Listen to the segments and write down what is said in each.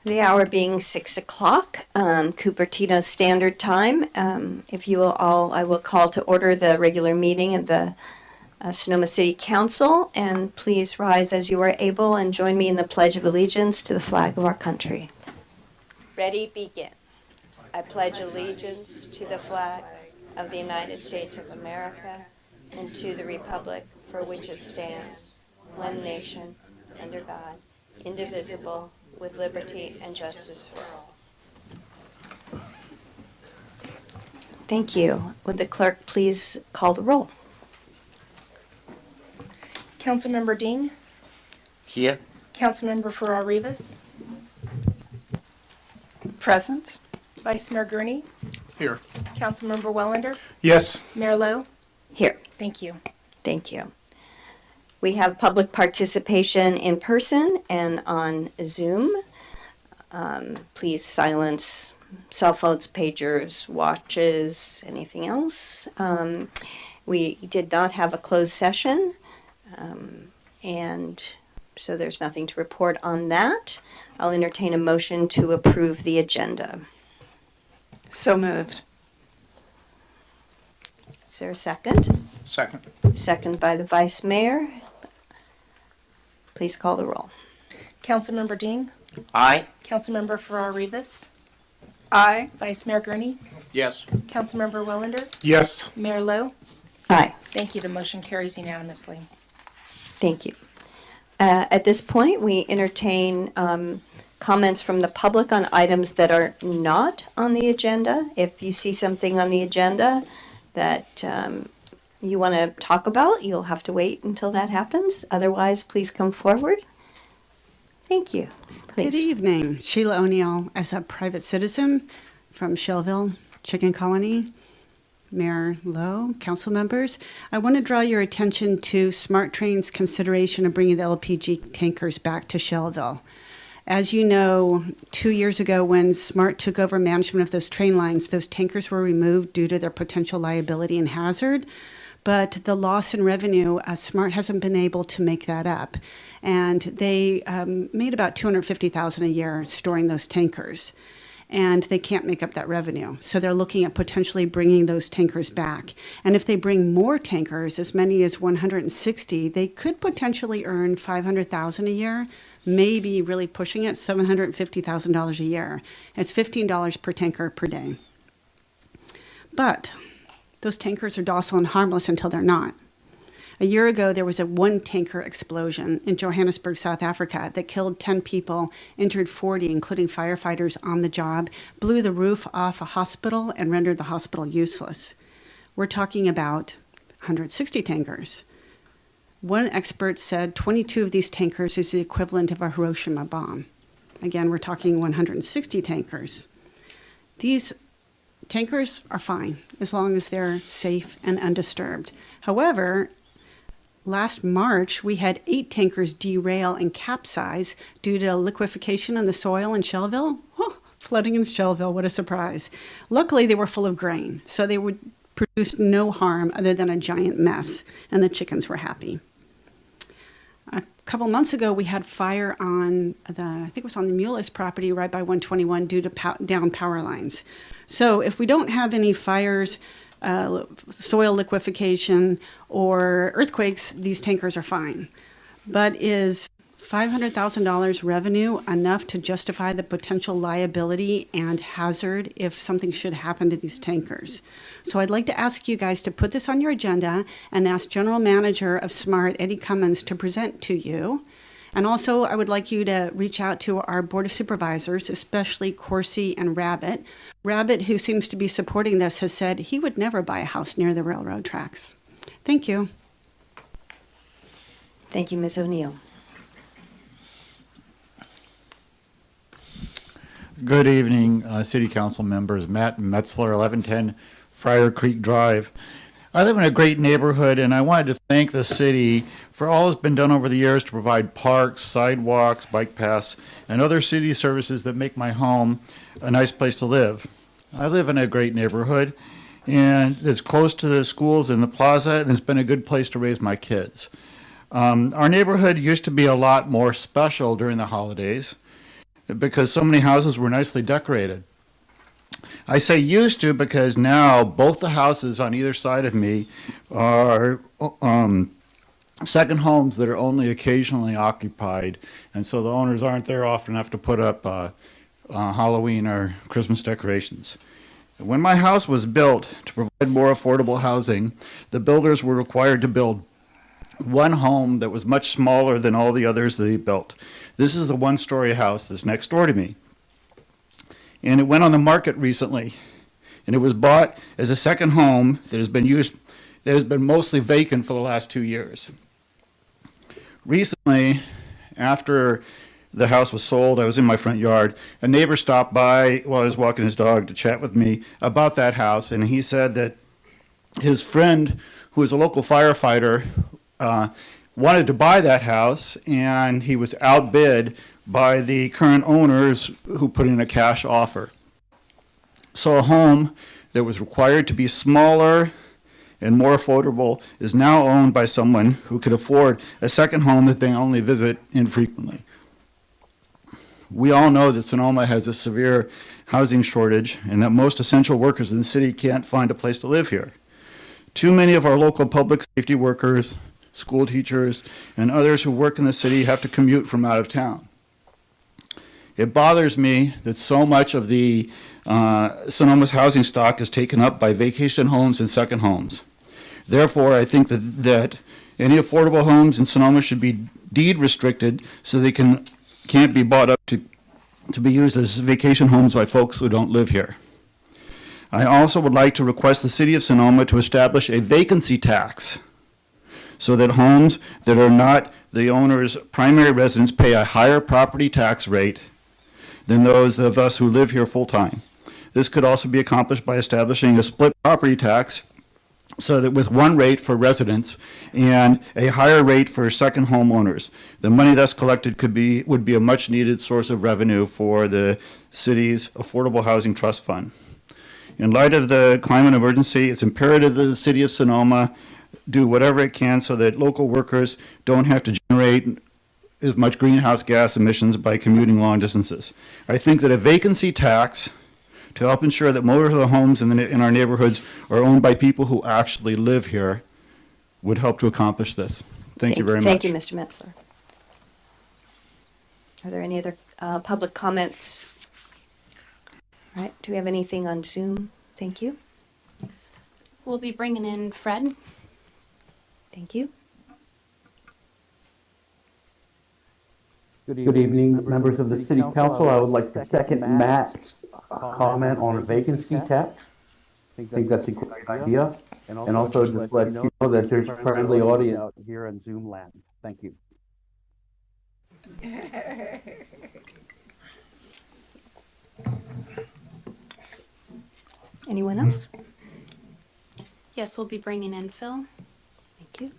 The hour being 6 o'clock, Cupertino Standard Time. If you will all, I will call to order the regular meeting of the Sonoma City Council, and please rise as you are able and join me in the Pledge of Allegiance to the flag of our country. Ready, begin. I pledge allegiance to the flag of the United States of America and to the republic for which it stands, one nation, under God, indivisible, with liberty and justice for all. Thank you. Would the clerk please call the roll? Councilmember Dean. Here. Councilmember Farrar-Rivas. Present. Vice Mayor Gurney. Here. Councilmember Wellander. Yes. Mayor Lowe. Here. Thank you. Thank you. We have public participation in person and on Zoom. Please silence cell phones, pagers, watches, anything else. We did not have a closed session, and so there's nothing to report on that. I'll entertain a motion to approve the agenda. So moved. Is there a second? Second. Second by the Vice Mayor. Please call the roll. Councilmember Dean. Aye. Councilmember Farrar-Rivas. Aye. Vice Mayor Gurney. Yes. Councilmember Wellander. Yes. Mayor Lowe. Aye. Thank you. The motion carries unanimously. Thank you. At this point, we entertain comments from the public on items that are not on the agenda. If you see something on the agenda that you want to talk about, you'll have to wait until that happens. Otherwise, please come forward. Thank you. Please. Good evening. Sheila O'Neill, as a private citizen from Shelville Chicken Colony. Mayor Lowe, council members, I want to draw your attention to Smart Train's consideration of bringing the LPG tankers back to Shelville. As you know, 2 years ago when Smart took over management of those train lines, those tankers were removed due to their potential liability and hazard. But the loss in revenue, Smart hasn't been able to make that up. And they made about $250,000 a year storing those tankers. And they can't make up that revenue. So they're looking at potentially bringing those tankers back. And if they bring more tankers, as many as 160, they could potentially earn $500,000 a year, maybe really pushing it $750,000 a year. It's $15 per tanker per day. But those tankers are docile and harmless until they're not. A year ago, there was a one-tanker explosion in Johannesburg, South Africa, that killed 10 people, injured 40, including firefighters on the job, blew the roof off a hospital, and rendered the hospital useless. We're talking about 160 tankers. One expert said 22 of these tankers is the equivalent of a Hiroshima bomb. Again, we're talking 160 tankers. These tankers are fine as long as they're safe and undisturbed. However, last March, we had 8 tankers derail and capsize due to liquefaction in the soil in Shelville. Oh, flooding in Shelville, what a surprise. Luckily, they were full of grain, so they would produce no harm other than a giant mess, and the chickens were happy. A couple months ago, we had fire on I think it was on the Mullis property right by 121 due to down power lines. So if we don't have any fires, soil liquefaction, or earthquakes, these tankers are fine. But is $500,000 revenue enough to justify the potential liability and hazard if something should happen to these tankers? So I'd like to ask you guys to put this on your agenda and ask General Manager of SMART, Eddie Cummins, to present to you. And also, I would like you to reach out to our Board of Supervisors, especially Corsi and Rabbit. Rabbit, who seems to be supporting this, has said he would never buy a house near the railroad tracks. Thank you. Thank you, Ms. O'Neill. Good evening, City Council members. Matt Metzler, 1110 Friar Creek Drive. I live in a great neighborhood, and I wanted to thank the city for all that's been done over the years to provide parks, sidewalks, bike paths, and other city services that make my home a nice place to live. I live in a great neighborhood, and it's close to the schools and the plaza, and it's been a good place to raise my kids. Our neighborhood used to be a lot more special during the holidays. because so many houses were nicely decorated. I say used to because now both the houses on either side of me are second homes that are only occasionally occupied, and so the owners aren't there often enough to put up Halloween or Christmas decorations. When my house was built to provide more affordable housing, the builders were required to build one home that was much smaller than all the others they built. This is the one-story house that's next door to me. And it went on the market recently, and it was bought as a second home that has been mostly vacant for the last 2 years. Recently, after the house was sold, I was in my front yard. A neighbor stopped by while I was walking his dog to chat with me about that house, and he said that his friend, who is a local firefighter, wanted to buy that house, and he was outbid by the current owners who put in a cash offer. So a home that was required to be smaller and more affordable is now owned by someone who could afford a second home that they only visit infrequently. We all know that Sonoma has a severe housing shortage and that most essential workers in the city can't find a place to live here. Too many of our local public safety workers, school teachers, and others who work in the city have to commute from out of town. It bothers me that so much of the Sonoma's housing stock is taken up by vacation homes and second homes. Therefore, I think that any affordable homes in Sonoma should be deed restricted so they can't be bought up to be used as vacation homes by folks who don't live here. I also would like to request the City of Sonoma to establish a vacancy tax so that homes that are not the owner's primary residence pay a higher property tax rate than those of us who live here full-time. This could also be accomplished by establishing a split property tax so that with one rate for residents and a higher rate for second homeowners. The money thus collected would be a much-needed source of revenue for the city's Affordable Housing Trust Fund. In light of the climate emergency, it's imperative that the City of Sonoma do whatever it can so that local workers don't have to generate as much greenhouse gas emissions by commuting long distances. I think that a vacancy tax to help ensure that more of the homes in our neighborhoods are owned by people who actually live here would help to accomplish this. Thank you very much. Thank you, Mr. Metzler. Are there any other public comments? All right, do we have anything on Zoom? Thank you. We'll be bringing in Fred. Thank you. Good evening, members of the City Council. I would like to second Matt's comment on a vacancy tax. I think that's a great idea. And also just let you know that there's a friendly audience out here in Zoom land. Thank you. Anyone else? Yes, we'll be bringing in Phil. Thank you.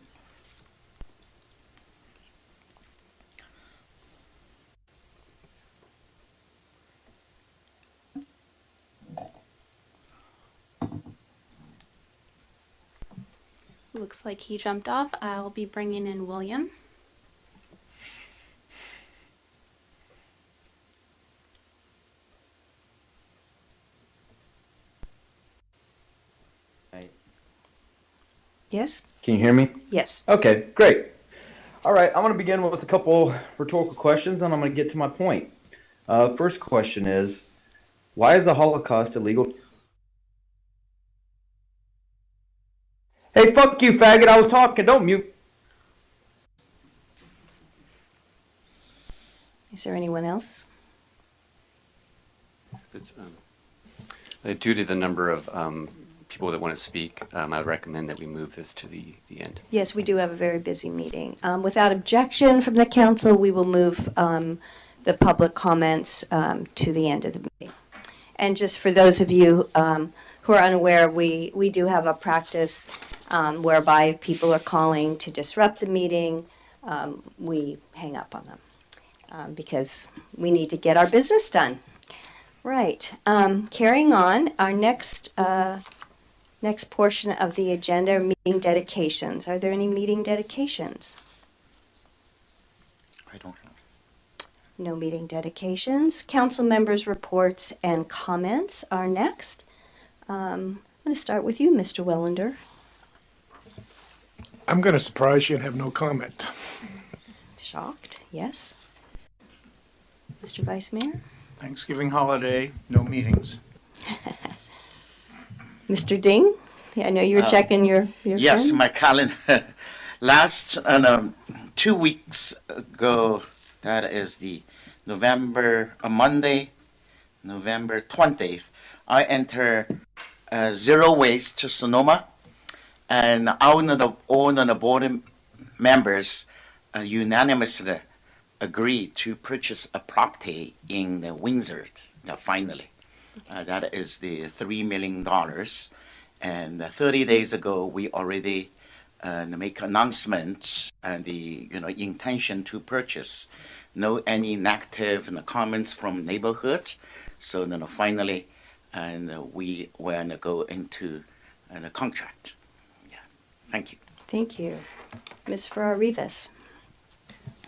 Looks like he jumped off. I'll be bringing in William. Yes? Can you hear me? Yes. Okay, great. All right, I'm going to begin with a couple rhetorical questions, and I'm going to get to my point. First question is, why is the Holocaust illegal? Hey, fuck you, faggot. I was talking. Don't mute. Is there anyone else? It's, due to the number of people that want to speak, I recommend that we move this to the end. Yes, we do have a very busy meeting. Without objection from the council, we will move the public comments to the end of the meeting. And just for those of you who are unaware, we do have a practice whereby if people are calling to disrupt the meeting, we hang up on them because we need to get our business done. Right. Carrying on, our next portion of the agenda are meeting dedications. Are there any meeting dedications? I don't know. No meeting dedications. Council members' reports and comments are next. I'm going to start with you, Mr. Wellander. I'm going to surprise you and have no comment. Shocked, yes. Mr. Vice Mayor? Thanksgiving holiday, no meetings. Mr. Ding? Yeah, I know you were checking your Yes, friend. my calendar. Last 2 weeks ago, that is the Monday, November 20th, I enter Zero Waste to Sonoma, and all of the board members unanimously agreed to purchase a property in Windsor, finally. That is the $3 million. And 30 days ago, we already make announcement and the intention to purchase. No any negative comments from neighborhood. So finally, and we want to go into a contract. Yeah, thank you. Thank you. Ms. Farrar-Rivas?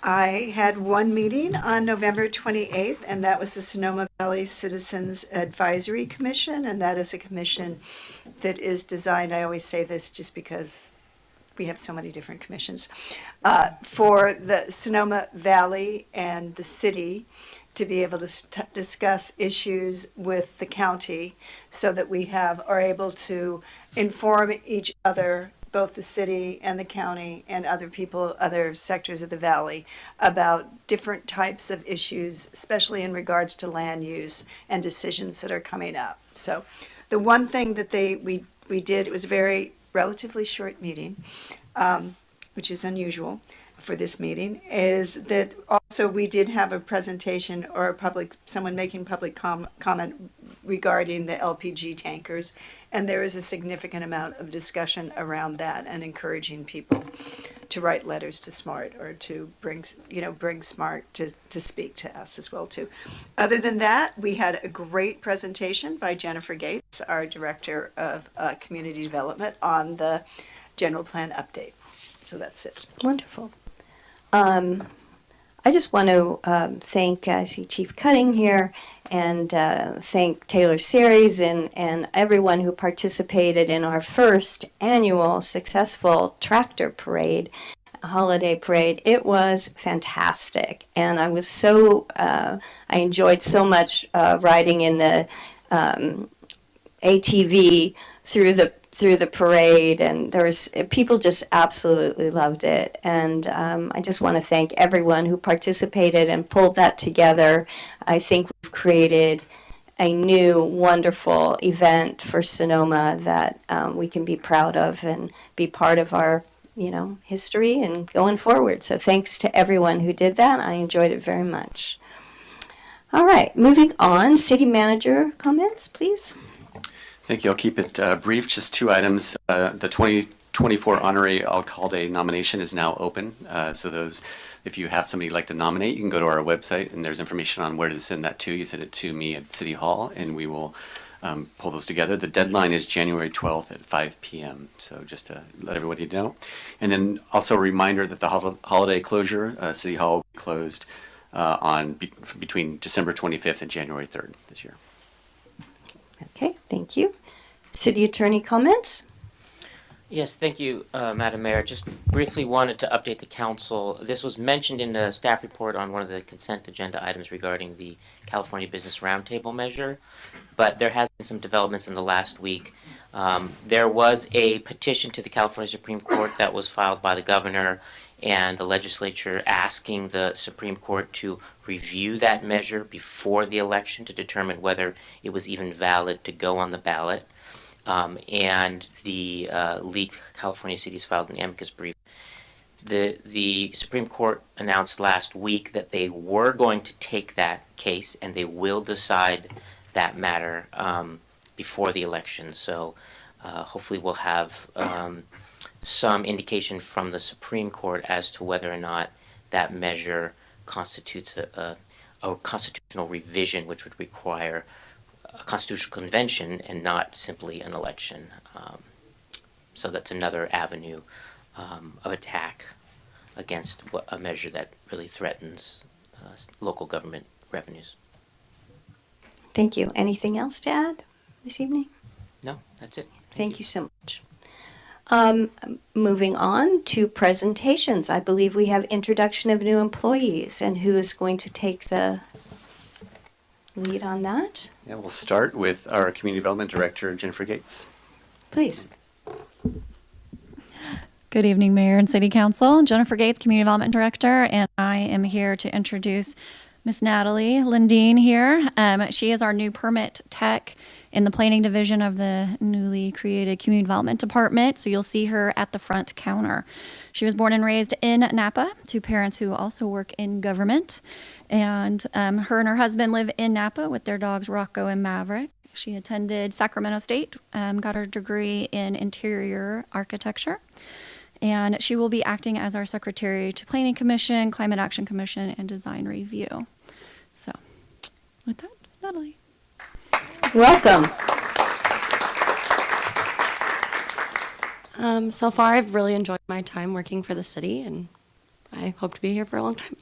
I had one meeting on November 28th, and that was the Sonoma Valley Citizens Advisory Commission, and that is a commission that is designed, I always say this just because we have so many different commissions, for the Sonoma Valley and the city to be able to discuss issues with the county so that we are able to inform each other, both the city and the county and other people, other sectors of the valley, about different types of issues, especially in regards to land use and decisions that are coming up. So the one thing that we did, it was a very relatively short meeting, which is unusual for this meeting, is that also we did have a presentation or someone making public comment regarding the LPG tankers, and there is a significant amount of discussion around that and encouraging people to write letters to SMART or to bring SMART to speak to us as well too. Other than that, we had a great presentation by Jennifer Gates, our Director of Community Development, on the general plan update. So that's it. Wonderful. I just want to thank, I see Chief Cutting here, and thank Taylor Series and everyone who participated in our first annual successful tractor parade, holiday parade. It was fantastic, and I was I enjoyed so much riding in the ATV through the parade, and people just absolutely loved it. And I just want to thank everyone who participated and pulled that together. I think we've created a new wonderful event for Sonoma that we can be proud of and be part of our history and going forward. So thanks to everyone who did that. I enjoyed it very much. All right, moving on. City manager comments, please. Thank you. I'll keep it brief. Just 2 items. The 2024 honorary alcalde nomination is now open. So those, if you have somebody you'd like to nominate, you can go to our website, and there's information on where to send that to. You send it to me at City Hall, and we will pull those together. The deadline is January 12th at 5 p.m. So just to let everybody know. And then also a reminder that the holiday closure, City Hall will be closed between December 25th and January 3rd this year. Okay, thank you. City Attorney comments? Yes, thank you, Madam Mayor. Just briefly wanted to update the council. This was mentioned in the staff report on one of the consent agenda items regarding the California Business Roundtable measure, but there has been some developments in the last week. There was a petition to the California Supreme Court that was filed by the governor and the legislature asking the Supreme Court to review that measure before the election to determine whether it was even valid to go on the ballot. And the League of California Cities filed an amicus brief. The Supreme Court announced last week that they were going to take that case and they will decide that matter before the election. So hopefully we'll have some indication from the Supreme Court as to whether or not that measure constitutes a constitutional revision, which would require a constitutional convention and not simply an election. So that's another avenue of attack against a measure that really threatens local government revenues. Thank you. Anything else to add this evening? No, that's it. Thank you so much. Moving on to presentations. I believe we have introduction of new employees, and who is going to take the lead on that? Yeah, we'll start with our Community Development Director, Jennifer Gates. Please. Good evening, Mayor and City Council. Jennifer Gates, Community Development Director, and I am here to introduce Miss Natalie Lindeen here. She is our new permit tech in the planning division of the newly created Community Development Department, so you'll see her at the front counter. She was born and raised in Napa to parents who also work in government, and her and her husband live in Napa with their dogs Rocco and Maverick. She attended Sacramento State, got her degree in interior architecture, and she will be acting as our secretary to Planning Commission, Climate Action Commission, and Design Review. So, with that, Natalie. Welcome. So far, I've really enjoyed my time working for the city, and I hope to be here for a long time.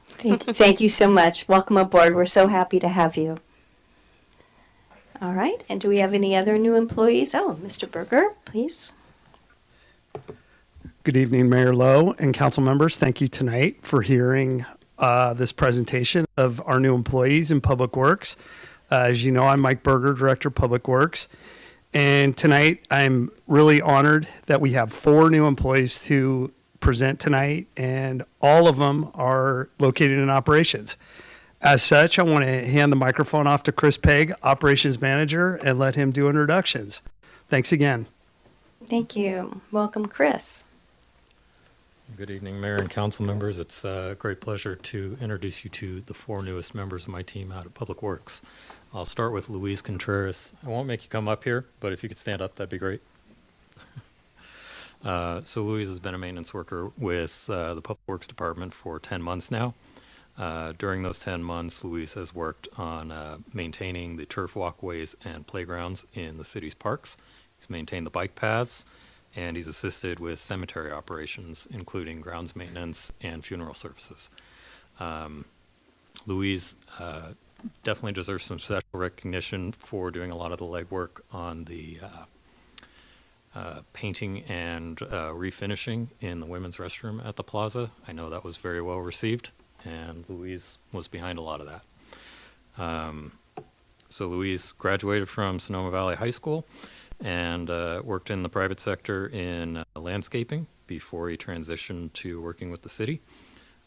Thank you so much. Welcome aboard. We're so happy to have you. All right. And do we have any other new employees? Oh, Mr. Berger, please. Good evening, Mayor Lowe and council members. Thank you tonight for hearing this presentation of our new employees in Public Works. As you know, I'm Mike Berger, Director of Public Works. And tonight, I'm really honored that we have 4 new employees to present tonight, and all of them are located in operations. As such, I want to hand the microphone off to Chris Pegg, Operations Manager, and let him do introductions. Thanks again. Thank you. Welcome, Chris. Good evening, Mayor and council members. It's a great pleasure to introduce you to the 4 newest members of my team out at Public Works. I'll start with Louise Contreras. I won't make you come up here, but if you could stand up, that'd be great. So Louise has been a maintenance worker with the Public Works Department for 10 months now. During those 10 months, Louise has worked on maintaining the turf walkways and playgrounds in the city's parks. He's maintained the bike paths, and he's assisted with cemetery operations, including grounds maintenance and funeral services. Louise definitely deserves some special recognition for doing a lot of the legwork on the painting and refinishing in the women's restroom at the plaza. I know that was very well received, and Louise was behind a lot of that. So Louise graduated from Sonoma Valley High School and worked in the private sector in landscaping before he transitioned to working with the city.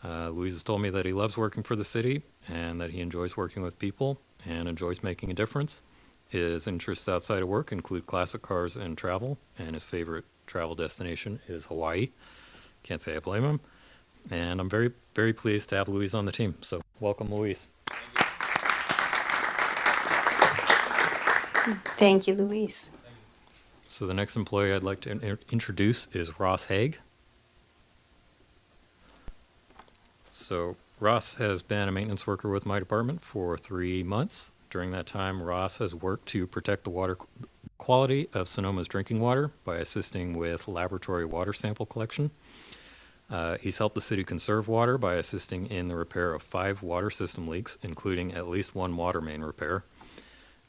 Louise has told me that he loves working for the city and that he enjoys working with people and enjoys making a difference. His interests outside of work include classic cars and travel, and his favorite travel destination is Hawaii. Can't say I blame him. And I'm very, very pleased to have Louise on the team. So welcome, Louise. Thank you, Louise. So the next employee I'd like to introduce is Ross Haig. So Ross has been a maintenance worker with my department for 3 months. During that time, Ross has worked to protect the water quality of Sonoma's drinking water by assisting with laboratory water sample collection. He's helped the city conserve water by assisting in the repair of 5 water system leaks, including at least 1 water main repair.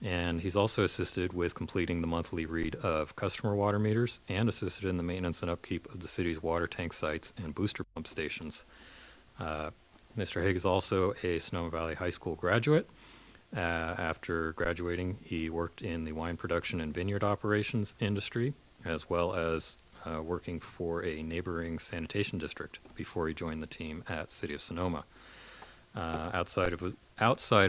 And he's also assisted with completing the monthly read of customer water meters and assisted in the maintenance and upkeep of the city's water tank sites and booster pump stations. Mr. Haig is also a Sonoma Valley High School graduate. After graduating, he worked in the wine production and vineyard operations industry, as well as working for a neighboring sanitation district before he joined the team at City of Sonoma. Outside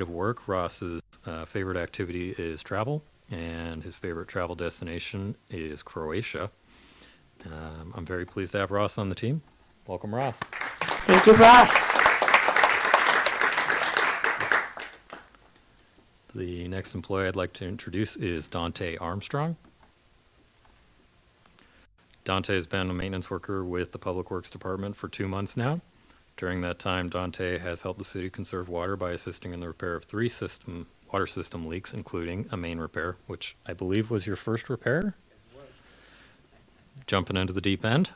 of work, Ross's favorite activity is travel, and his favorite travel destination is Croatia. I'm very pleased to have Ross on the team. Welcome, Ross. Thank you, Ross. The next employee I'd like to introduce is Dante Armstrong. Dante has been a maintenance worker with the Public Works Department for 2 months now. During that time, Dante has helped the city conserve water by assisting in the repair of 3 water system leaks, including a main repair, which I believe was your first repair? Jumping into the deep end.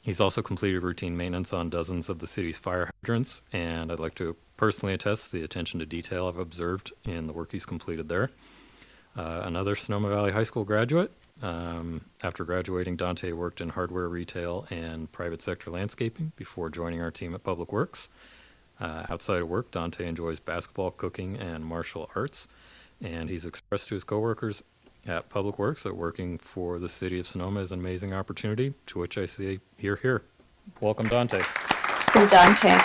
He's also completed routine maintenance on dozens of the city's fire hydrants, and I'd like to personally attest the attention to detail I've observed in the work he's completed there. Another Sonoma Valley High School graduate. After graduating, Dante worked in hardware retail and private sector landscaping before joining our team at Public Works. Outside of work, Dante enjoys basketball, cooking, and martial arts, and he's expressed to his coworkers at Public Works that working for the city of Sonoma is an amazing opportunity, to which I say, hear, hear. Welcome, Dante. And Dante.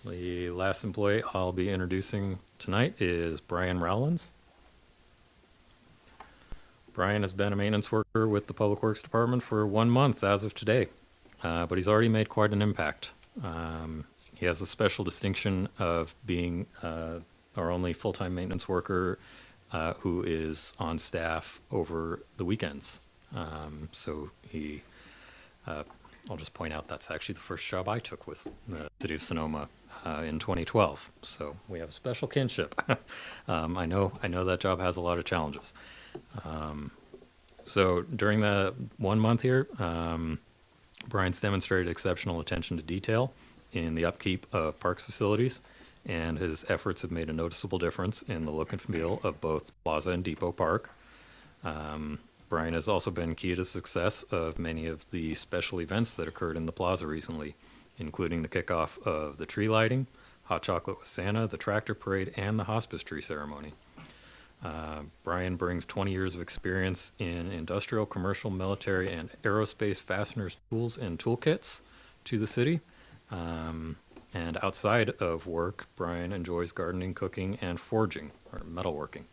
The last employee I'll be introducing tonight is Brian Rowlands. Brian has been a maintenance worker with the Public Works Department for 1 month as of today, but he's already made quite an impact. He has a special distinction of being our only full-time maintenance worker who is on staff over the weekends. So he, I'll just point out that's actually the first job I took with the city of Sonoma in 2012. So we have a special kinship. I know that job has a lot of challenges. So during the 1 month here, Brian's demonstrated exceptional attention to detail in the upkeep of parks facilities, and his efforts have made a noticeable difference in the look and feel of both Plaza and Depot Park. Brian has also been key to the success of many of the special events that occurred in the Plaza recently, including the kickoff of the tree lighting, Hot Chocolate with Santa, the tractor parade, and the hospice tree ceremony. Brian brings 20 years of experience in industrial, commercial, military, and aerospace fasteners, tools, and toolkits to the city. And outside of work, Brian enjoys gardening, cooking, and forging, or metalworking.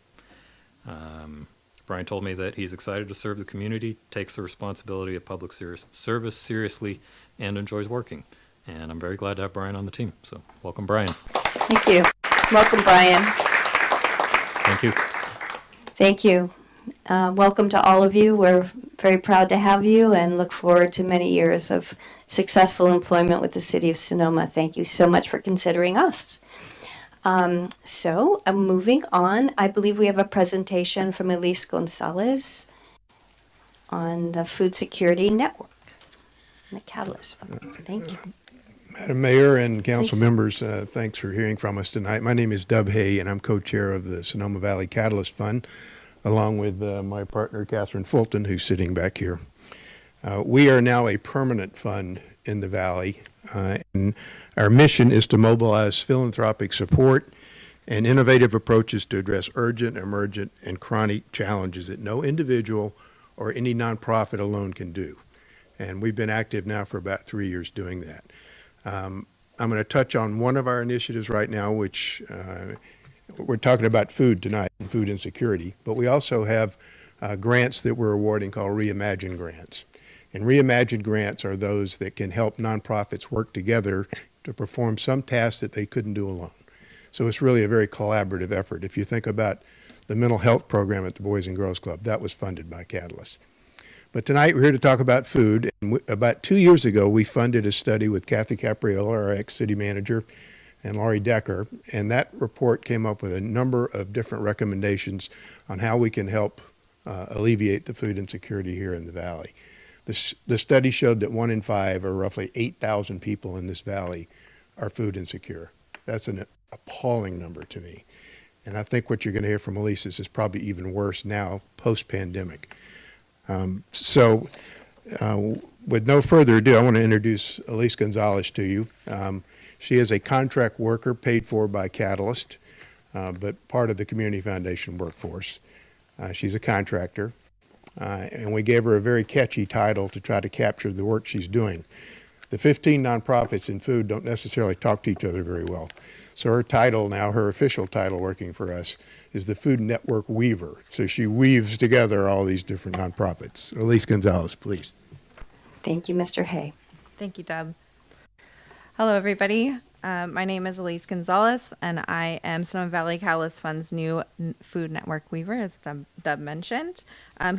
Brian told me that he's excited to serve the community, takes the responsibility of public service seriously, and enjoys working. And I'm very glad to have Brian on the team. So welcome, Brian. Thank you. Welcome, Brian. Thank you. Thank you. Welcome to all of you. We're very proud to have you and look forward to many years of successful employment with the City of Sonoma. Thank you so much for considering us. So moving on, I believe we have a presentation from Elise Gonzales on the Food Security Network and the Catalyst Fund. Thank you. Madam Mayor and council members, thanks for hearing from us tonight. My name is Dub Hay, and I'm co-chair of the Sonoma Valley Catalyst Fund, along with my partner, Catherine Fulton, who's sitting back here. We are now a permanent fund in the Valley, and our mission is to mobilize philanthropic support and innovative approaches to address urgent, emergent, and chronic challenges that no individual or any nonprofit alone can do. And we've been active now for about 3 years doing that. I'm going to touch on one of our initiatives right now, which we're talking about food tonight and food insecurity, but we also have grants that we're awarding called Reimagine grants. And Reimagine grants are those that can help nonprofits work together to perform some tasks that they couldn't do alone. So it's really a very collaborative effort. If you think about the mental health program at the Boys and Girls Club, that was funded by Catalyst. But tonight we're here to talk about food. And about 2 years ago, we funded a study with Kathy Capriola, our ex-city manager, and Laurie Decker, and that report came up with a number of different recommendations on how we can help alleviate the food insecurity here in the Valley. The study showed that 1 in 5, or roughly 8,000 people in this valley, are food insecure. That's an appalling number to me. And I think what you're going to hear from Elise is probably even worse now, post-pandemic. So with no further ado, I want to introduce Elise Gonzales to you. She is a contract worker paid for by Catalyst, but part of the Community Foundation workforce. She's a contractor. And we gave her a very catchy title to try to capture the work she's doing. The 15 nonprofits in food don't necessarily talk to each other very well. So her title now, her official title working for us, is the Food Network Weaver. So she weaves together all these different nonprofits. Elise Gonzales, please. Thank you, Mr. Hay. Thank you, Deb. Hello, everybody. My name is Elise Gonzales, and I am Sonoma Valley Catalyst Fund's new Food Network Weaver, as Deb mentioned.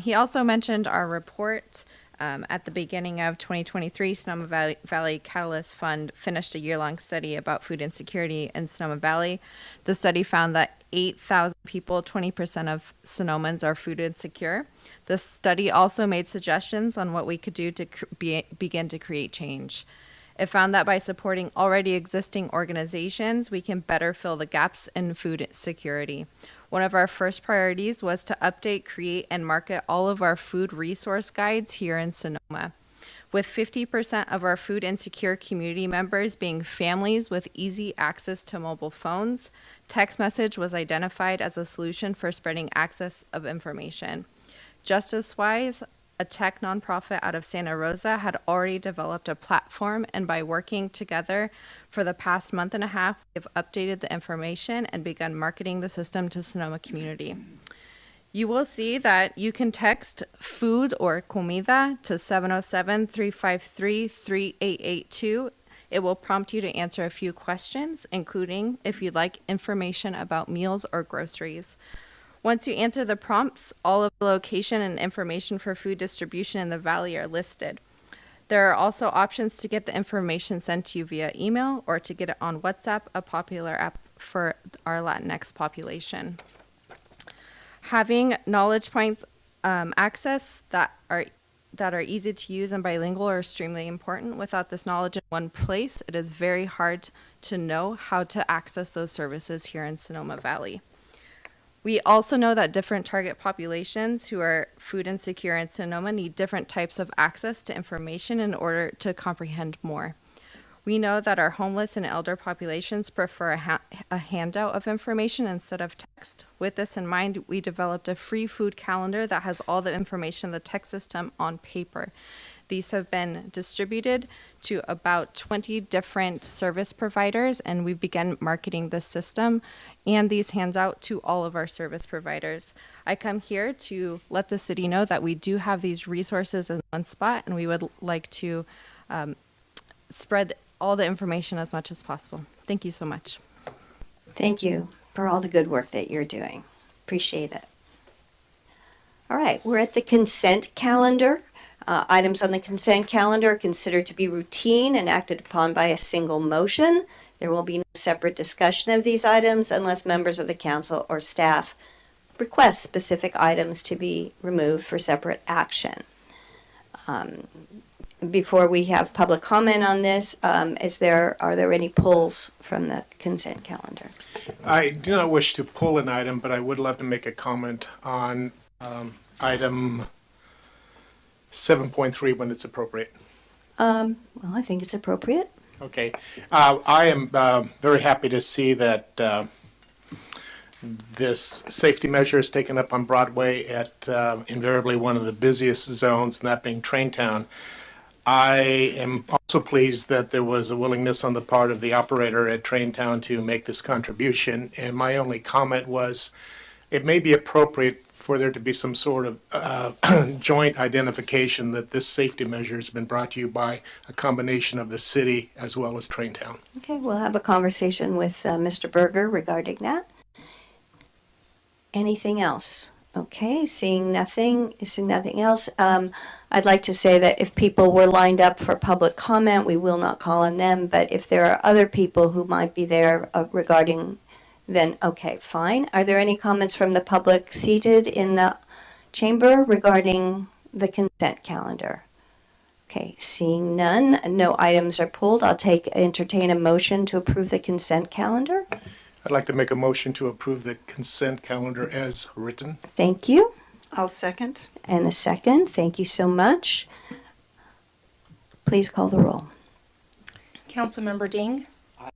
He also mentioned our report. At the beginning of 2023, Sonoma Valley Catalyst Fund finished a year-long study about food insecurity in Sonoma Valley. The study found that 8,000 people, 20% of Sonomans are food insecure. The study also made suggestions on what we could do to begin to create change. It found that by supporting already existing organizations, we can better fill the gaps in food security. One of our first priorities was to update, create, and market all of our food resource guides here in Sonoma. With 50% of our food insecure community members being families with easy access to mobile phones, text message was identified as a solution for spreading access of information. Justice-wise, a tech nonprofit out of Santa Rosa had already developed a platform, and by working together for the past month and a half, we've updated the information and begun marketing the system to Sonoma community. You will see that you can text food or comida to 707-353-3882. It will prompt you to answer a few questions, including if you'd like information about meals or groceries. Once you answer the prompts, all of the location and information for food distribution in the valley are listed. There are also options to get the information sent to you via email or to get it on WhatsApp, a popular app for our Latinx population. Having knowledge points access that are easy to use and bilingual are extremely important. Without this knowledge in one place, it is very hard to know how to access those services here in Sonoma Valley. We also know that different target populations who are food insecure in Sonoma need different types of access to information in order to comprehend more. We know that our homeless and elder populations prefer a handout of information instead of text. With this in mind, we developed a free food calendar that has all the information in the text system on paper. These have been distributed to about 20 different service providers, and we began marketing this system and these hands out to all of our service providers. I come here to let the city know that we do have these resources in one spot, and we would like to spread all the information as much as possible. Thank you so much. Thank you for all the good work that you're doing. Appreciate it. All right, we're at the consent calendar. Items on the consent calendar are considered to be routine and acted upon by a single motion. There will be no separate discussion of these items unless members of the council or staff request specific items to be removed for separate action. Before we have public comment on this, are there any pulls from the consent calendar? I do not wish to pull an item, but I would love to make a comment on item 7.3 when it's appropriate. Well, I think it's appropriate. Okay. I am very happy to see that this safety measure is taken up on Broadway at invariably one of the busiest zones, and that being Traintown. I am also pleased that there was a willingness on the part of the operator at Traintown to make this contribution, and my only comment was it may be appropriate for there to be some sort of joint identification that this safety measure has been brought to you by a combination of the city as well as Traintown. Okay, we'll have a conversation with Mr. Berger regarding that. Anything else? Okay, seeing nothing else. I'd like to say that if people were lined up for public comment, we will not call on them, but if there are other people who might be there regarding, then okay, fine. Are there any comments from the public seated in the chamber regarding the consent calendar? Okay, seeing none, no items are pulled. I'll entertain a motion to approve the consent calendar. I'd like to make a motion to approve the consent calendar as written. Thank you. I'll second. And a second. Thank you so much. Please call the roll. Councilmember Ding. Aye.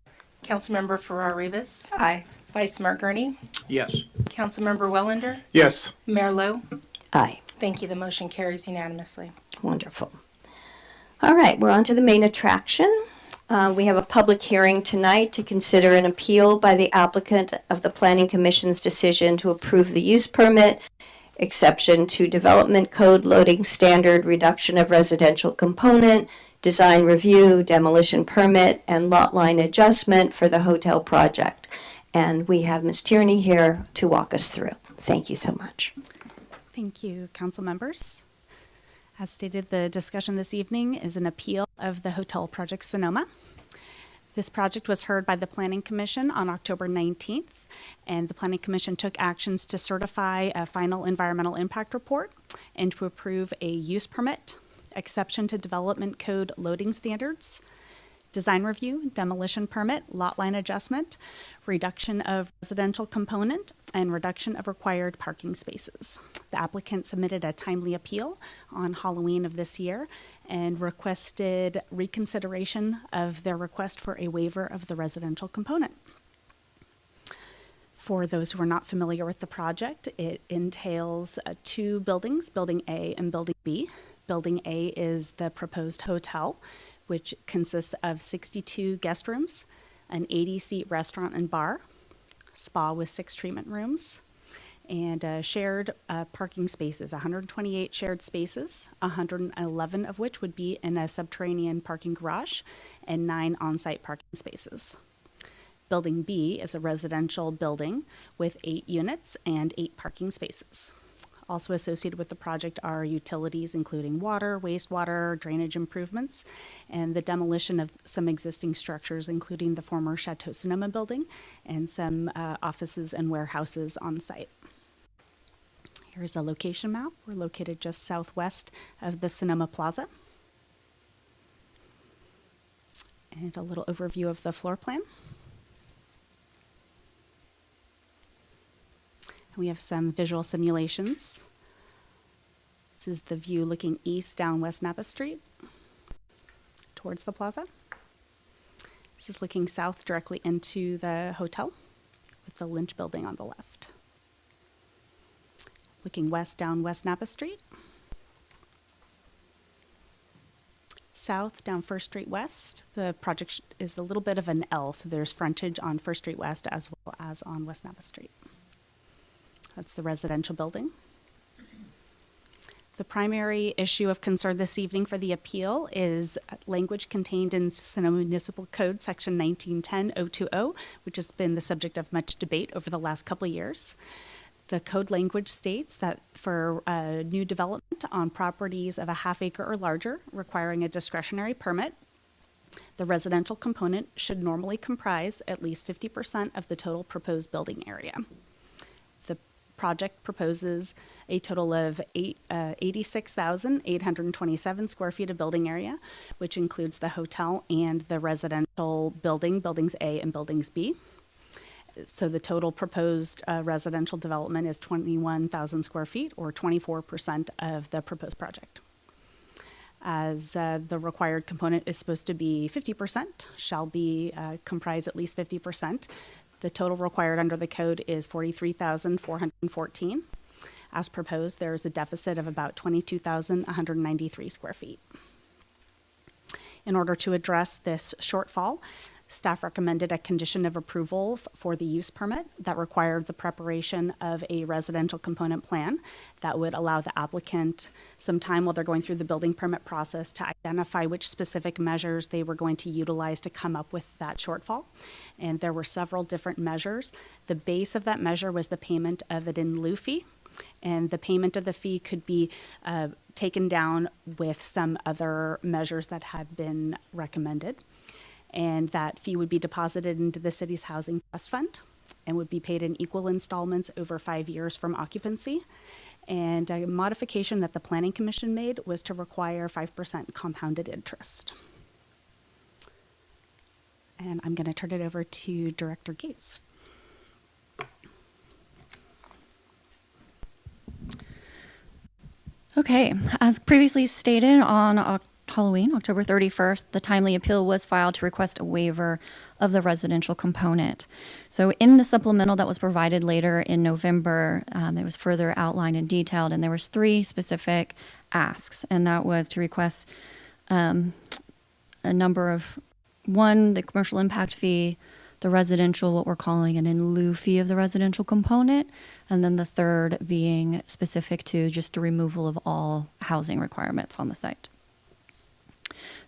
Councilmember Farrar-Rivas. Aye. Vice Mayor Gurney. Yes. Councilmember Wellander. Yes. Mayor Lowe. Aye. Thank you. The motion carries unanimously. Wonderful. All right, we're on to the main attraction. We have a public hearing tonight to consider an appeal by the applicant of the Planning Commission's decision to approve the use permit, exception to Development Code loading standard, reduction of residential component, design review, demolition permit, and lot line adjustment for the hotel project. And we have Ms. Tierney here to walk us through. Thank you so much. Thank you, council members. As stated, the discussion this evening is an appeal of the Hotel Project Sonoma. This project was heard by the Planning Commission on October 19th, and the Planning Commission took actions to certify a final environmental impact report and to approve a use permit, exception to development code loading standards, design review, demolition permit, lot line adjustment, reduction of residential component, and reduction of required parking spaces. The applicant submitted a timely appeal on Halloween of this year and requested reconsideration of their request for a waiver of the residential component. For those who are not familiar with the project, it entails two buildings, Building A and Building B. Building A is the proposed hotel, which consists of 62 guest rooms, an 80-seat restaurant and bar, spa with 6 treatment rooms, and shared parking spaces, 128 shared spaces, 111 of which would be in a subterranean parking garage, and 9 on-site parking spaces. Building B is a residential building with 8 units and 8 parking spaces. Also associated with the project are utilities including water, wastewater, drainage improvements, and the demolition of some existing structures, including the former Chateau Sonoma building and some offices and warehouses on site. Here's a location map. We're located just southwest of the Sonoma Plaza. And a little overview of the floor plan. We have some visual simulations. This is the view looking east down West Napa Street towards the plaza. This is looking south directly into the hotel with the Lynch building on the left. Looking west down West Napa Street. South down First Street West. The project is a little bit of an L, so there's frontage on First Street West as well as on West Napa Street. That's the residential building. The primary issue of concern this evening for the appeal is language contained in Sonoma Municipal Code Section 1910-020, which has been the subject of much debate over the last couple of years. The code language states that for new development on properties of a half acre or larger requiring a discretionary permit, the residential component should normally comprise at least 50% of the total proposed building area. Project proposes a total of 86,827 square feet of building area, which includes the hotel and the residential building, buildings A and buildings B. So the total proposed residential development is 21,000 square feet, or 24% of the proposed project. As the required component is supposed to be 50%, shall be comprise at least 50%. The total required under the code is 43,414. As proposed, there is a deficit of about 22,193 square feet. In order to address this shortfall, staff recommended a condition of approval for the use permit that required the preparation of a residential component plan that would allow the applicant some time while they're going through the building permit process to identify which specific measures they were going to utilize to come up with that shortfall. And there were several different measures. The base of that measure was the payment of an in lieu fee, and the payment of the fee could be taken down with some other measures that had been recommended. And that fee would be deposited into the city's housing trust fund and would be paid in equal installments over 5 years from occupancy. And a modification that the Planning Commission made was to require 5% compounded interest. And I'm going to turn it over to Director Gates. Okay, as previously stated on Halloween, October 31st, the timely appeal was filed to request a waiver of the residential component. So in the supplemental that was provided later in November, it was further outlined and detailed, and there was 3 specific asks, and that was to request a number of, 1, the commercial impact fee, the residential, what we're calling an in lieu fee of the residential component, and then the third being specific to just the removal of all housing requirements on the site.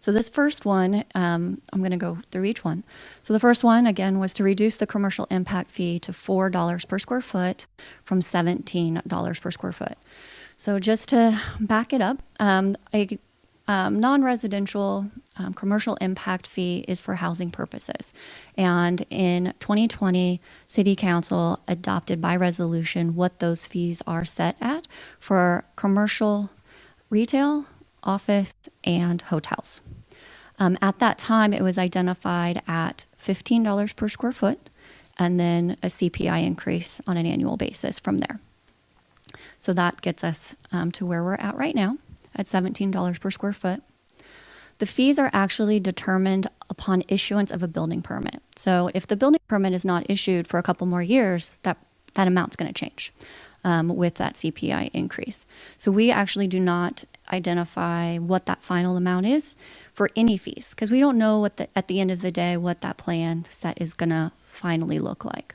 So this first one, I'm going to go through each one. So the first one, again, was to reduce the commercial impact fee to $4 per square foot from $17 per square foot. So just to back it up, non-residential commercial impact fee is for housing purposes. And in 2020, City Council adopted by resolution what those fees are set at for commercial, retail, office, and hotels. At that time, it was identified at $15 per square foot and then a CPI increase on an annual basis from there. So that gets us to where we're at right now at $17 per square foot. The fees are actually determined upon issuance of a building permit. So if the building permit is not issued for a couple more years, that amount's going to change with that CPI increase. So we actually do not identify what that final amount is for any fees because we don't know at the end of the day what that plan set is going to finally look like.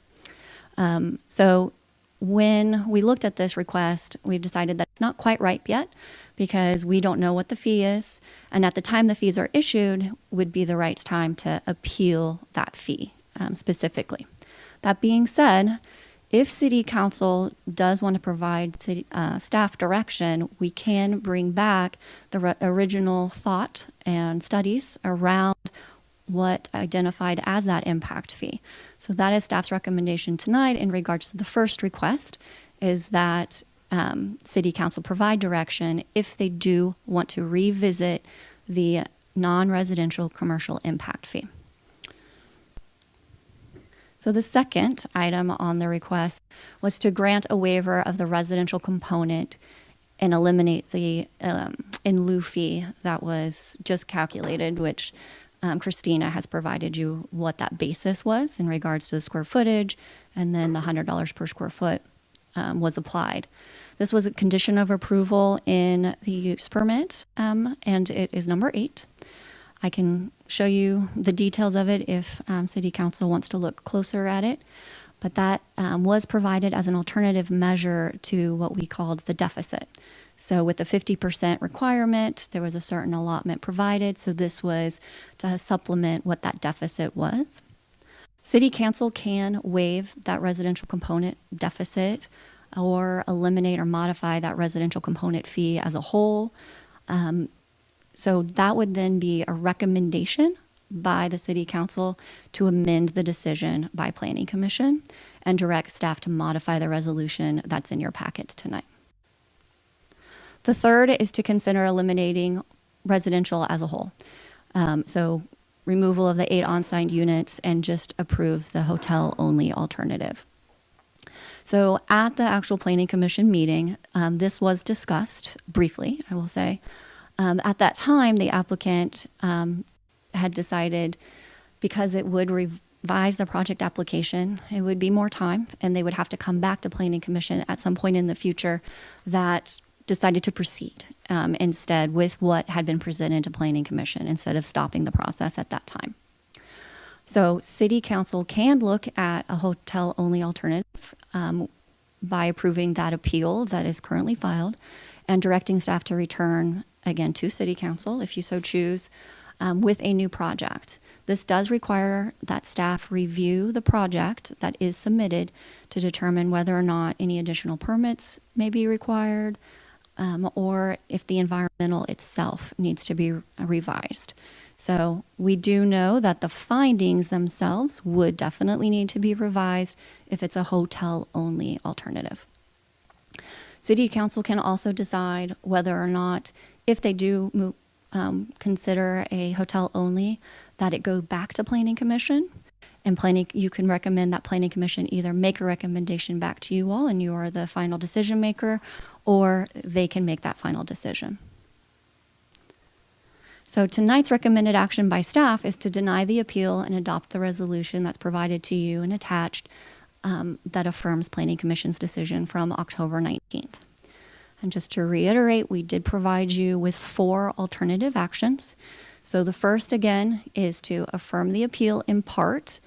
So when we looked at this request, we decided that it's not quite ripe yet because we don't know what the fee is. And at the time the fees are issued would be the right time to appeal that fee specifically. That being said, if City Council does want to provide staff direction, we can bring back the original thought and studies around what identified as that impact fee. So that is staff's recommendation tonight in regards to the first request is that City Council provide direction if they do want to revisit the non-residential commercial impact fee. So the second item on the request was to grant a waiver of the residential component and eliminate the in lieu fee that was just calculated, which Christina has provided you what that basis was in regards to the square footage, and then the $100 per square foot was applied. This was a condition of approval in the use permit, and it is number 8. I can show you the details of it if City Council wants to look closer at it, but that was provided as an alternative measure to what we called the deficit. So with the 50% requirement, there was a certain allotment provided. So this was to supplement what that deficit was. City Council can waive that residential component deficit or eliminate or modify that residential component fee as a whole. So that would then be a recommendation by the City Council to amend the decision by Planning Commission and direct staff to modify the resolution that's in your packet tonight. The third is to consider eliminating residential as a whole. So removal of the 8 on-site units and just approve the hotel-only alternative. So at the actual Planning Commission meeting, this was discussed briefly, I will say. At that time, the applicant had decided because it would revise the project application, it would be more time, and they would have to come back to Planning Commission at some point in the future that decided to proceed instead with what had been presented to Planning Commission instead of stopping the process at that time. So City Council can look at a hotel-only alternative by approving that appeal that is currently filed and directing staff to return again to City Council if you so choose with a new project. This does require that staff review the project that is submitted to determine whether or not any additional permits may be required, or if the environmental itself needs to be revised. So we do know that the findings themselves would definitely need to be revised if it's a hotel-only alternative. City Council can also decide whether or not, if they do consider a hotel-only, that it go back to Planning Commission. And you can recommend that Planning Commission either make a recommendation back to you all and you are the final decision maker, or they can make that final decision. So tonight's recommended action by staff is to deny the appeal and adopt the resolution that's provided to you and attached that affirms Planning Commission's decision from October 19th. And just to reiterate, we did provide you with 4 alternative actions. So the first, again, is to affirm the appeal in part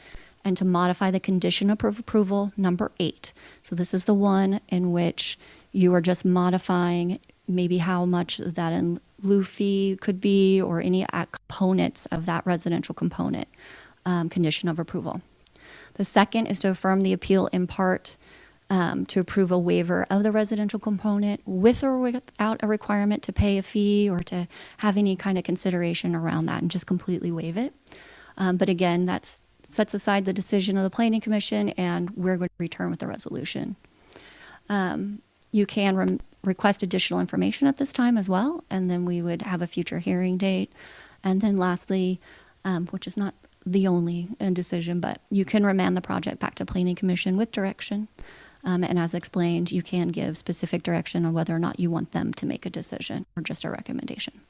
and to modify the condition of approval number 8. So this is the one in which you are just modifying maybe how much that in lieu fee could be or any components of that residential component condition of approval. The second is to affirm the appeal in part to approve a waiver of the residential component with or without a requirement to pay a fee or to have any kind of consideration around that, and just completely waive it. But again, that sets aside the decision of the Planning Commission, and we're going to return with the resolution. You can request additional information at this time as well, and then we would have a future hearing date. And then lastly, which is not the only decision, but you can remand the project back to Planning Commission with direction. And as explained, you can give specific direction on whether or not you want them to make a decision or just a recommendation.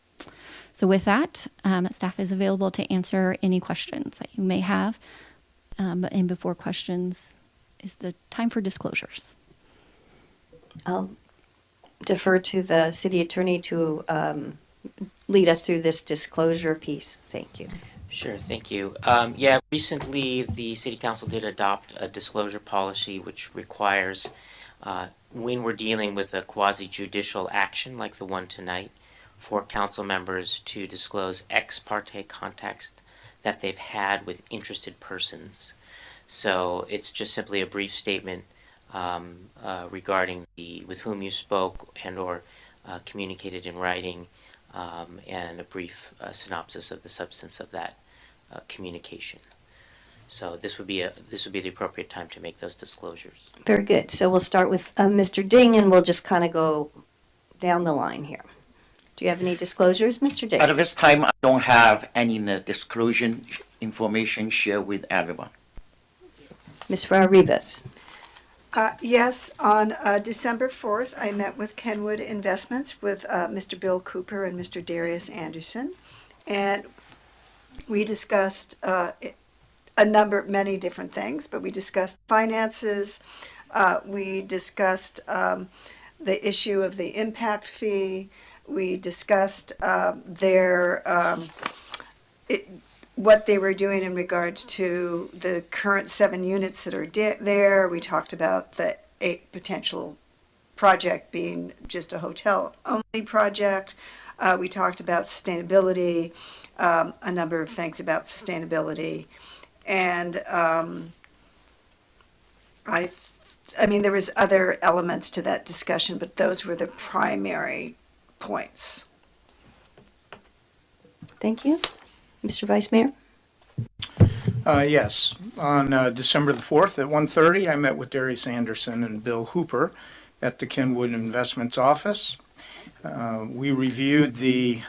So with that, staff is available to answer any questions that you may have. And before questions is the time for disclosures. I'll defer to the city attorney to lead us through this disclosure piece. Thank you. Sure, thank you. Recently the City Council did adopt a disclosure policy which requires, when we're dealing with a quasi-judicial action like the one tonight, for council members to disclose ex parte contacts that they've had with interested persons. So it's just simply a brief statement regarding with whom you spoke and or communicated in writing, and a brief synopsis of the substance of that communication. So this would be the appropriate time to make those disclosures. Very good. So we'll start with Mr. Ding, and we'll just kind of go down the line here. Do you have any disclosures, Mr. Ding? At this time, I don't have any disclosure information share with everyone. Ms. Farrar-Rivas. Yes, on December 4th, I met with Kenwood Investments with Mr. Bill Cooper and Mr. Darius Anderson, and we discussed many different things, but we discussed finances, we discussed the issue of the impact fee, we discussed what they were doing in regards to the current 7 units that are there. We talked about the potential project being just a hotel-only project. We talked about sustainability, a number of things about sustainability. And I mean, there was other elements to that discussion, but those were the primary points. Thank you. Mr. Vice Mayor? Yes. On December the 4th at 1:30, I met with Darius Anderson and Bill Hooper at the Kenwood Investments office. We reviewed the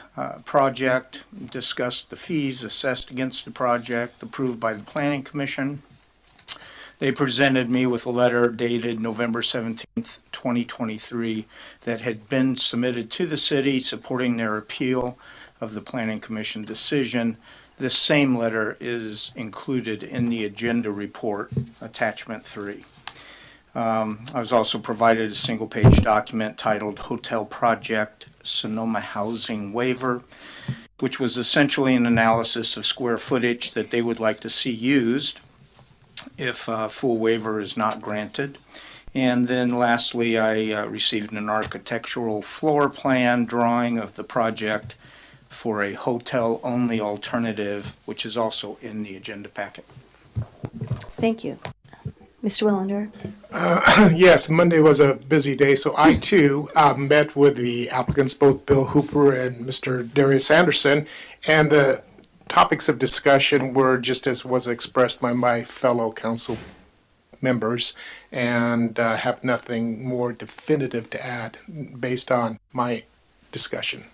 project, discussed the fees assessed against the project approved by the Planning Commission. They presented me with a letter dated November 17th, 2023 that had been submitted to the city supporting their appeal of the Planning Commission decision. This same letter is included in the agenda report, attachment 3. I was also provided a single-page document titled Hotel Project Sonoma Housing Waiver, which was essentially an analysis of square footage that they would like to see used if a full waiver is not granted. And then lastly, I received an architectural floor plan drawing of the project for a hotel-only alternative, which is also in the agenda packet. Thank you. Mr. Wellander? Yes, Monday was a busy day, so I too met with the applicants, both Bill Hooper and Mr. Darius Anderson, and the topics of discussion were just as was expressed by my fellow council members, and have nothing more definitive to add based on my discussion.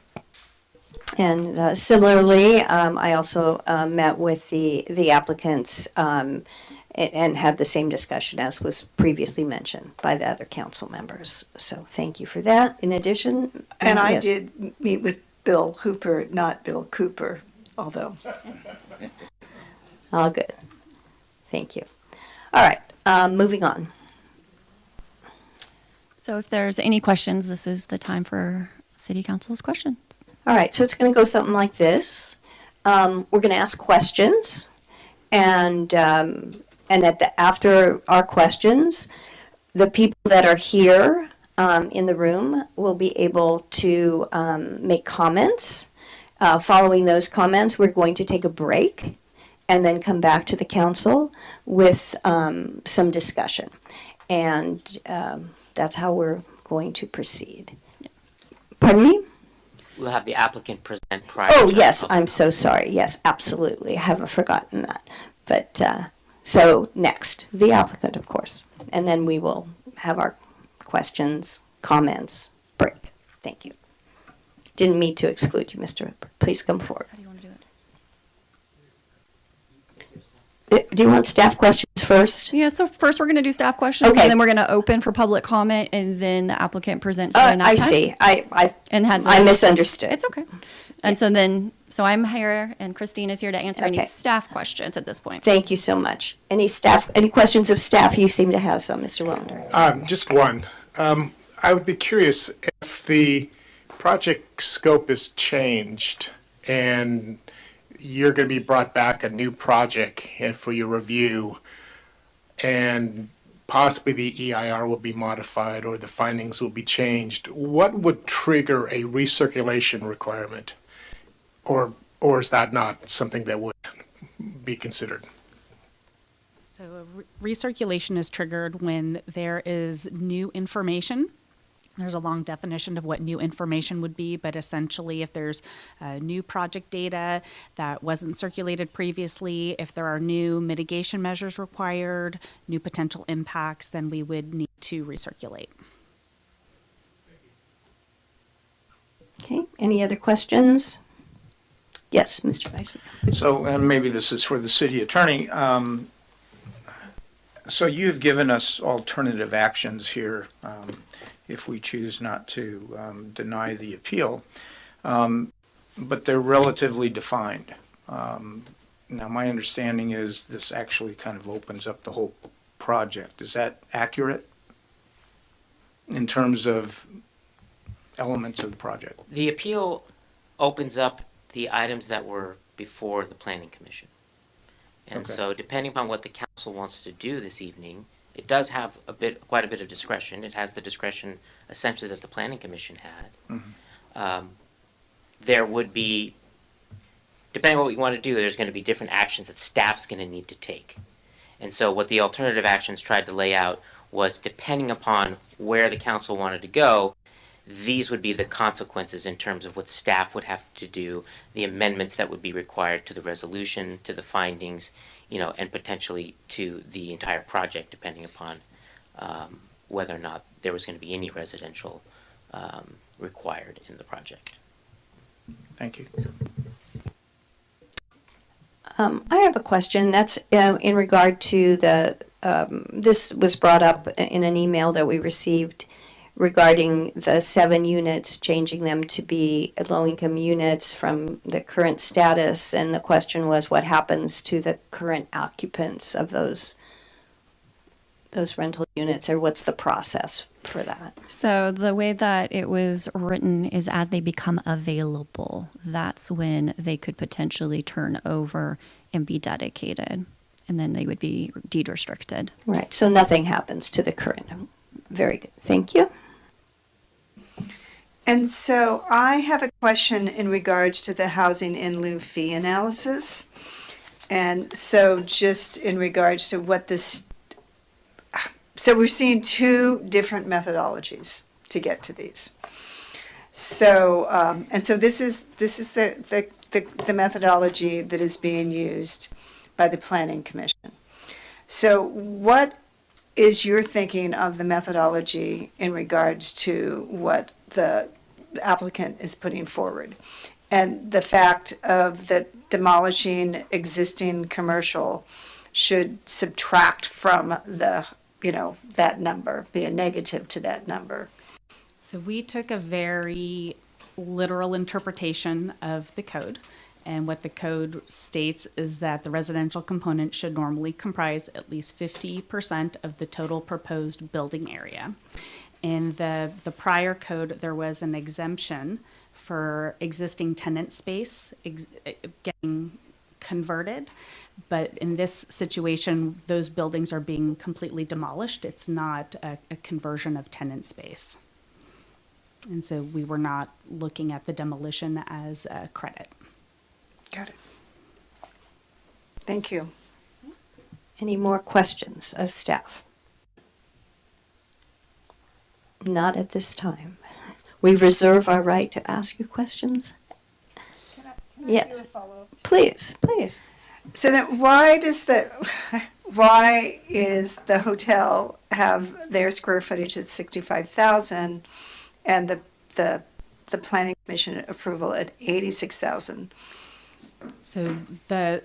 And similarly, I also met with the applicants and had the same discussion as was previously mentioned by the other council members. So thank you for that. In addition, And I yes. did meet with Bill Hooper, not Bill Cooper, although. All good. Thank you. All right, moving on. So if there's any questions, this is the time for City Council's questions. All right, so it's going to go something like this. We're going to ask questions, and after our questions, the people that are here in the room will be able to make comments. Following those comments, we're going to take a break and then come back to the council with some discussion. and that's how we're going to proceed. Pardon me? We'll have the applicant present prior. Oh, to the yes, public. I'm so sorry. Yes, absolutely. I haven't forgotten that. But so next, the applicant, of course. And then we will have our questions, comments, break. Thank you. Didn't mean to exclude you, Mr. Ripper. Please come forward. How do you want to do it? Do you want staff questions first? Yeah, so first we're going to do staff questions, Okay. and then we're going to open for public comment, and then the applicant presents during that I time. see. And I misunderstood. It's okay. And so I'm here, and Christine is here to answer any Okay. staff questions at this point. Thank you so much. Any questions of staff? You seem to have some, Mr. Wellander. Just one. I would be curious if the project scope is changed and you're going to be brought back a new project for your review, and possibly the EIR will be modified or the findings will be changed. What would trigger a recirculation requirement? Or is that not something that would be considered? So recirculation is triggered when there is new information. There's a long definition of what new information would be, but essentially if there's new project data that wasn't circulated previously, if there are new mitigation measures required, new potential impacts, then we would need to recirculate. Okay. Any other questions? Yes, Mr. Vice Mayor. So, and maybe this is for the city attorney. So you've given us alternative actions here if we choose not to deny the appeal, but they're relatively defined. Now, my understanding is this actually kind of opens up the whole project. Is that accurate in terms of elements of the project? The appeal opens up the items that were before the Planning Commission. And Okay. so depending upon what the council wants to do this evening, it does have quite a bit of discretion. It has the discretion essentially that the Planning Commission had. Mhm. There would be, depending on what we want to do, there's going to be different actions that staff's going to need to take. And so what the alternative actions tried to lay out was, depending upon where the council wanted to go, these would be the consequences in terms of what staff would have to do, the amendments that would be required to the resolution, to the findings, and potentially to the entire project, depending upon whether or not there was going to be any residential required in the project. Thank you. I have a question. That's in regard to this was brought up in an email that we received regarding the 7 units, changing them to be low-income units from the current status. And the question was, what happens to the current occupants of those rental units, or what's the process for that? So the way that it was written is as they become available, that's when they could potentially turn over and be dedicated. And then they would be deed restricted. Right, so nothing happens to the current. Very good, thank you. And so I have a question in regards to the housing in lieu fee analysis. And so just in regards to what this, so we're seeing 2 different methodologies to get to these. So, and so this is the methodology that is being used by the Planning Commission. So what is your thinking of the methodology in regards to what the applicant is putting forward? And the fact of that demolishing existing commercial should subtract from the, that number, be a negative to that number. So we took a very literal interpretation of the code. And what the code states is that the residential component should normally comprise at least 50% of the total proposed building area. In the prior code, there was an exemption for existing tenant space getting converted. But in this situation, those buildings are being completely demolished. It's not a conversion of tenant space. And so we were not looking at the demolition as a credit. Got it. Thank you. Any more questions of staff? Not at this time. We reserve our right to ask you questions. Yes. Please, please. So then why is the hotel have their square footage at 65,000 and the planning commission approval at 86,000? So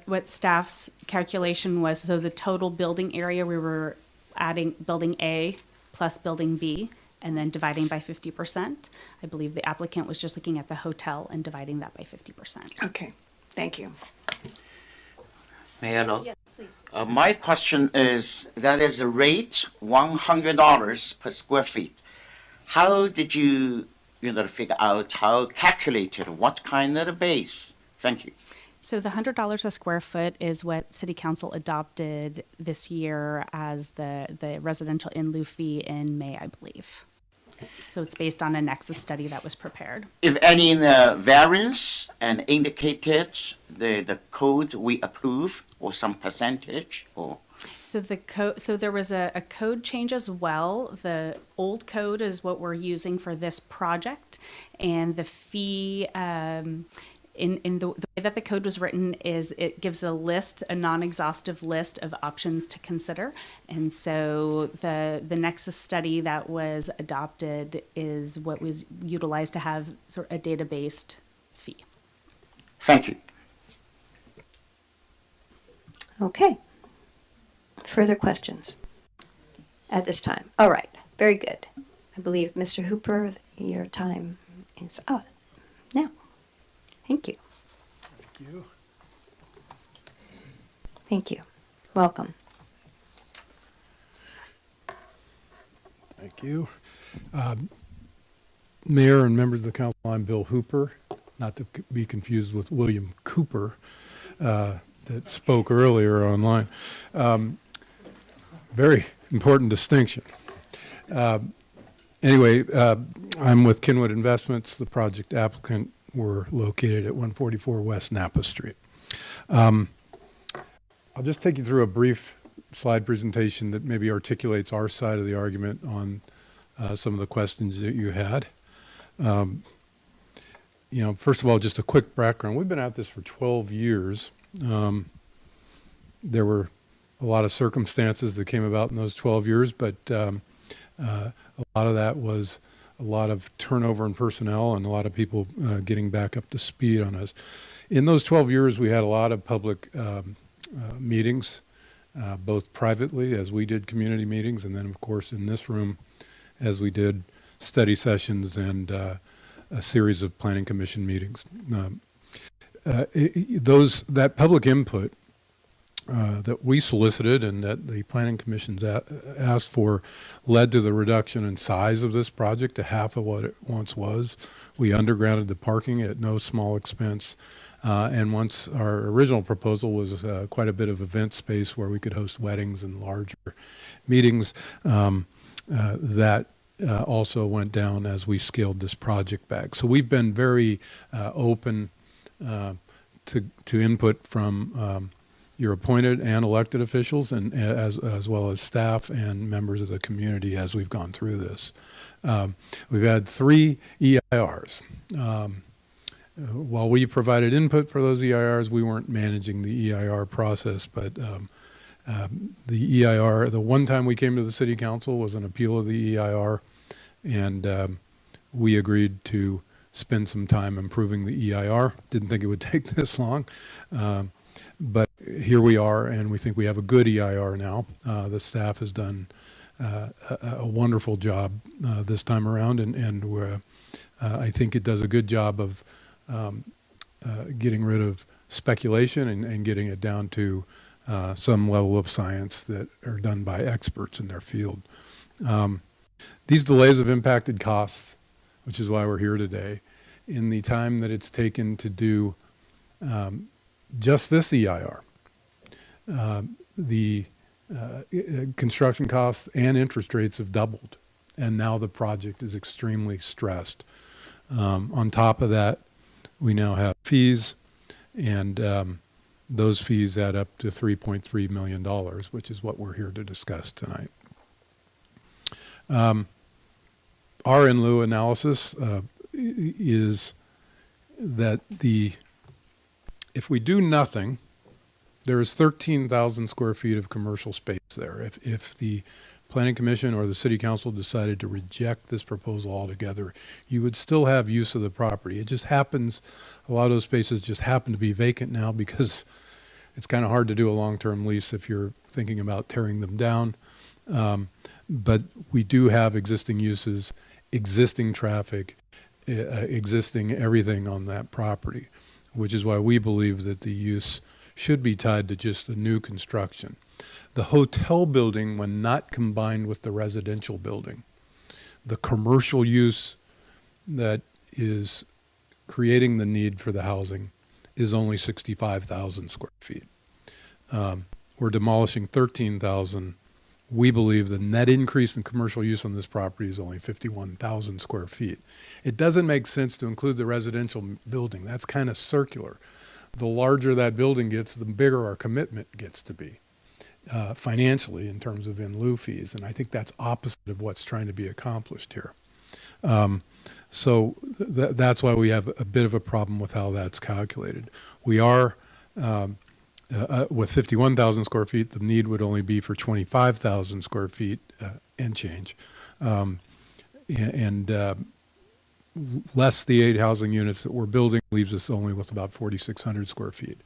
what staff's calculation was, so the total building area, we were adding building A plus building B and then dividing by 50%. I believe the applicant was just looking at the hotel and dividing that by 50%. Okay, thank you. Mayor Lowe? Yes, please. My question is, that is a rate, $100 per square feet. How did you figure out how calculated, what kind of a base? Thank you. So the $100 a square foot is what City Council adopted this year as the residential in lieu fee in May, I believe. So it's based on a nexus study that was prepared. If any variance and indicated the code we approve or some percentage or? So there was a code change as well. The old code is what we're using for this project, and the fee in the way that the code was written is it gives a non-exhaustive list of options to consider. And so the nexus study that was adopted is what was utilized to have sort of a data-based fee. Thank you. Okay. Further questions at this time? All right. Very good. I believe, Mr. Hooper, your time is up now. Thank you. Thank you. Thank you. Welcome. Thank you. Mayor and members of the council, I'm Bill Hooper, not to be confused with William Cooper that spoke earlier online. Very important distinction. Anyway, I'm with Kenwood Investments, the project applicant. We're located at 144 West Napa Street. I'll just take you through a brief slide presentation that maybe articulates our side of the argument on some of the questions that you had. First of all, just a quick background. We've been at this for 12 years. There were a lot of circumstances that came about in those 12 years, but a lot of that was a lot of turnover in personnel and a lot of people getting back up to speed on us. In those 12 years, we had a lot of public meetings, both privately as we did community meetings, and then of course in this room as we did study sessions and a series of planning commission meetings. That public input that we solicited and that the planning commissions asked for led to the reduction in size of this project to half of what it once was. We undergrounded the parking at no small expense. And once our original proposal was quite a bit of event space where we could host weddings and larger meetings, that also went down as we scaled this project back. So we've been very open to input from your appointed and elected officials, and as well as staff and members of the community as we've gone through this. We've had 3 EIRs. While we provided input for those EIRs, we weren't managing the EIR process, but the EIR, the one time we came to the city council was an appeal of the EIR, and we agreed to spend some time improving the EIR. Didn't think it would take this long. But here we are, and we think we have a good EIR now. The staff has done a wonderful job this time around, and I think it does a good job of getting rid of speculation and getting it down to some level of science that are done by experts in their field. These delays have impacted costs, which is why we're here today. In the time that it's taken to do just this EIR, the construction costs and interest rates have doubled, and now the project is extremely stressed. On top of that, we now have fees, and those fees add up to $3.3 million, which is what we're here to discuss tonight. our in lieu analysis is that if we do nothing, there is 13,000 square feet of commercial space there. If the Planning Commission or the City Council decided to reject this proposal altogether, you would still have use of the property. It just happens, a lot of those spaces just happen to be vacant now because it's kind of hard to do a long-term lease if you're thinking about tearing them down. But we do have existing uses, existing traffic, existing everything on that property, which is why we believe that the use should be tied to just the new construction. The hotel building, when not combined with the residential building, the commercial use that is creating the need for the housing is only 65,000 square feet. We're demolishing 13,000. We believe the net increase in commercial use on this property is only 51,000 square feet. It doesn't make sense to include the residential building. That's kind of circular. The larger that building gets, the bigger our commitment gets to be financially in terms of in lieu fees. And I think that's opposite of what's trying to be accomplished here. So that's why we have a bit of a problem with how that's calculated. We are, with 51,000 square feet, the need would only be for 25,000 square feet and change. Less the 8 housing units that we're building leaves us only with about 4,600 square feet.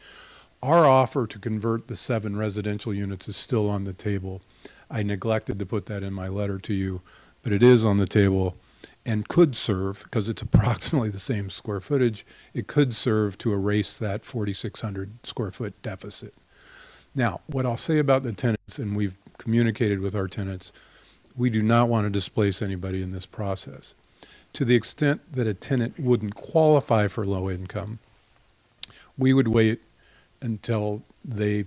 Our offer to convert the 7 residential units is still on the table. I neglected to put that in my letter to you, but it is on the table and could serve, because it's approximately the same square footage, it could serve to erase that 4,600 square foot deficit. Now, what I'll say about the tenants, and we've communicated with our tenants, we do not want to displace anybody in this process. To the extent that a tenant wouldn't qualify for low income, we would wait until they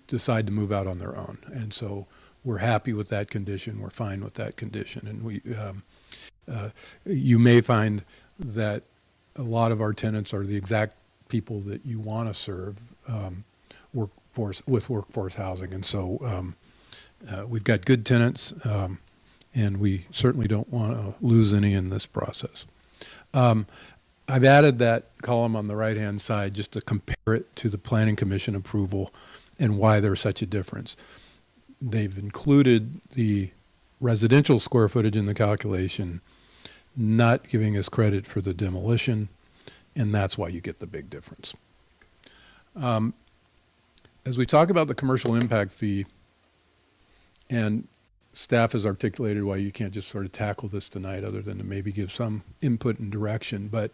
decide to move out on their own. And so we're happy with that condition. We're fine with that condition. And you may find that a lot of our tenants are the exact people that you want to serve workforce housing. And so we've got good tenants. And we certainly don't want to lose any in this process. I've added that column on the right-hand side just to compare it to the Planning Commission approval and why there's such a difference. They've included the residential square footage in the calculation, not giving us credit for the demolition, and that's why you get the big difference. As we talk about the commercial impact fee, and staff has articulated why you can't just sort of tackle this tonight other than to maybe give some input and direction. But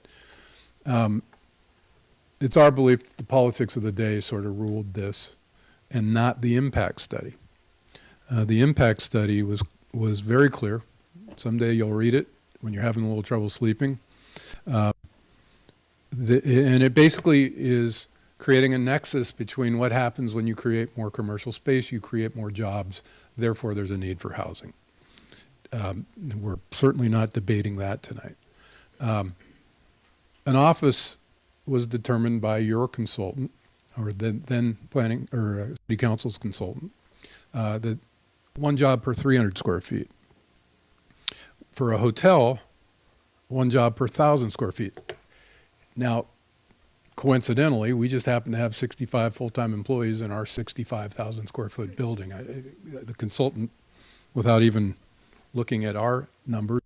it's our belief that the politics of the day sort of ruled this and not the impact study. The impact study was very clear. Someday you'll read it when you're having a little trouble sleeping. And it basically is creating a nexus between what happens when you create more commercial space, you create more jobs, therefore there's a need for housing. We're certainly not debating that tonight. An office was determined by your consultant, or then planning, or city council's consultant, that 1 job per 300 square feet. For a hotel, 1 job per 1,000 square feet. Now, coincidentally, we just happen to have 65 full-time employees in our 65,000 square foot building. The consultant, without even looking at our numbers,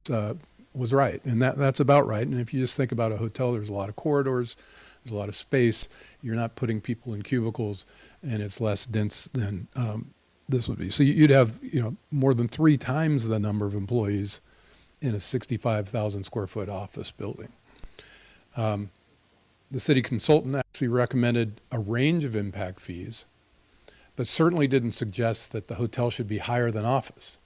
was right. And that's about right. And if you just think about a hotel, there's a lot of corridors, there's a lot of space. You're not putting people in cubicles, and it's less dense than this would be. So you'd have, more than 3 times the number of employees in a 65,000 square foot office building. The city consultant actually recommended a range of impact fees, but certainly didn't suggest that the hotel should be higher than office.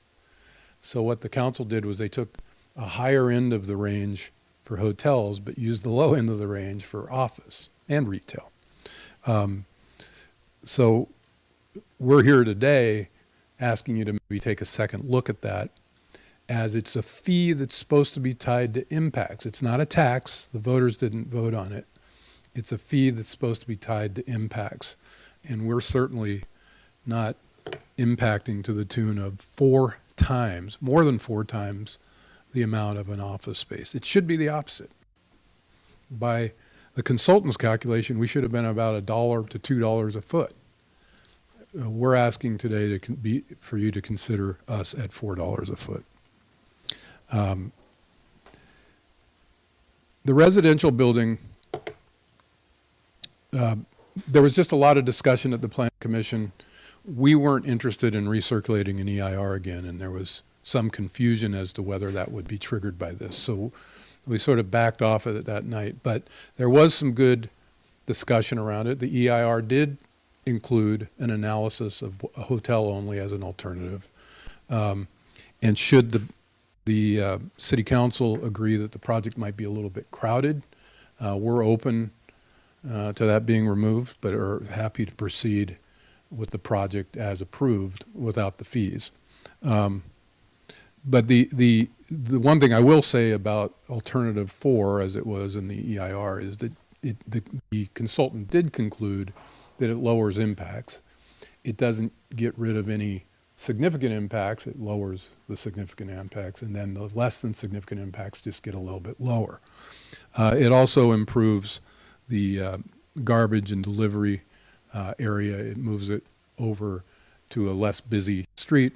So what the council did was they took a higher end of the range for hotels, but used the low end of the range for office and retail. So we're here today asking you to maybe take a second look at that, as it's a fee that's supposed to be tied to impacts. It's not a tax. The voters didn't vote on it. It's a fee that's supposed to be tied to impacts. And we're certainly not impacting to the tune of 4 times, more than 4 times, the amount of an office space. It should be the opposite. By the consultant's calculation, we should have been about $1 to $2 a foot. We're asking today for you to consider us at $4 a foot. The residential building, there was just a lot of discussion at the Planning Commission. We weren't interested in recirculating an EIR again, and there was some confusion as to whether that would be triggered by this. So we sort of backed off of it that night. But there was some good discussion around it. The EIR did include an analysis of a hotel only as an alternative. And should the city council agree that the project might be a little bit crowded, we're open to that being removed, but are happy to proceed with the project as approved without the fees. But the one thing I will say about alternative 4, as it was in the EIR, is that the consultant did conclude that it lowers impacts. It doesn't get rid of any significant impacts. It lowers the significant impacts, and then the less than significant impacts just get a little bit lower. It also improves the garbage and delivery area. It moves it over to a less busy street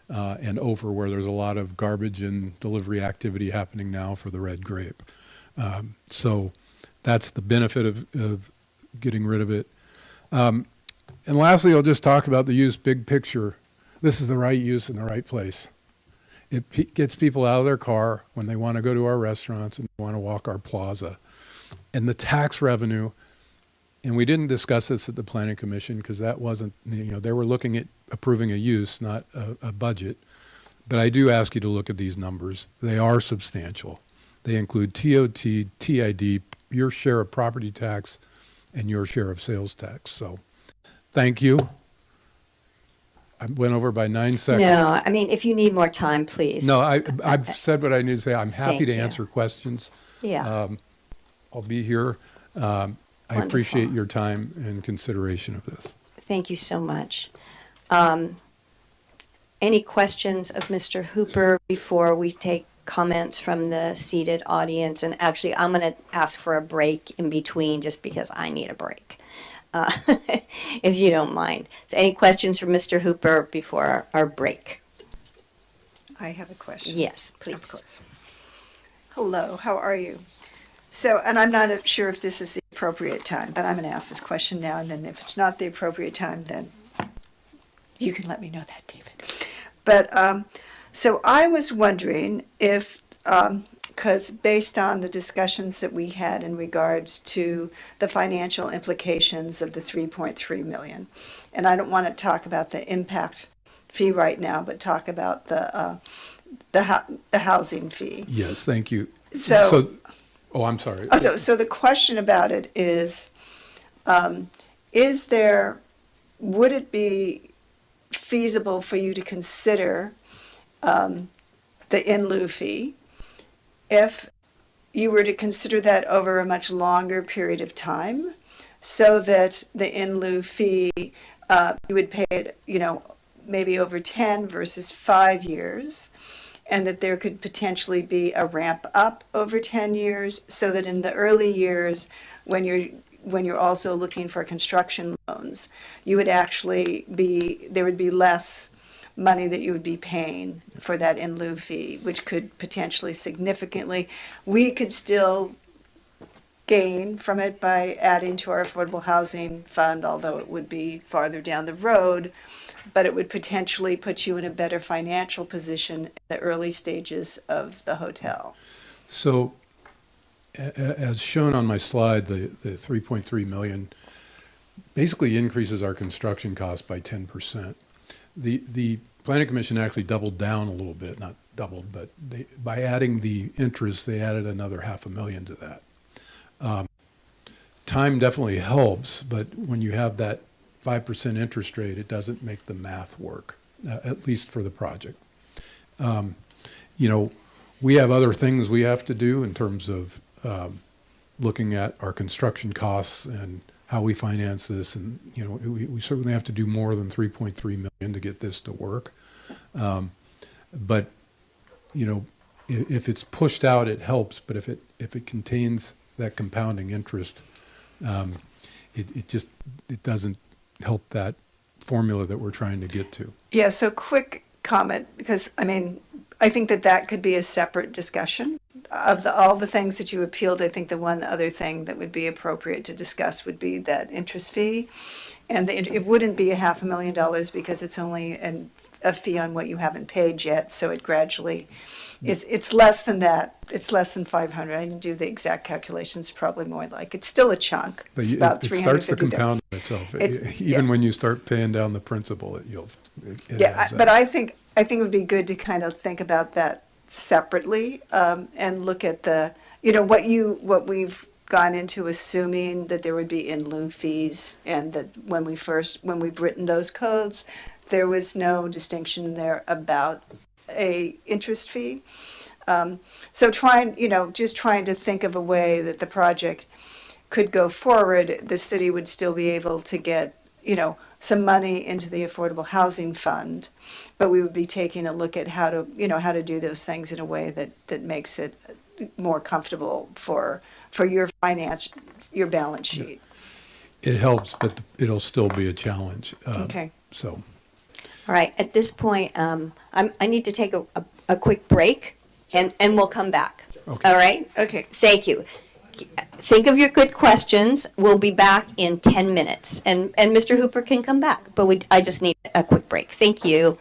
and over where there's a lot of garbage and delivery activity happening now for the Red Grape. So that's the benefit of getting rid of it. And lastly, I'll just talk about the use big picture. This is the right use in the right place. It gets people out of their car when they want to go to our restaurants and want to walk our plaza. And the tax revenue, and we didn't discuss this at the Planning Commission because that wasn't, they were looking at approving a use, not a budget. But I do ask you to look at these numbers. They are substantial. They include TOT, TID, your share of property tax, and your share of sales tax. So thank you. I went over by 9 seconds. No, I mean, if you need more time, please. No, I've said what I need to say. I'm happy Thank to you. answer questions. Yeah. I'll be here. I appreciate your time and consideration of this. Thank you so much. Any questions of Mr. Hooper before we take comments from the seated audience? And actually, I'm going to ask for a break in between just because I need a break, if you don't mind. So any questions for Mr. Hooper before our break? I have a question. Yes, please. Of course. Hello, how are you? So, and I'm not sure if this is the appropriate time, but I'm going to ask this question now, and then if it's not the appropriate time, then you can let me know that, David. But, so I was wondering if, because based on the discussions that we had in regards to the financial implications of the 3.3 million, and I don't want to talk about the impact fee right now, but talk about the housing fee. Yes, thank you. So oh, I'm sorry. Oh, so the question about it is would it be feasible for you to consider the in lieu fee if you were to consider that over a much longer period of time, so that the in lieu fee, you would pay it, maybe over 10 versus 5 years, and that there could potentially be a ramp up over 10 years, so that in the early years, when you're also looking for construction loans, you would actually there would be less money that you would be paying for that in lieu fee, which could potentially significantly, we could still gain from it by adding to our affordable housing fund, although it would be farther down the road, but it would potentially put you in a better financial position in the early stages of the hotel. So, as shown on my slide, the 3.3 million basically increases our construction costs by 10%. The Planning Commission actually doubled down a little bit, not doubled, but by adding the interest, they added another $500,000 to that. Time definitely helps, but when you have that 5% interest rate, it doesn't make the math work, at least for the project. We have other things we have to do in terms of looking at our construction costs and how we finance this, and we certainly have to do more than 3.3 million to get this to work. But if it's pushed out, it helps, but if it contains that compounding interest, it doesn't help that formula that we're trying to get to. Yeah, so quick comment, because I mean, I think that could be a separate discussion. Of all the things that you appealed, I think the one other thing that would be appropriate to discuss would be that interest fee. And it wouldn't be $500,000 because it's only a fee on what you haven't paid yet, so it gradually it's less than that. It's less than 500. I didn't do the exact calculations, probably more like, it's still a chunk. But It's about it starts to $350. compound on itself. It's- Even yeah. when you start paying down the principal, it Yeah, adds but up. I think it would be good to kind of think about that separately, and look at what we've gone into, assuming that there would be in lieu fees, and that when we've written those codes, there was no distinction there about a interest fee. So just trying to think of a way that the project could go forward, the city would still be able to get, some money into the Affordable Housing Fund, but we would be taking a look at how to do those things in a way that makes it more comfortable for your your balance sheet. It helps, but it'll still be a challenge. Okay. So, All right, at this point, I need to take a quick break, and we'll come back. Okay. All right? Okay. Thank you. Think of your good questions. We'll be back in 10 minutes. And Mr. Hooper can come back, but I just need a quick break. Thank you.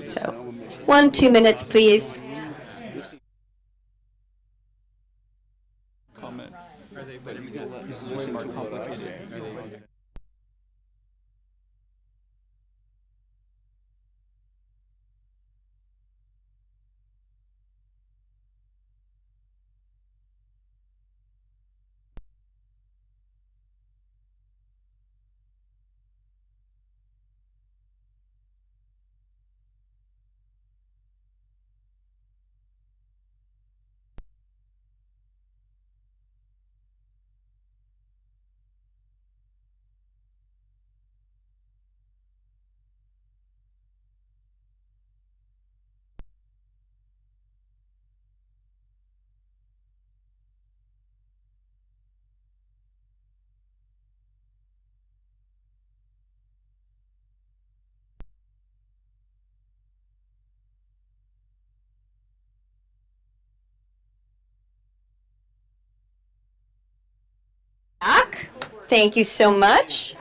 So 2 minutes, please. This is way more complicated. Back. Thank you so much.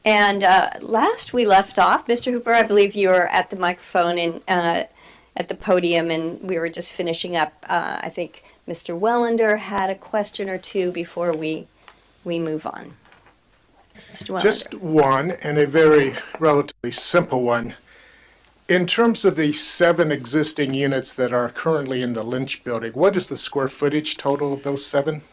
And last we left off, Mr. Hooper, I believe you were at the microphone and at the podium, and we were just finishing up. I think Mr. Wellander had a question or two before we move on. Mr. Wellander. Just one, and a very relatively simple one. In terms of the 7 existing units that are currently in the Lynch building, what is the square footage total of those 7?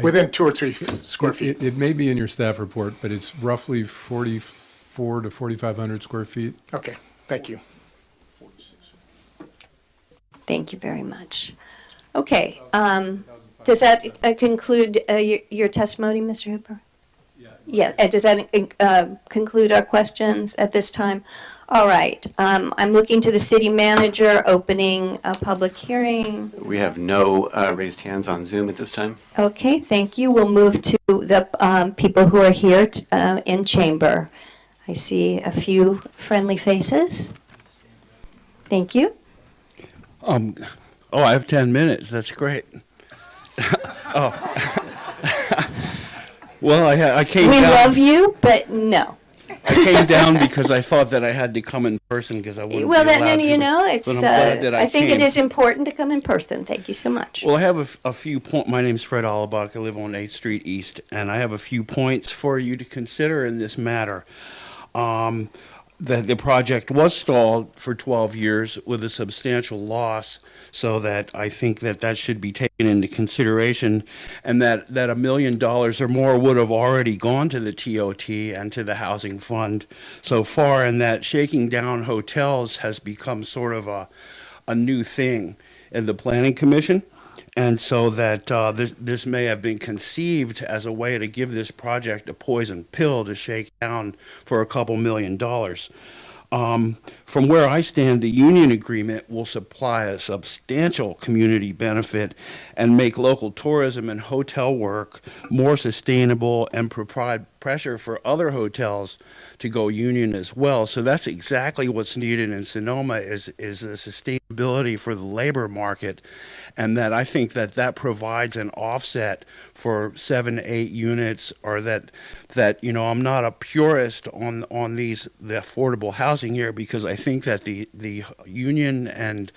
Within 2 or 3 square feet. It may be in your staff report, but it's roughly 4,400 to 4,500 square feet. Okay, thank you. Thank you very much. Okay, does that conclude your testimony, Mr. Hooper? Yeah, does that conclude our questions at this time? All right, I'm looking to the city manager, opening a public hearing. We have no raised hands on Zoom at this time. Okay, thank you. We'll move to the people who are here in chamber. I see a few friendly faces. Thank you. I have 10 minutes. That's great. Well, I came down. We love you, but no. I came down because I thought that I had to come in person because I wouldn't Well, be allowed then, to. you know, it's. But I'm glad that I think came. it is important to come in person. Thank you so much. Well, I have a few points. My name's Fred Allebach. I live on 8th Street East, and I have a few points for you to consider in this matter. The project was stalled for 12 years with a substantial loss, so that I think that should be taken into consideration, and that $1 million or more would have already gone to the TOT and to the housing fund so far, and that shaking down hotels has become sort of a new thing in the Planning Commission. And so that this may have been conceived as a way to give this project a poison pill to shake down for a couple $1 million. From where I stand, the union agreement will supply a substantial community benefit and make local tourism and hotel work more sustainable and provide pressure for other hotels to go union as well. So that's exactly what's needed in Sonoma is the sustainability for the labor market, and that I think that provides an offset for 7 to 8 units, or that you know, I'm not a purist on the affordable housing here, because I think that the union and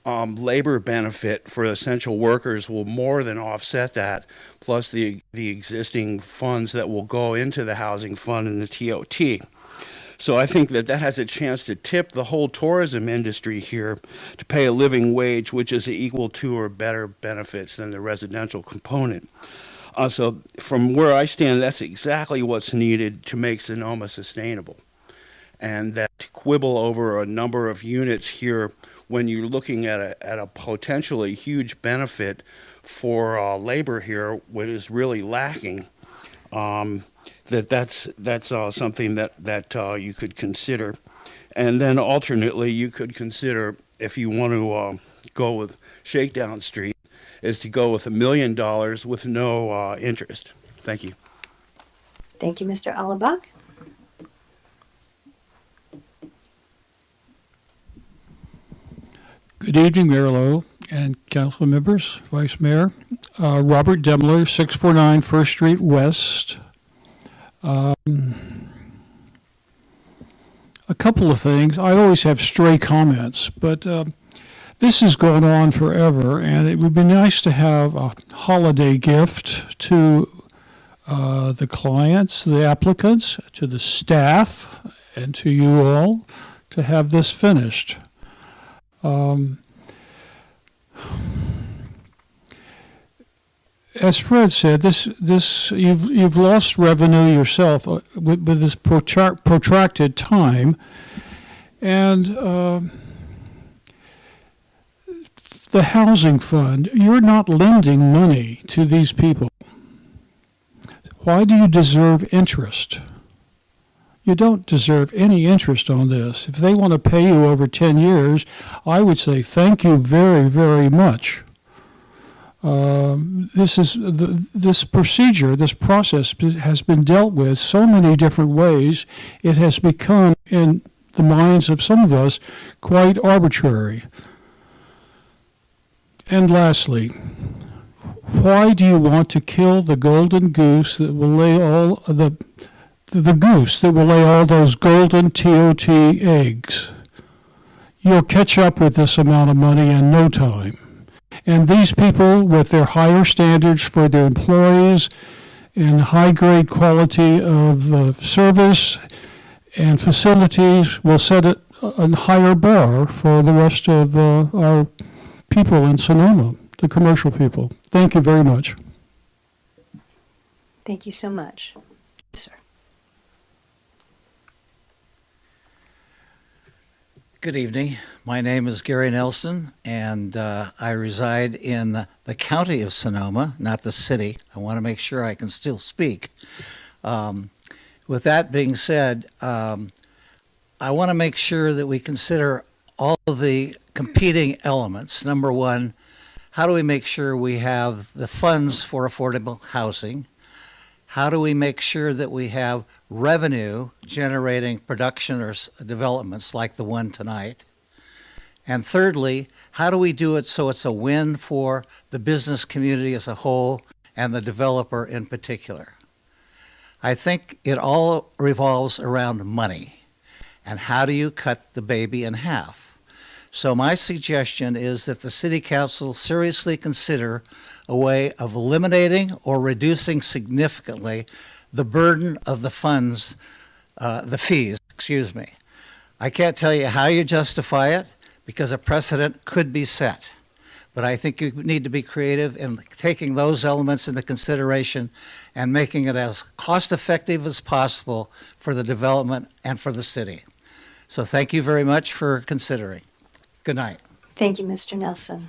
labor benefit for essential workers will more than offset that, plus the existing funds that will go into the housing fund and the TOT. So I think that has a chance to tip the whole tourism industry here to pay a living wage which is equal to or better benefits than the residential component. So from where I stand, that's exactly what's needed to make Sonoma sustainable. And that to quibble over a number of units here when you're looking at a potentially huge benefit for labor here, what is really lacking, that's something that you could consider. And then alternately, you could consider, if you want to go with Shakedown Street, is to go with $1 million with no interest. Thank you. Thank you, Mr. Allebach. Good evening, Mayor Lowe and council members, Vice Mayor. Robert Demler, 649 First Street West. A couple of things. I always have stray comments, but this has gone on forever, and it would be nice to have a holiday gift to the clients, the applicants, to the staff, and to you all to have this finished. As Fred said, this you've lost revenue yourself with this protracted time, and the housing fund. You're not lending money to these people. Why do you deserve interest? You don't deserve any interest on this. If they want to pay you over 10 years, I would say thank you very, very much. This procedure, this process has been dealt with so many different ways, it has become, in the minds of some of us, quite arbitrary. And lastly, why do you want to kill the golden goose that will lay all the goose that will lay all those golden TOT eggs? You'll catch up with this amount of money in no time. And these people, with their higher standards for their employees and high-grade quality of service and facilities, will set a higher bar for the rest of our people in Sonoma, the commercial people. Thank you very much. Thank you so much. Sir. Good evening. My name is Gary Nelson, and I reside in the county of Sonoma, not the city. I want to make sure I can still speak. With that being said, I want to make sure that we consider all of the competing elements. Number one, how do we make sure we have the funds for affordable housing? How do we make sure that we have revenue generating production or developments like the one tonight? And thirdly, how do we do it so it's a win for the business community as a whole and the developer in particular? I think it all revolves around money. And how do you cut the baby in half? So my suggestion is that the City Council seriously consider a way of eliminating or reducing significantly the burden of the funds, the fees, excuse me. I can't tell you how you justify it because a precedent could be set. But I think you need to be creative in taking those elements into consideration and making it as cost-effective as possible for the development and for the city. So thank you very much for considering. Good night. Thank you, Mr. Nelson.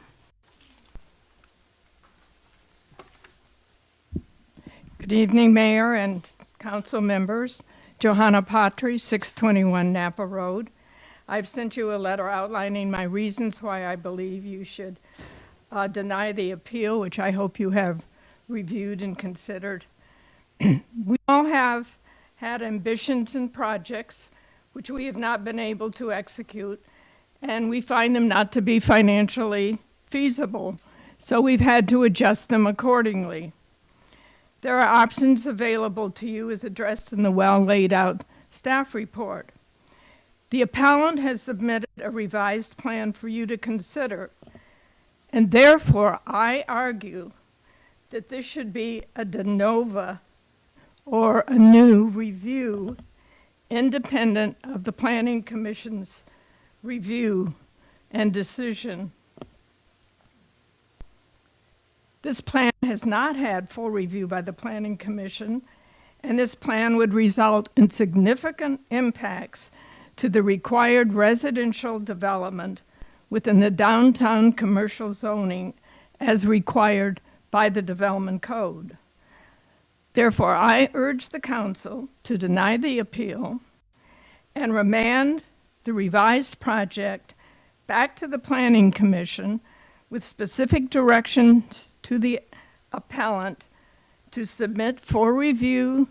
Good evening, Mayor and council members. Johanna Patry, 621 Napa Road. I've sent you a letter outlining my reasons why I believe you should deny the appeal, which I hope you have reviewed and considered. We all have had ambitions and projects which we have not been able to execute, and we find them not to be financially feasible, so we've had to adjust them accordingly. There are options available to you as addressed in the well-laid-out staff report. The appellant has submitted a revised plan for you to consider, and therefore I argue that this should be a de novo or a new review independent of the Planning Commission's review and decision. This plan has not had full review by the Planning Commission, and this plan would result in significant impacts to the required residential development within the downtown commercial zoning as required by the Development Code. Therefore, I urge the council to deny the appeal and remand the revised project back to the Planning Commission with specific directions to the appellant to submit for review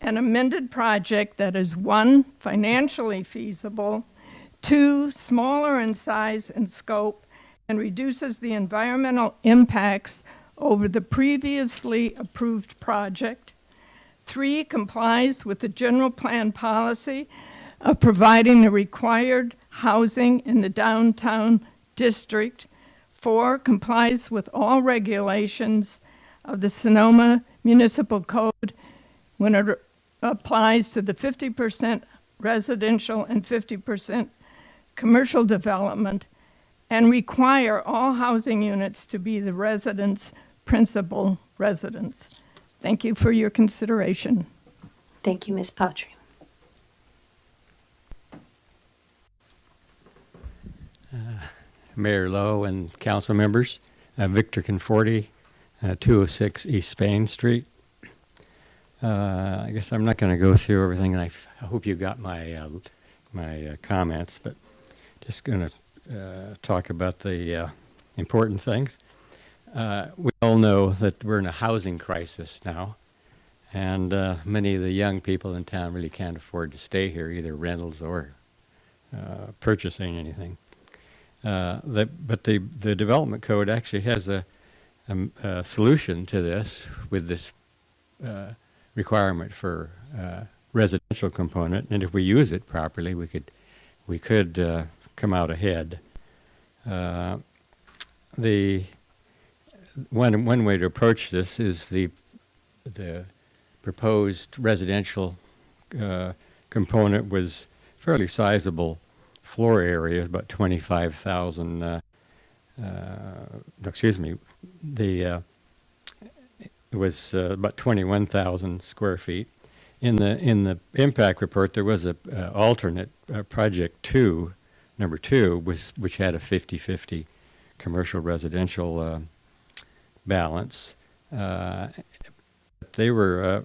an amended project that is, 1, financially feasible, 2, smaller in size and scope, and reduces the environmental impacts over the previously approved project. 3, complies with the general plan policy of providing the required housing in the downtown district. 4, complies with all regulations of the Sonoma Municipal Code when it applies to the 50% residential and 50% commercial development, and require all housing units to be the residents' principal residence. Thank you for your consideration. Thank you, Ms. Patry. Mayor Lowe and council members, Victor Conforti, 206 East Spain Street. I guess I'm not going to go through everything. I hope you got my comments, but just going to talk about the important things. We all know that we're in a housing crisis now, and many of the young people in town really can't afford to stay here, either rentals or purchasing anything. But the development code actually has a solution to this with this requirement for residential component, and if we use it properly, we could come out ahead. The one way to approach this is the proposed residential component was fairly sizable floor area, about 25,000. Excuse me, it was about 21,000 square feet. In the impact report, there was a alternate project 2, number 2, which had a 50-50 commercial residential balance. They were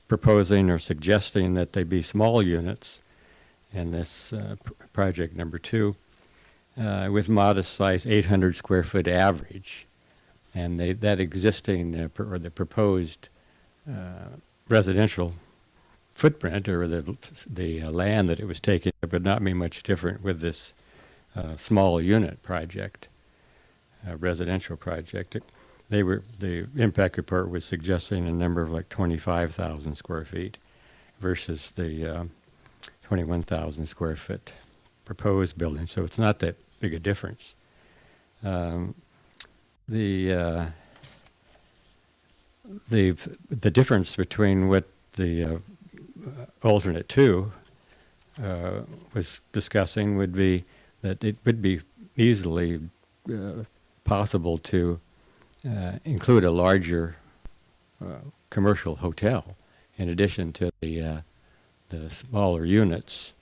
proposing or suggesting that they be small units in this project number 2, with modest size 800 square foot average, and that existing or the proposed residential footprint or the land that it was taking up would not be much different with this small unit project, residential project. The impact report was suggesting a number of like 25,000 square feet versus the 21,000 square foot proposed building. So it's not that big a difference. The difference between what the alternate 2 was discussing would be that it would be easily possible to include a larger commercial hotel in addition to the smaller units,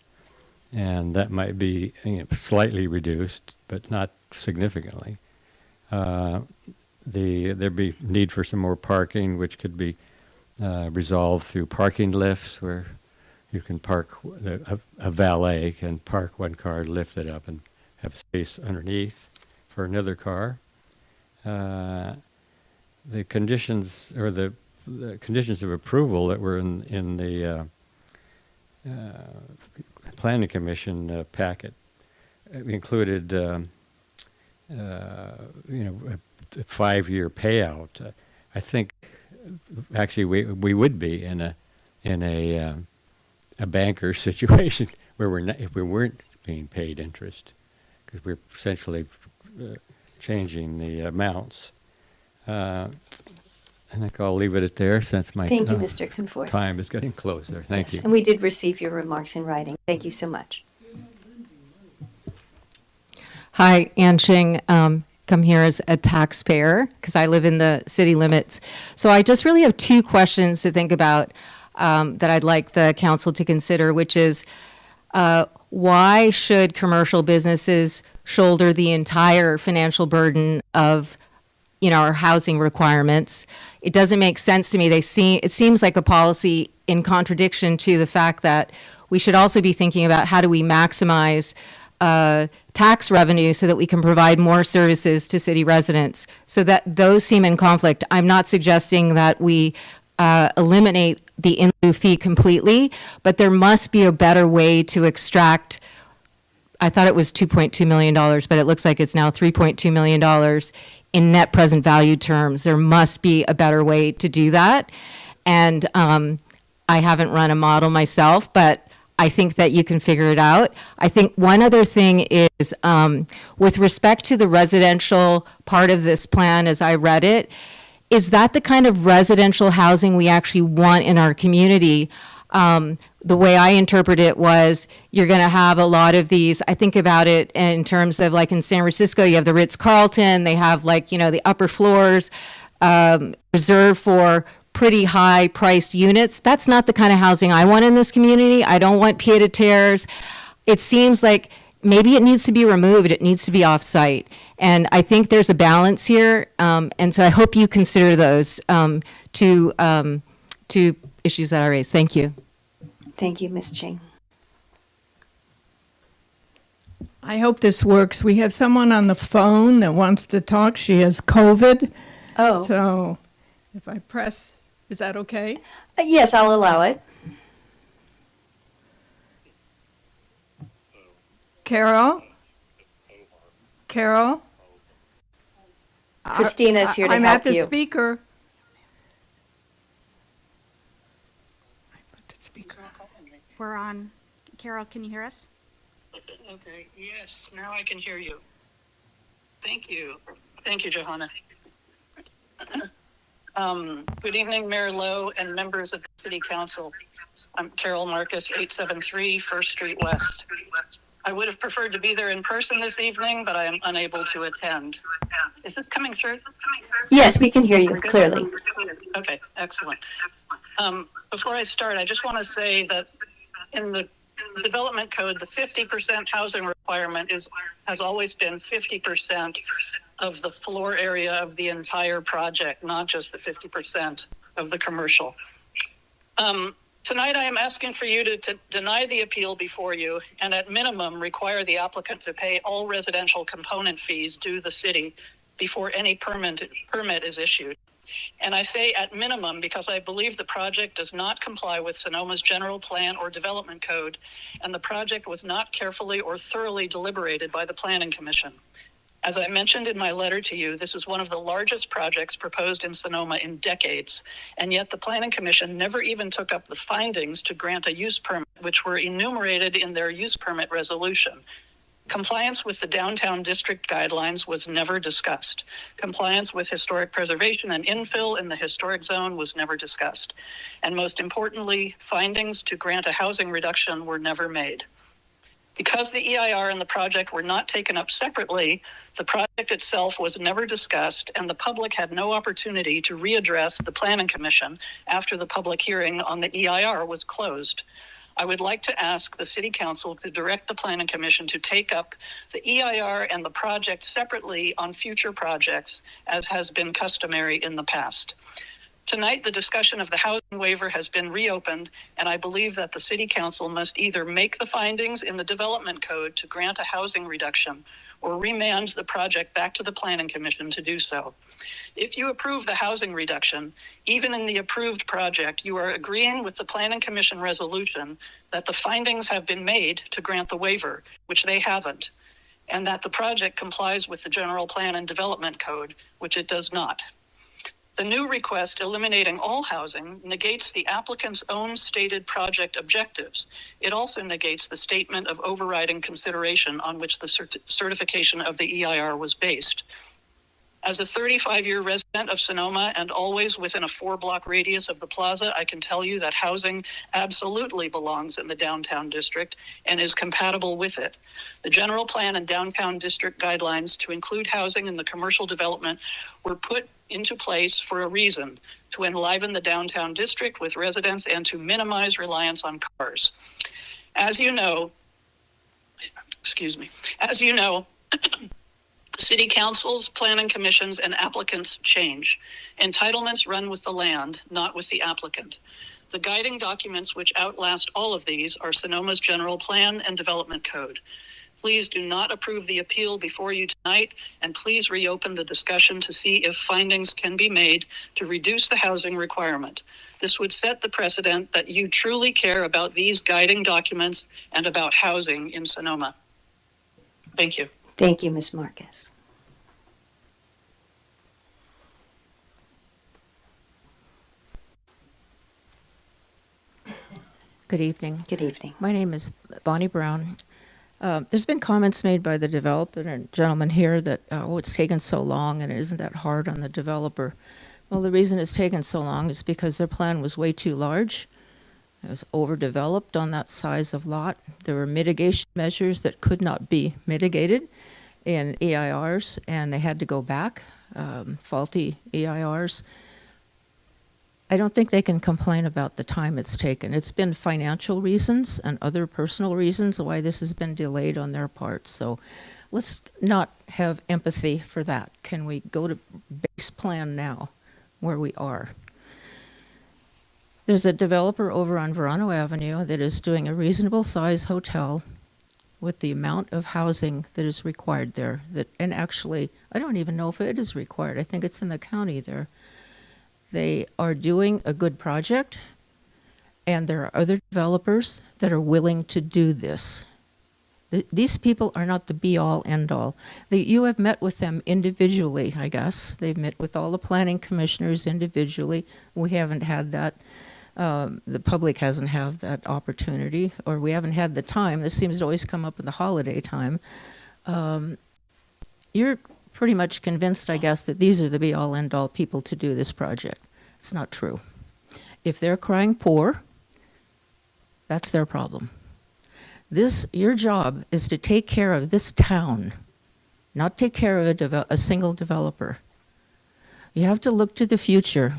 and that might be slightly reduced, but not significantly. There'd be need for some more parking, which could be resolved through parking lifts, where you can park, a valet can park one car, lift it up, and have space underneath for another car. The conditions or the conditions of approval that were in the planning commission packet included, a 5-year payout. I think actually we would be in a banker situation where if we weren't being paid interest, because we're essentially changing the amounts. I think I'll leave it at there since my Thank you, Mr. Conforti. time is getting closer. Thank Yes, you. and we did receive your remarks in writing. Thank you so much. Hi, Ann Ching. Come here as a taxpayer because I live in the city limits. So I just really have 2 questions to think about that I'd like the council to consider, which is why should commercial businesses shoulder the entire financial burden of our housing requirements? It doesn't make sense to me. It seems like a policy in contradiction to the fact that we should also be thinking about how do we maximize tax revenue so that we can provide more services to city residents. So that those seem in conflict. I'm not suggesting that we eliminate the in lieu fee completely, but there must be a better way to extract. I thought it was $2.2 million, but it looks like it's now $3.2 million in net present value terms. There must be a better way to do that. And I haven't run a model myself, but I think that you can figure it out. I think one other thing is with respect to the residential part of this plan, as I read it, is that the kind of residential housing we actually want in our community? The way I interpret it was you're going to have a lot of these. I think about it in terms of like in San Francisco, you have the Ritz-Carlton, they have like, you know, the upper floors reserved for pretty high priced units. That's not the kind of housing I want in this community. I don't want pied-à-terres. It seems like maybe it needs to be removed. It needs to be off-site. And I think there's a balance here. And so I hope you consider those two issues that I raised. Thank you. Thank you, Ms. Ching. I hope this works. We have someone on the phone that wants to talk. She has COVID. Oh. So if I press, is that okay? Yes, I'll allow it. Carol? Carol? Christina's here to I'm help at the you. speaker. We're on. Carol, can you hear us? Okay, yes, now I can hear you. Thank you. Thank you, Johanna. Good evening, Mayor Lowe and members of the City Council. I'm Carol Marcus, 873 First Street West. I would have preferred to be there in person this evening, but I am unable to attend. Is this coming through? Yes, we can hear you clearly. Okay, excellent. Before I start, I just want to say that in the development code, the 50% housing requirement has always been 50% of the floor area of the entire project, not just the 50% of the commercial. Tonight, I am asking for you to deny the appeal before you and at minimum require the applicant to pay all residential component fees due the city before any permit is issued. And I say at minimum because I believe the project does not comply with Sonoma's general plan or development code, and the project was not carefully or thoroughly deliberated by the Planning Commission. As I mentioned in my letter to you, this is one of the largest projects proposed in Sonoma in decades, and yet the Planning Commission never even took up the findings to grant a use permit, which were enumerated in their use permit resolution. Compliance with the downtown district guidelines was never discussed. Compliance with historic preservation and infill in the historic zone was never discussed. And most importantly, findings to grant a housing reduction were never made. Because the EIR and the project were not taken up separately, the project itself was never discussed and the public had no opportunity to readdress the Planning Commission after the public hearing on the EIR was closed. I would like to ask the City Council to direct the Planning Commission to take up the EIR and the project separately on future projects, as has been customary in the past. Tonight, the discussion of the housing waiver has been reopened, and I believe that the City Council must either make the findings in the Development Code to grant a housing reduction or remand the project back to the Planning Commission to do so. If you approve the housing reduction, even in the approved project, you are agreeing with the Planning Commission resolution that the findings have been made to grant the waiver, which they haven't, and that the project complies with the General Plan and Development Code, which it does not. The new request eliminating all housing negates the applicant's own stated project objectives. It also negates the statement of overriding consideration on which the certification of the EIR was based. As a 35-year resident of Sonoma and always within a 4-block radius of the plaza, I can tell you that housing absolutely belongs in the downtown district and is compatible with it. The general plan and downtown district guidelines to include housing in the commercial development were put into place for a reason: to enliven the downtown district with residents and to minimize reliance on cars. As you know, City councils, planning commissions, and applicants change. Entitlements run with the land, not with the applicant. The guiding documents which outlast all of these are Sonoma's General Plan and Development Code. Please do not approve the appeal before you tonight, and please reopen the discussion to see if findings can be made to reduce the housing requirement. This would set the precedent that you truly care about these guiding documents and about housing in Sonoma. Thank you. Thank you, Ms. Marcus. Good evening. Good evening. My name is Bonnie Brown. There's been comments made by the developer and gentleman here that, it's taken so long and it isn't that hard on the developer. Well, the reason it's taken so long is because their plan was way too large. It was overdeveloped on that size of lot. There were mitigation measures that could not be mitigated in EIRs, and they had to go back, faulty EIRs. I don't think they can complain about the time it's taken. It's been financial reasons and other personal reasons why this has been delayed on their part. So let's not have empathy for that. Can we go to base plan now where we are? There's a developer over on Verano Avenue that is doing a reasonable size hotel with the amount of housing that is required there. And actually, I don't even know if it is required. I think it's in the county there. They are doing a good project, and there are other developers that are willing to do this. These people are not the be-all, end-all. You have met with them individually, I guess. They've met with all the planning commissioners individually. We haven't had that. The public hasn't had that opportunity, or we haven't had the time. This seems to always come up in the holiday time. You're pretty much convinced, I guess, that these are the be-all, end-all people to do this project. It's not true. If they're crying poor, that's their problem. Your job is to take care of this town, not take care of a single developer. You have to look to the future.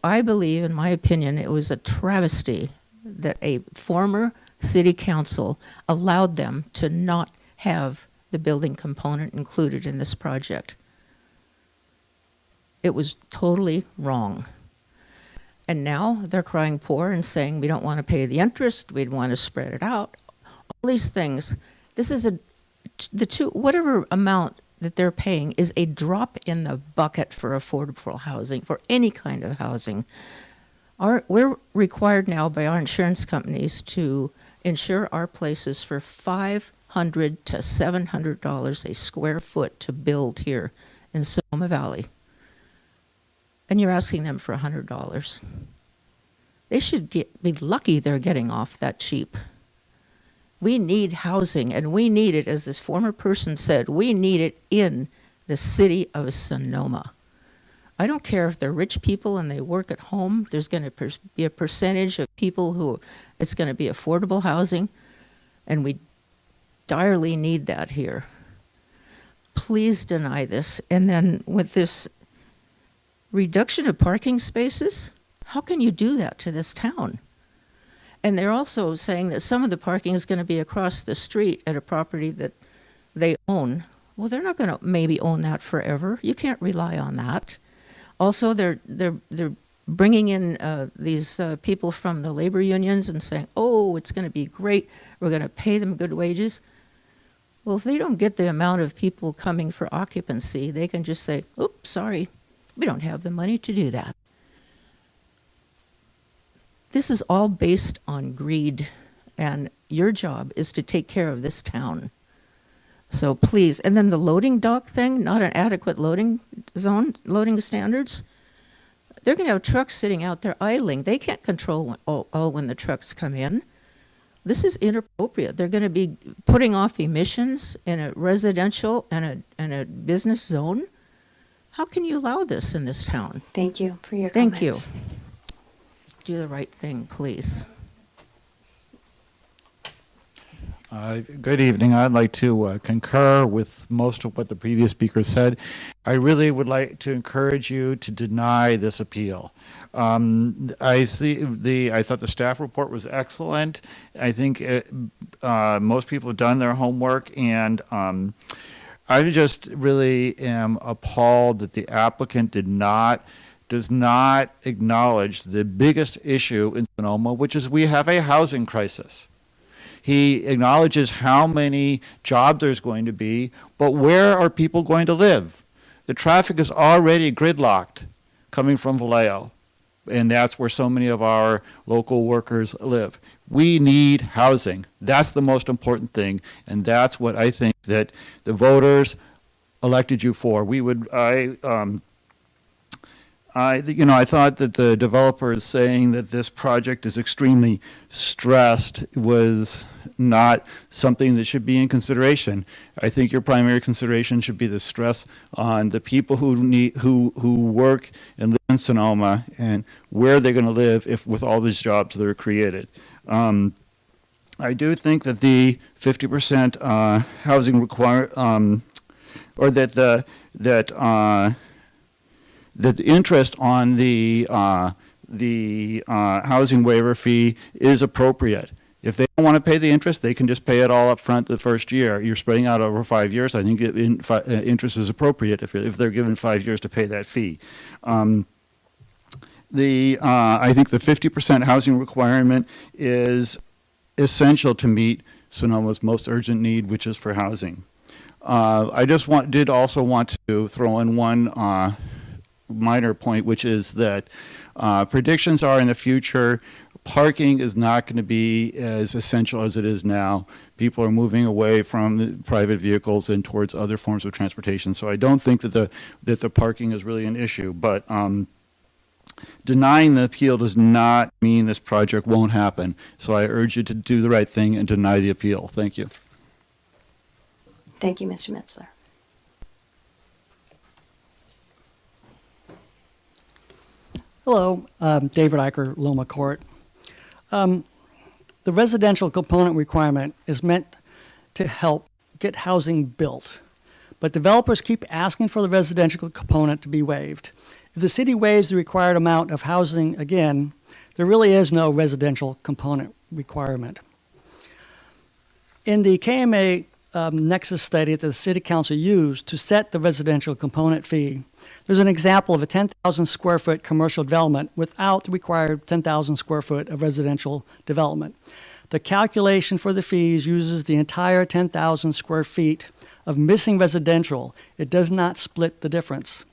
I believe, in my opinion, it was a travesty that a former city council allowed them to not have the building component included in this project. It was totally wrong. And now they're crying poor and saying we don't want to pay the interest, we'd want to spread it out. All these things. This is whatever amount that they're paying is a drop in the bucket for affordable housing, for any kind of housing. We're required now by our insurance companies to insure our places for $500 to $700 a square foot to build here in Sonoma Valley. And you're asking them for $100. They should be lucky they're getting off that cheap. We need housing, and we need it, as this former person said, we need it in the city of Sonoma. I don't care if they're rich people and they work at home. There's going to be a percentage of people who it's going to be affordable housing, and we direly need that here. Please deny this. And then with this reduction of parking spaces, how can you do that to this town? And they're also saying that some of the parking is going to be across the street at a property that they own. Well, they're not going to maybe own that forever. You can't rely on that. Also, they're bringing in these people from the labor unions and saying, oh, it's going to be great. We're going to pay them good wages. Well, if they don't get the amount of people coming for occupancy, they can just say, oops, sorry, we don't have the money to do that. This is all based on greed, and your job is to take care of this town. So please, and then the loading dock thing, not an adequate loading zone, loading standards. They're going to have trucks sitting out there idling. They can't control all when the trucks come in. This is inappropriate. They're going to be putting off emissions in a residential and a business zone. How can you allow this in this town? Thank you for your comments. comments. Thank you. Do the right thing, please. Good evening. I'd like to concur with most of what the previous speaker said. I really would like to encourage you to deny this appeal. I thought the staff report was excellent. I think most people have done their homework, and I just really am appalled that the applicant does not acknowledge the biggest issue in Sonoma, which is we have a housing crisis. He acknowledges how many jobs there's going to be, but where are people going to live? The traffic is already gridlocked coming from Vallejo, and that's where so many of our local workers live. We need housing. That's the most important thing, and that's what I think that the voters elected you for. I thought that the developer is saying that this project is extremely stressed was not something that should be in consideration. I think your primary consideration should be the stress on the people who work and live in Sonoma and where they're going to live with all these jobs that are created. I do think that the 50% housing or that the interest on the housing waiver fee is appropriate. If they don't want to pay the interest, they can just pay it all up front the first year. You're spreading out over 5 years. I think interest is appropriate if they're given 5 years to pay that fee. I think the 50% housing requirement is essential to meet Sonoma's most urgent need, which is for housing. I just did also want to throw in one minor point, which is that predictions are in the future, parking is not going to be as essential as it is now. People are moving away from the private vehicles and towards other forms of transportation. So I don't think that the parking is really an issue. But denying the appeal does not mean this project won't happen. So I urge you to do the right thing and deny the appeal. Thank you. Thank you, Mr. Metzler. Hello, David Eicher, Loma Court. The residential component requirement is meant to help get housing built, but developers keep asking for the residential component to be waived. If the city waives the required amount of housing again, there really is no residential component requirement. In the KMA Nexus study that the City Council used to set the residential component fee, there's an example of a 10,000 square foot commercial development without the required 10,000 square foot of residential development. The calculation for the fees uses the entire 10,000 square feet of missing residential. It does not split the difference.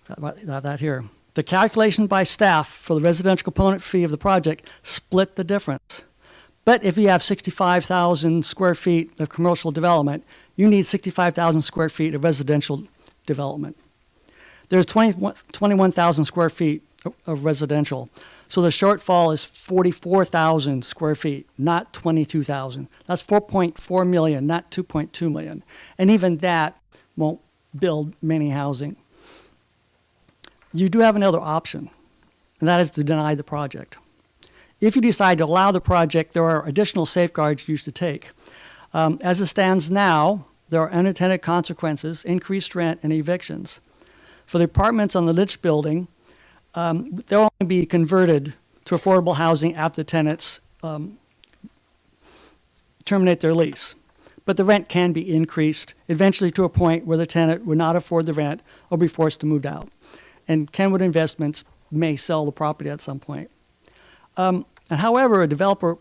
That here. The calculation by staff for the residential component fee of the project split the difference. But if you have 65,000 square feet of commercial development, you need 65,000 square feet of residential development. There's 21,000 square feet of residential. So the shortfall is 44,000 square feet, not 22,000. That's 4.4 million, not 2.2 million. And even that won't build many housing. You do have another option, and that is to deny the project. If you decide to allow the project, there are additional safeguards you should take. As it stands now, there are unintended consequences, increased rent, and evictions. For the apartments on the Litch building, they'll only be converted to affordable housing after the tenants terminate their lease. But the rent can be increased eventually to a point where the tenant would not afford the rent or be forced to move out. And Kenwood Investments may sell the property at some point. And however, a developer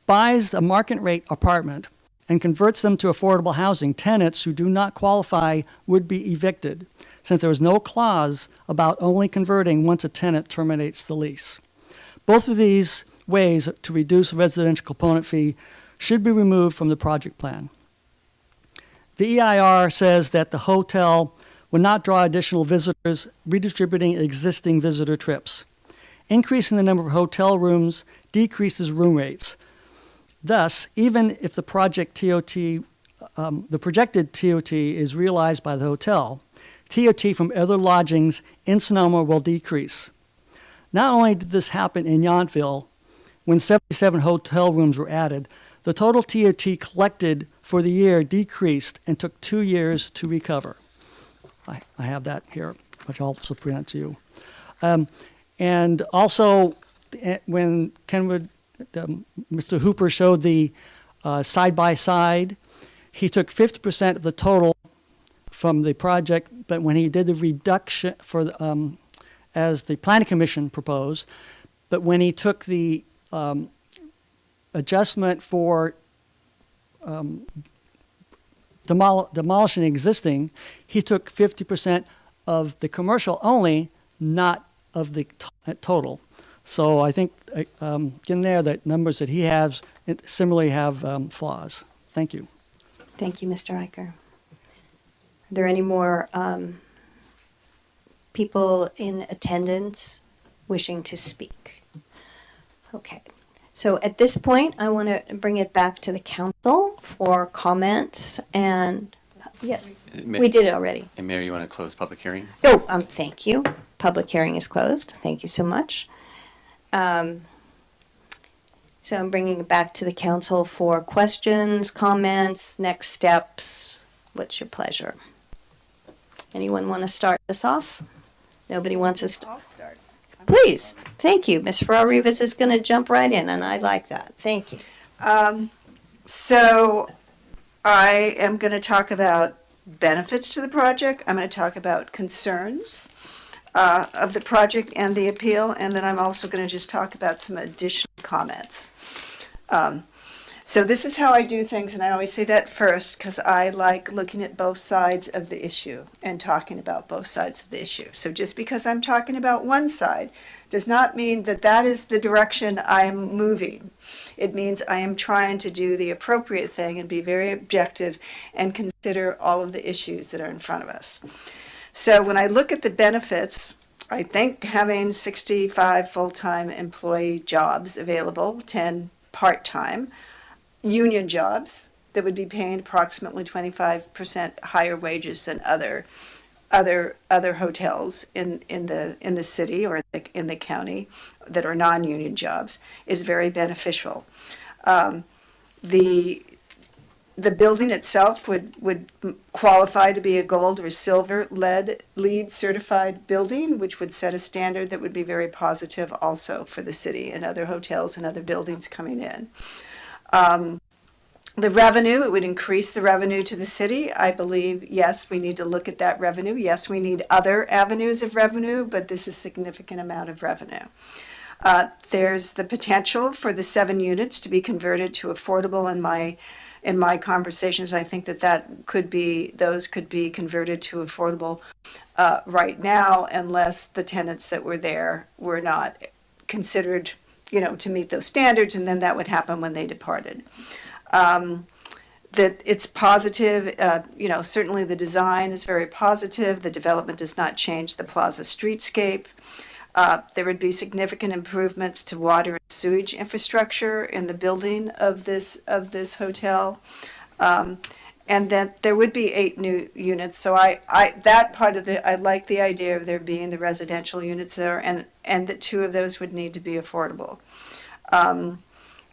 buys a market rate apartment and converts them to affordable housing, tenants who do not qualify would be evicted, since there is no clause about only converting once a tenant terminates the lease. Both of these ways to reduce the residential component fee should be removed from the project plan. The EIR says that the hotel would not draw additional visitors, redistributing existing visitor trips. Increasing the number of hotel rooms decreases room rates. Thus, even if the projected TOT is realized by the hotel, TOT from other lodgings in Sonoma will decrease. Not only did this happen in Yountville, when 77 hotel rooms were added, the total TOT collected for the year decreased and took 2 years to recover. I have that here, which I'll also present to you. And also, when Kenwood, Mr. Hooper showed the side-by-side, he took 50% of the total from the project, but when he did the reduction for as the Planning Commission proposed, but when he took the adjustment for demolishing existing, he took 50% of the commercial only, not of the total. So I think in there, the numbers that he has similarly have flaws. Thank you. Thank you, Mr. Eicher. Are there any more people in attendance wishing to speak? Okay. So at this point, I want to bring it back to the council for comments and, yes, we did it already. And Mayor, you want to close public hearing? Oh, thank you. Public hearing is closed. Thank you so much. So I'm bringing it back to the council for questions, comments, next steps. What's your pleasure? Anyone want to start this off? Nobody wants us to? I'll start. Please. Thank you. Ms. Farrar-Rivas is going to jump right in, and I like that. Thank you. So I am going to talk about benefits to the project. I'm going to talk about concerns of the project and the appeal, and then I'm also going to just talk about some additional comments. So this is how I do things, and I always say that first because I like looking at both sides of the issue and talking about both sides of the issue. So just because I'm talking about one side does not mean that that is the direction I'm moving. It means I am trying to do the appropriate thing and be very objective and consider all of the issues that are in front of us. So when I look at the benefits, I think having 65 full-time employee jobs available, 10 part-time, union jobs that would be paying approximately 25% higher wages than other hotels in the city or in the county that are non-union jobs is very beneficial. The building itself would qualify to be a gold or silver LEED certified building, which would set a standard that would be very positive also for the city and other hotels and other buildings coming in. The revenue, it would increase the revenue to the city. I believe, yes, we need to look at that revenue. Yes, we need other avenues of revenue, but this is a significant amount of revenue. There's the potential for the 7 units to be converted to affordable. In my conversations, I think that those could be converted to affordable right now, unless the tenants that were there were not considered, to meet those standards, and then that would happen when they departed. That it's positive, certainly the design is very positive. The development does not change the plaza streetscape. There would be significant improvements to water and sewage infrastructure in the building of this hotel. And that there would be 8 new units. So I like the idea of there being the residential units there, and that 2 of those would need to be affordable.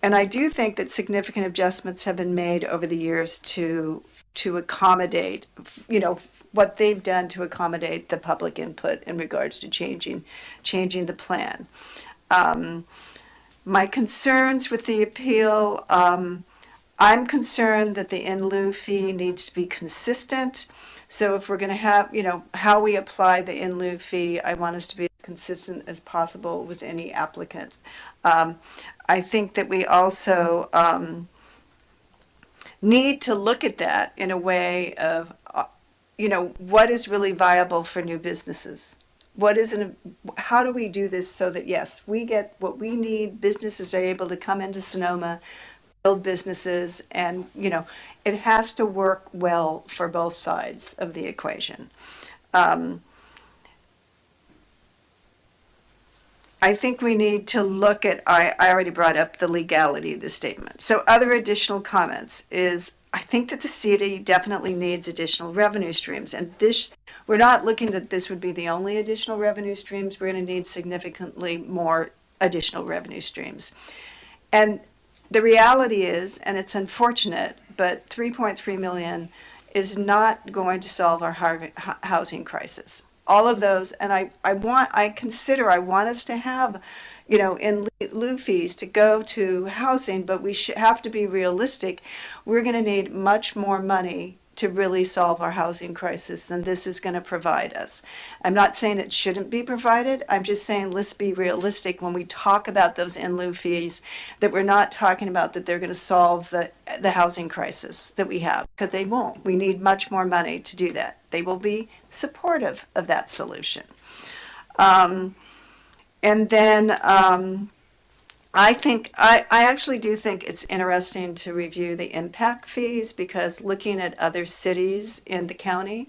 And I do think that significant adjustments have been made over the years to accommodate, what they've done to accommodate the public input in regards to changing the plan. My concerns with the appeal, I'm concerned that the in lieu fee needs to be consistent. So if we're going to have, how we apply the in lieu fee, I want us to be as consistent as possible with any applicant. I think that we also need to look at that in a way of, what is really viable for new businesses? How do we do this so that, yes, we get what we need, businesses are able to come into Sonoma, build businesses, and, it has to work well for both sides of the equation. I think we need to look at, I already brought up the legality of the statement. So other additional comments is, I think that the city definitely needs additional revenue streams. And we're not looking that this would be the only additional revenue streams. We're going to need significantly more additional revenue streams. And the reality is, and it's unfortunate, but $3.3 million is not going to solve our housing crisis. All of those, and I want us to have, in lieu fees to go to housing, but we have to be realistic. We're going to need much more money to really solve our housing crisis than this is going to provide us. I'm not saying it shouldn't be provided. I'm just saying let's be realistic when we talk about those in lieu fees, that we're not talking about that they're going to solve the housing crisis that we have, because they won't. We need much more money to do that. They will be supportive of that solution. And then I actually do think it's interesting to review the impact fees, because looking at other cities in the county,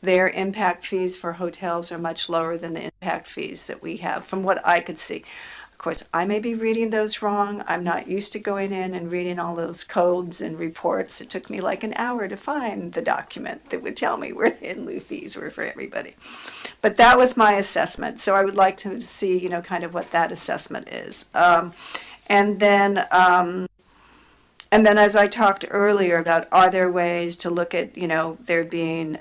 their impact fees for hotels are much lower than the impact fees that we have, from what I could see. Of course, I may be reading those wrong. I'm not used to going in and reading all those codes and reports. It took me like an hour to find the document that would tell me where the in lieu fees were for everybody. But that was my assessment. So I would like to see, you know, kind of what that assessment is. And then as I talked earlier about, are there ways to look at, you know, there being,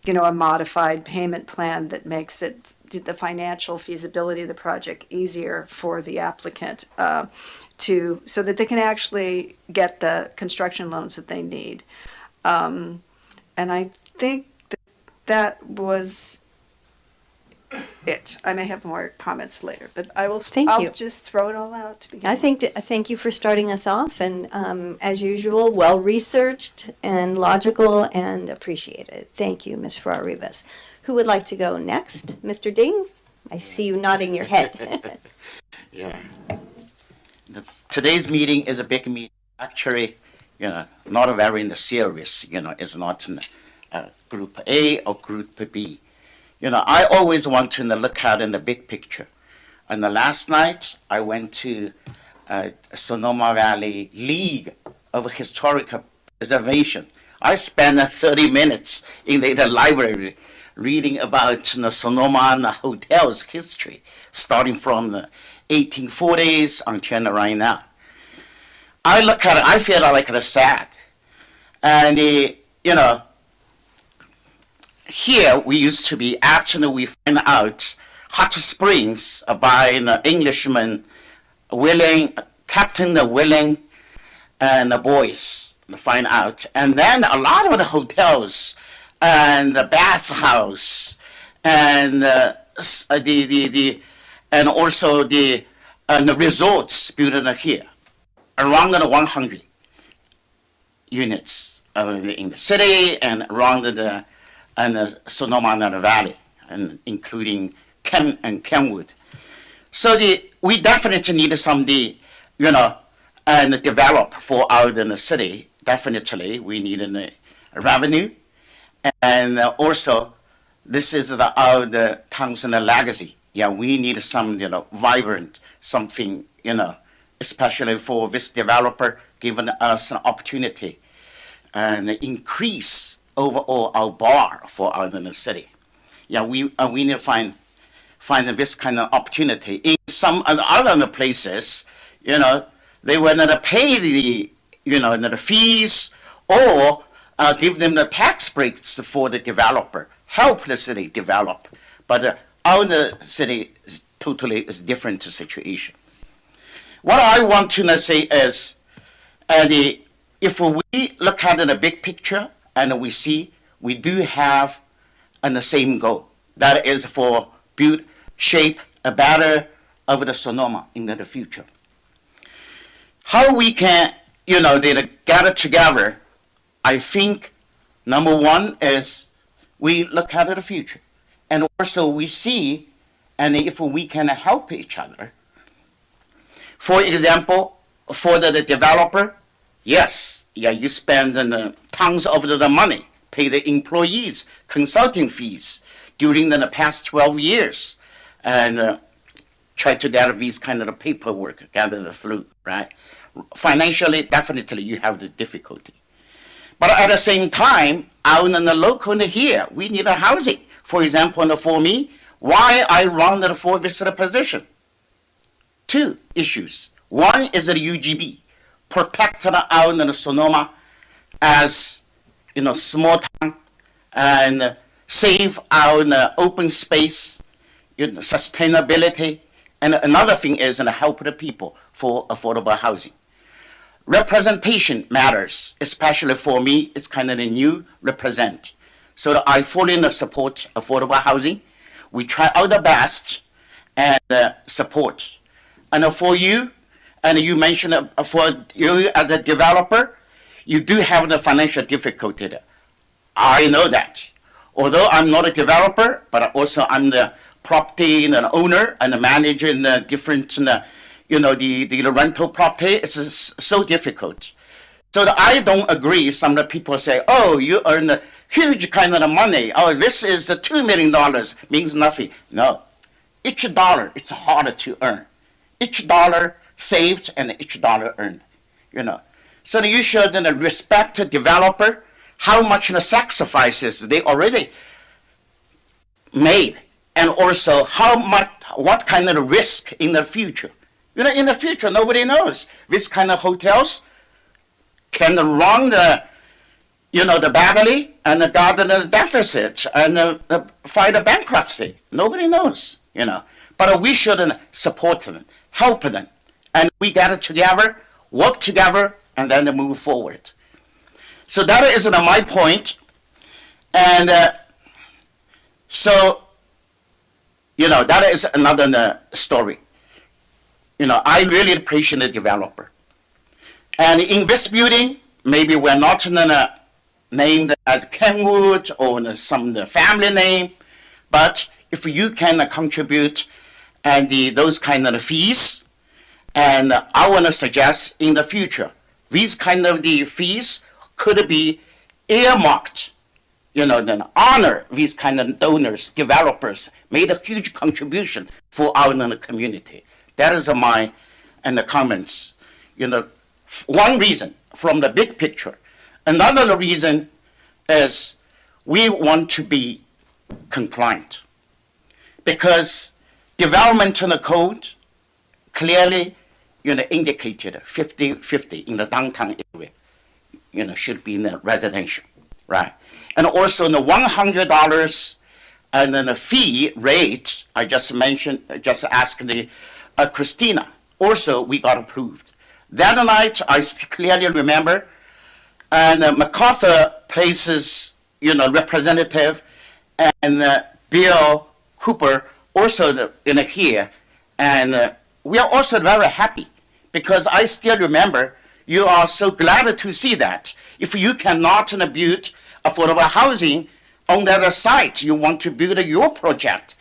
you know, a modified payment plan that makes it, the financial feasibility of the project easier for the applicant so that they can actually get the construction loans that they need. And I think that was it. I may have more comments later, but I'll just throw it all out to begin. Thank you for starting us off, and as usual, well researched and logical, and appreciated. Thank you, Ms. Farrar-Rivas. Who would like to go next? Mr. Ding? I see you nodding your head. Yeah. Today's meeting is a big meeting. Actually, you know, not very serious. You know, it's not Group A or Group B. You know, I always want to look at in the big picture. And the last night, I went to Sonoma Valley League of Historical Preservation. I spent 30 minutes in the library reading about the Sonoma hotels history, starting from the 1840s until right now. I look at it, I feel like it's sad. And, you know, here we used to be, after we find out hot springs by an Englishman, Captain Willing, and the boys to find out. And then a lot of the hotels and the bathhouse and and also the resorts built here, around the 100 units in the city and around the Sonoma Valley, and including Kenwood. So we definitely need somebody, you know, and develop for out in the city. Definitely, we need a revenue, and also this is the town's legacy. Yeah, we need some, you know, vibrant something, you know, especially for this developer, giving us an opportunity and increase overall our bar for out in the city. Yeah, we need to find this kind of opportunity. In some other places, you know, they will not pay the, you know, the fees or give them the tax breaks for the developer, help the city develop. But our city is totally different situation. What I want to say is, if we look at the big picture and we see we do have the same goal, that is for build, shape a better of the Sonoma in the future. How we can, you know, they gather together, I think number one is we look at the future. And also we see, and if we can help each other. For example, for the developer, yes, yeah, you spend tons of the money, pay the employees consulting fees during the past 12 years, and try to gather these kind of paperwork, gather the through, right? Financially, definitely you have the difficulty. But at the same time, out in the local here, we need a housing. For example, for me, why I run for this position? Two issues. One is the UGB, protect out in Sonoma as, you know, small town, and save our open space, you know, sustainability, and another thing is help the people for affordable housing. Representation matters, especially for me. It's kind of a new represent. So I fully support affordable housing. We try our best and support. And for you, and you mentioned for you as a developer, you do have the financial difficulty. I know that. Although I'm not a developer, but also I'm the property and an owner and the manager in the different, you know, the rental property. It's so difficult. So I don't agree. Some of the people say, oh, you earn huge kind of money. Oh, this is the $2 million, means nothing. No. Each dollar, it's harder to earn. Each dollar saved and each dollar earned, you know. So you should respect the developer, how much the sacrifices they already made, and also what kind of risk in the future. You know, in the future, nobody knows. This kind of hotels can run the badly and got the deficit and fight a bankruptcy. Nobody knows, you know. But we should support them, help them, and we get it together, work together, and then move forward. So that is my point. And so, you know, that is another story. You know, I really appreciate the developer. And in this building, maybe we're not named as Kenwood or some the family name, but if you can contribute and those kind of fees, and I want to suggest in the future, these kind of the fees could be earmarked, you know, then honor these kind of donors, developers, made a huge contribution for our community. That is my and the comments. You know, one reason from the big picture. Another reason is we want to be compliant because development in the code clearly, you know, indicated 50-50 in the downtown area, you know, should be in the residential, right? And also the $100 and then the fee rate, I just mentioned, just asked the Christina, also we got approved. That night, I clearly remember, and MacArthur Place's, you know, representative and Bill Cooper also here, and we are also very happy because I still remember you are so glad to see that. If you cannot build affordable housing on that site, you want to build your project,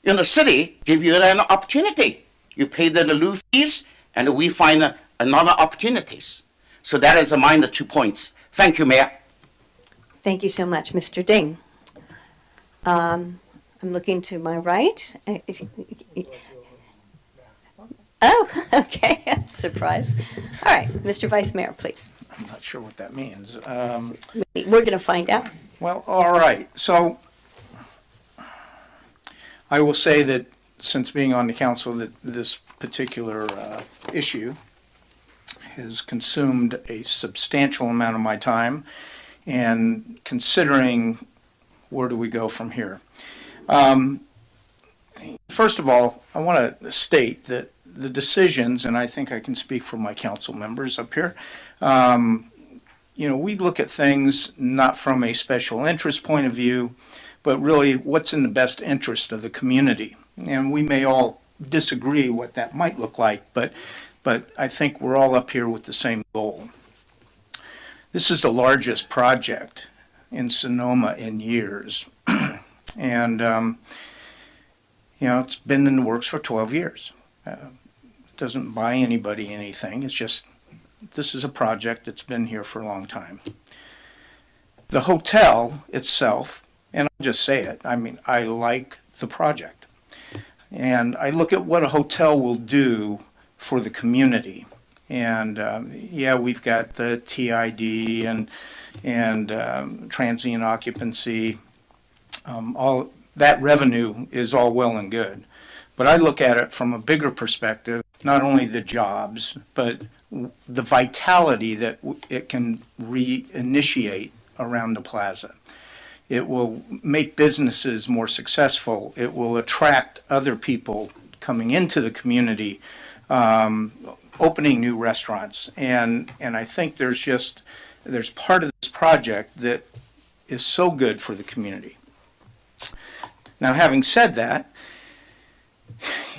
in the city give you an opportunity. You pay the lieu fees, and we find another opportunities. So that is the 2 points. Thank you, Mayor. Thank you so much, Mr. Ding. I'm looking to my right. Oh, okay. I'm surprised. All right, Mr. Vice Mayor, please. I'm not sure what that means. We're going to find out. Well, all right. So I will say that since being on the council, that this particular issue has consumed a substantial amount of my time, and considering where do we go from here. First of all, I want to state that the decisions, and I think I can speak for my council members up here, you know, we look at things not from a special interest point of view, but really what's in the best interest of the community. And we may all disagree what that might look like, but I think we're all up here with the same goal. This is the largest project in Sonoma in years. And, you know, it's been in the works for 12 years. It doesn't buy anybody anything. It's just, this is a project that's been here for a long time. The hotel itself, and I'll just say it, I mean, I like the project. And I look at what a hotel will do for the community. And yeah, we've got the TID and transient occupancy. All that revenue is all well and good. But I look at it from a bigger perspective, not only the jobs, but the vitality that it can reinitiate around the plaza. It will make businesses more successful. It will attract other people coming into the community, opening new restaurants. And I think there's part of this project that is so good for the community. Now, having said that,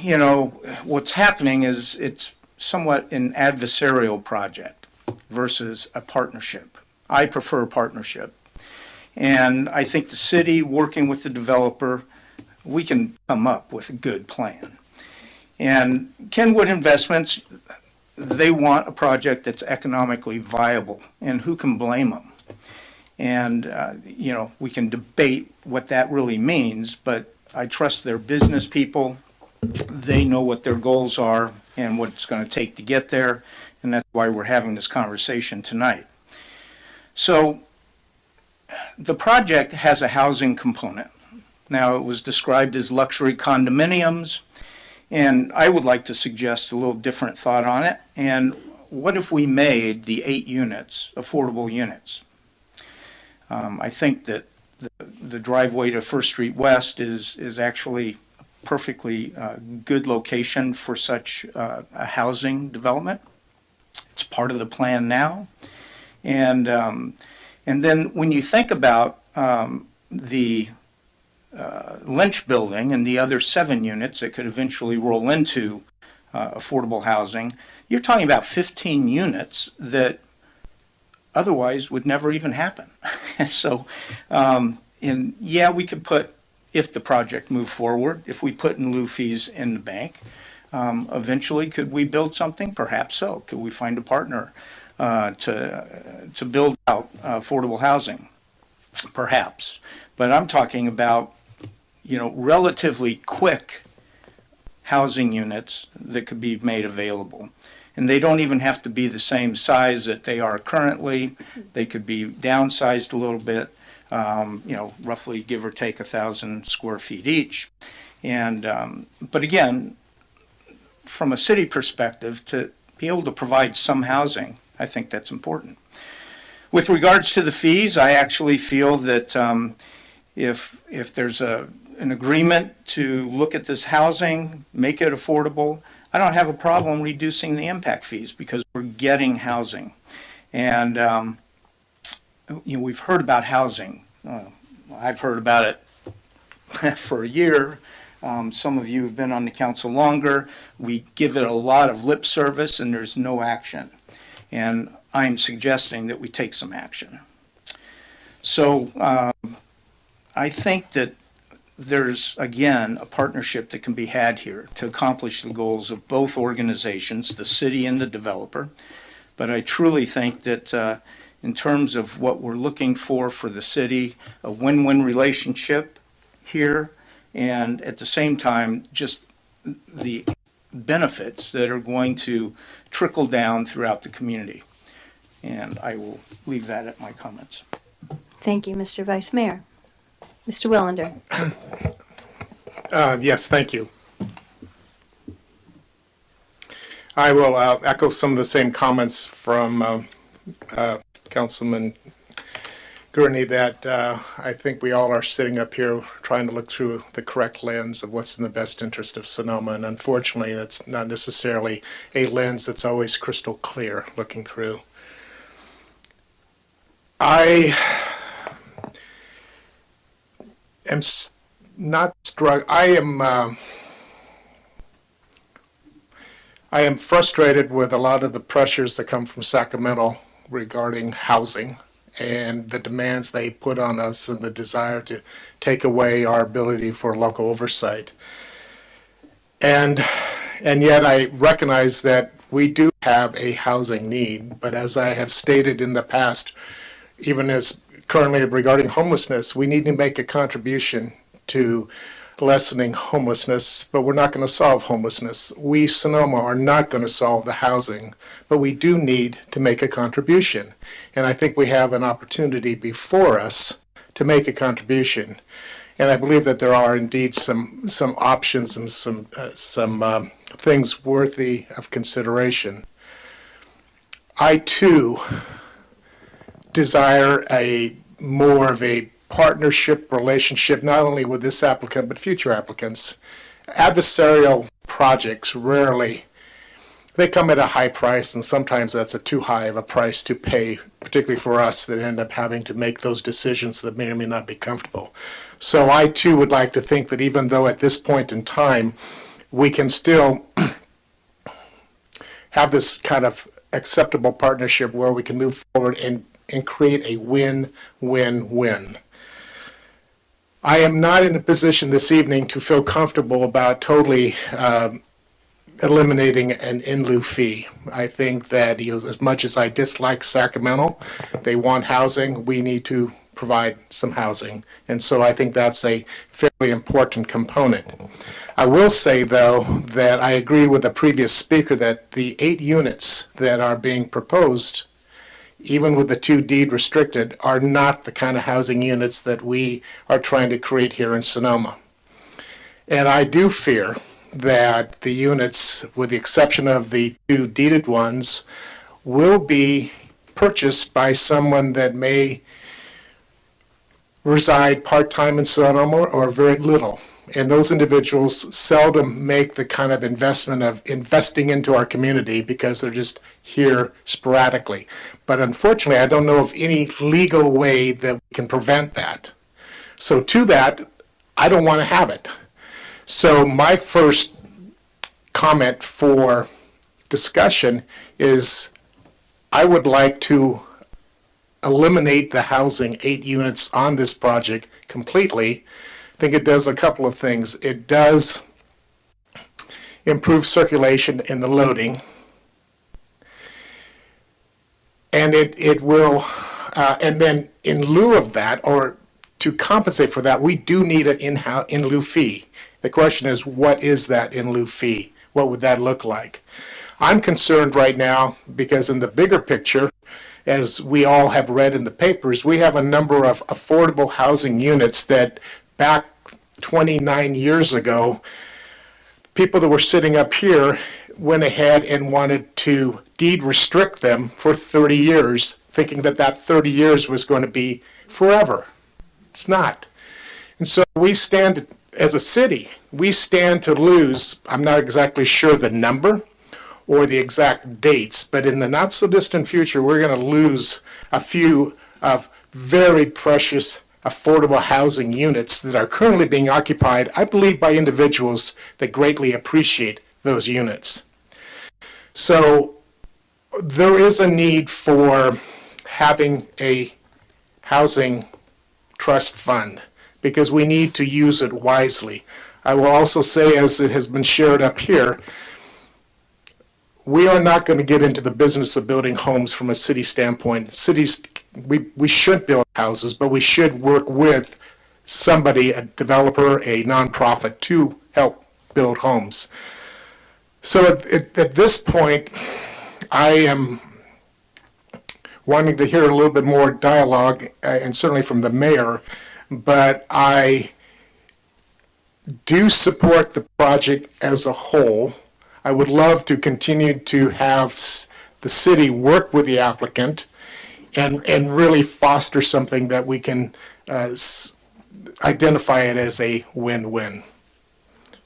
you know, what's happening is it's somewhat an adversarial project versus a partnership. I prefer a partnership. And I think the city, working with the developer, we can come up with a good plan. And Kenwood Investments, they want a project that's economically viable, and who can blame them? And, we can debate what that really means, but I trust their business people. They know what their goals are and what it's going to take to get there, and that's why we're having this conversation tonight. So the project has a housing component. Now, it was described as luxury condominiums, and I would like to suggest a little different thought on it. And what if we made the 8 units affordable units? I think that the driveway to First Street West is actually a perfectly good location for such a housing development. It's part of the plan now. And then when you think about the Lynch building and the other 7 units that could eventually roll into affordable housing, you're talking about 15 units that otherwise would never even happen. So, we could put, if the project moved forward, if we put in lieu fees in the bank, eventually could we build something? Perhaps so. Could we find a partner to build out affordable housing? Perhaps. But I'm talking about, relatively quick housing units that could be made available. And they don't even have to be the same size that they are currently. They could be downsized a little bit, roughly give or take 1,000 square feet each. And, but again, from a city perspective, to be able to provide some housing, I think that's important. With regards to the fees, I actually feel that if there's an agreement to look at this housing, make it affordable, I don't have a problem reducing the impact fees because we're getting housing. And, we've heard about housing. I've heard about it for a year. Some of you have been on the council longer. We give it a lot of lip service and there's no action. And I'm suggesting that we take some action. So I think that there's, again, a partnership that can be had here to accomplish the goals of both organizations, the city and the developer. But I truly think that in terms of what we're looking for the city, a win-win relationship here, and at the same time, just the benefits that are going to trickle down throughout the community. And I will leave that at my comments. Thank you, Mr. Vice Mayor. Mr. Wellander. Yes, thank you. I will echo some of the same comments from Councilman Gurney that I think we all are sitting up here trying to look through the correct lens of what's in the best interest of Sonoma, and unfortunately that's not necessarily a lens that's always crystal clear looking through. I am not struck. I am frustrated with a lot of the pressures that come from Sacramento regarding housing and the demands they put on us and the desire to take away our ability for local oversight. And yet I recognize that we do have a housing need, but as I have stated in the past, even as currently regarding homelessness, we need to make a contribution to lessening homelessness, but we're not going to solve homelessness. We, Sonoma, are not going to solve the housing, but we do need to make a contribution. And I think we have an opportunity before us to make a contribution. And I believe that there are indeed some options and some things worthy of consideration. I, too, desire more of a partnership relationship, not only with this applicant, but future applicants. Adversarial projects rarely, they come at a high price, and sometimes that's a too high of a price to pay, particularly for us that end up having to make those decisions that may or may not be comfortable. So I too would like to think that even though at this point in time, we can still have this kind of acceptable partnership where we can move forward and create a win-win-win. I am not in a position this evening to feel comfortable about totally eliminating an in lieu fee. I think that as much as I dislike Sacramento, they want housing, we need to provide some housing. And so I think that's a fairly important component. I will say, though, that I agree with the previous speaker that the 8 units that are being proposed, even with the 2 deed restricted, are not the kind of housing units that we are trying to create here in Sonoma. And I do fear that the units, with the exception of the 2 deeded ones, will be purchased by someone that may reside part-time in Sonoma or very little. And those individuals seldom make the kind of investment of investing into our community because they're just here sporadically. But unfortunately, I don't know of any legal way that we can prevent that. So to that, I don't want to have it. So my first comment for discussion is I would like to eliminate the housing 8 units on this project completely. I think it does a couple of things. It does improve circulation in the loading, and it will, and then in lieu of that, or to compensate for that, we do need an in lieu fee. The question is, what is that in lieu fee? What would that look like? I'm concerned right now because in the bigger picture, as we all have read in the papers, we have a number of affordable housing units that back 29 years ago, people that were sitting up here went ahead and wanted to deed restrict them for 30 years, thinking that that 30 years was going to be forever. It's not. And so we stand, as a city, we stand to lose, I'm not exactly sure the number or the exact dates, but in the not so distant future, we're going to lose a few of very precious affordable housing units that are currently being occupied, I believe, by individuals that greatly appreciate those units. So there is a need for having a housing trust fund because we need to use it wisely. I will also say, as it has been shared up here, we are not going to get into the business of building homes from a city standpoint. Cities, we should build houses, but we should work with somebody, a developer, a nonprofit, to help build homes. So at this point, I am wanting to hear a little bit more dialogue, and certainly from the mayor, but I do support the project as a whole. I would love to continue to have the city work with the applicant and really foster something that we can identify it as a win-win.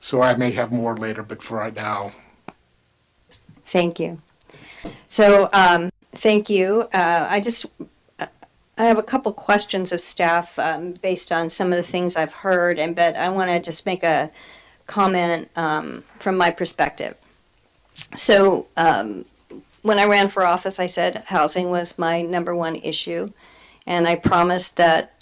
So I may have more later, but for right now. Thank you. So thank you. I have a couple questions of staff based on some of the things I've heard, but I want to just make a comment from my perspective. So when I ran for office, I said housing was my #1 issue, and I promised that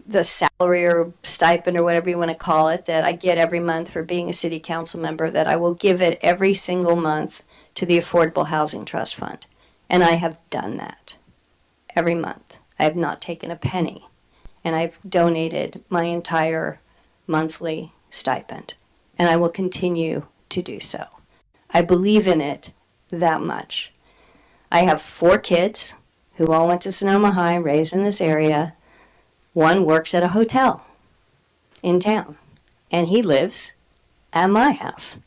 the salary or stipend or whatever you want to call it that I get every month for being a city council member, that I will give it every single month to the Affordable Housing Trust Fund. And I have done that every month. I have not taken a penny, and I've donated my entire monthly stipend, and I will continue to do so. I believe in it that much. I have 4 kids who all went to Sonoma High, raised in this area. One works at a hotel in town, and he lives at my house.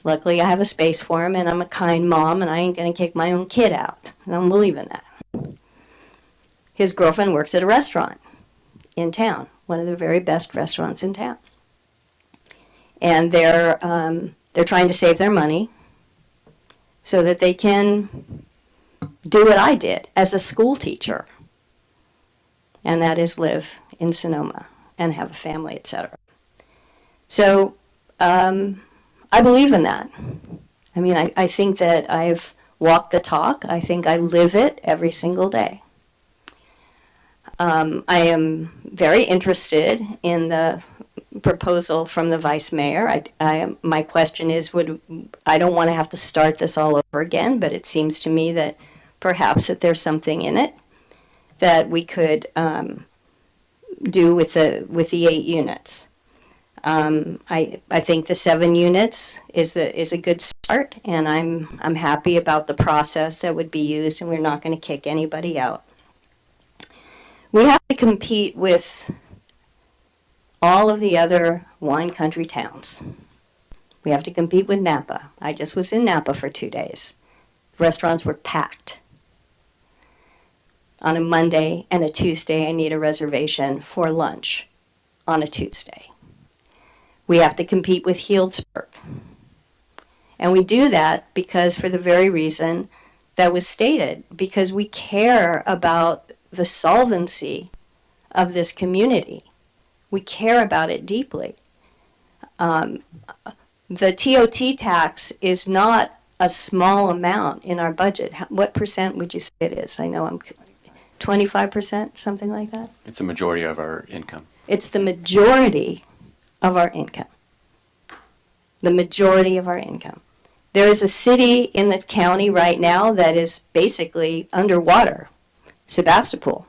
Luckily, I have a space for him, and I'm a kind mom, and I ain't going to kick my own kid out. I don't believe in that. His girlfriend works at a restaurant in town, one of the very best restaurants in town. And they're trying to save their money so that they can do what I did as a school teacher, and that is live in Sonoma and have a family, etc. So I believe in that. I mean, I think that I've walked the talk. I think I live it every single day. I am very interested in the proposal from the vice mayor. My question is, I don't want to have to start this all over again, but it seems to me that perhaps that there's something in it that we could do with the 8 units. I think the 7 units is a good start, and I'm happy about the process that would be used, and we're not going to kick anybody out. We have to compete with all of the other wine country towns. We have to compete with Napa. I just was in Napa for 2 days. Restaurants were packed. On a Monday and a Tuesday, I need a reservation for lunch on a Tuesday. We have to compete with Healdsburg. And we do that because, for the very reason that was stated, because we care about the solvency of this community. We care about it deeply. The TOT tax is not a small amount in our budget. What percent would you say it is? I know I'm 25%, something like that? It's a majority of our income. It's the majority of our income. The majority of our income. There is a city in the county right now that is basically underwater, Sebastopol.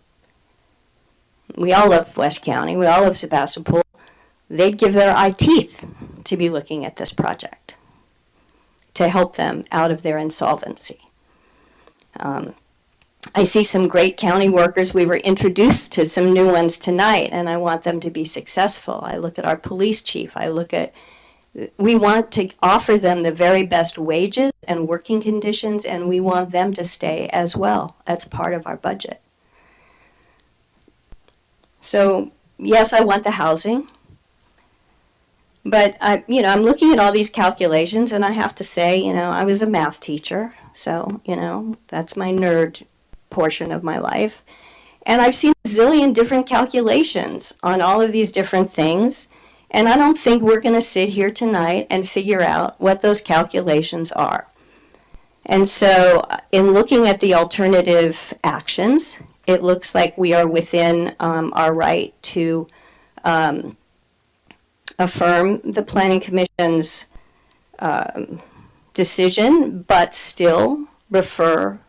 We all love West County. We all love Sebastopol. They'd give their eye teeth to be looking at this project to help them out of their insolvency. I see some great county workers. We were introduced to some new ones tonight, and I want them to be successful. I look at our police chief. We want to offer them the very best wages and working conditions, and we want them to stay as well. That's part of our budget. So, yes, I want the housing. But, I'm looking at all these calculations, and I have to say, I was a math teacher. So, that's my nerd portion of my life. And I've seen a zillion different calculations on all of these different things. And I don't think we're going to sit here tonight and figure out what those calculations are. And so in looking at the alternative actions, it looks like we are within our right to affirm the Planning Commission's decision, but still refer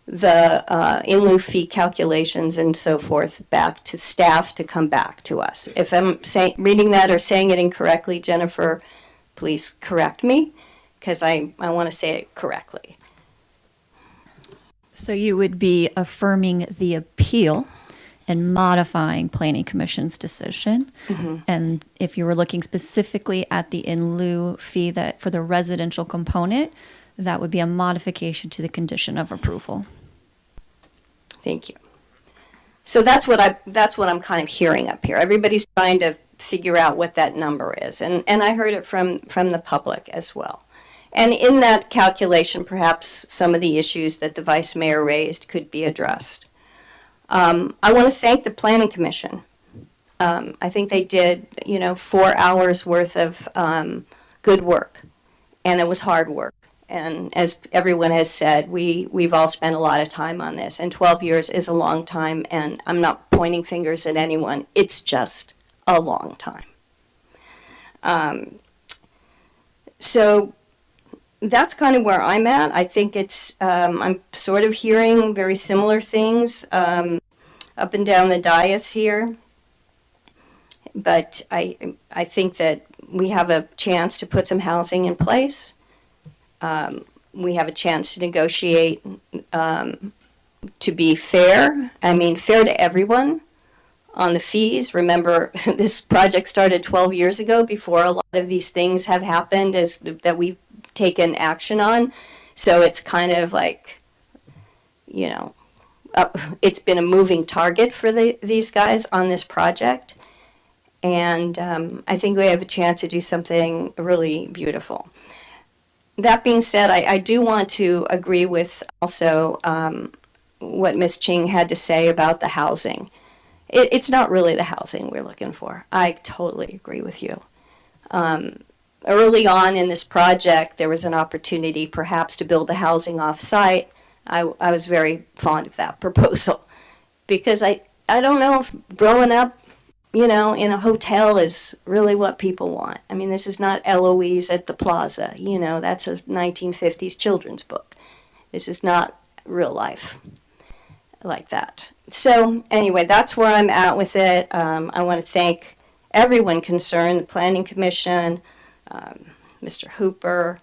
the in lieu fee calculations and so forth back to staff to come back to us. If I'm reading that or saying it incorrectly, Jennifer, please correct me, because I want to say it correctly. So you would be affirming the appeal and modifying Planning Commission's decision. Mm-hmm. And if you were looking specifically at the in lieu fee that for the residential component, that would be a modification to the condition of approval. Thank you. So that's what I'm kind of hearing up here. Everybody's trying to figure out what that number is, and I heard it from the public as well. And in that calculation, perhaps some of the issues that the Vice Mayor raised could be addressed. I want to thank the Planning Commission. I think they did, 4 hours worth of good work, and it was hard work. And as everyone has said, we've all spent a lot of time on this, and 12 years is a long time, and I'm not pointing fingers at anyone. It's just a long time. So that's kind of where I'm at. I think it's, I'm sort of hearing very similar things up and down the dais here. But I think that we have a chance to put some housing in place. We have a chance to negotiate to be fair. Fair to everyone on the fees. Remember, this project started 12 years ago before a lot of these things have happened that we've taken action on. So it's kind of like, it's been a moving target for these guys on this project. And I think we have a chance to do something really beautiful. That being said, I do want to agree with also what Ms. Ching had to say about the housing. It's not really the housing we're looking for. I totally agree with you. Early on in this project, there was an opportunity perhaps to build the housing off-site. I was very fond of that proposal because I don't know if growing up you know, in a hotel is really what people want. I mean, this is not Eloise at the Plaza. You know, that's a 1950s children's book. This is not real life like that. So anyway, that's where I'm at with it. I want to thank everyone concerned, the Planning Commission, Mr. Hooper,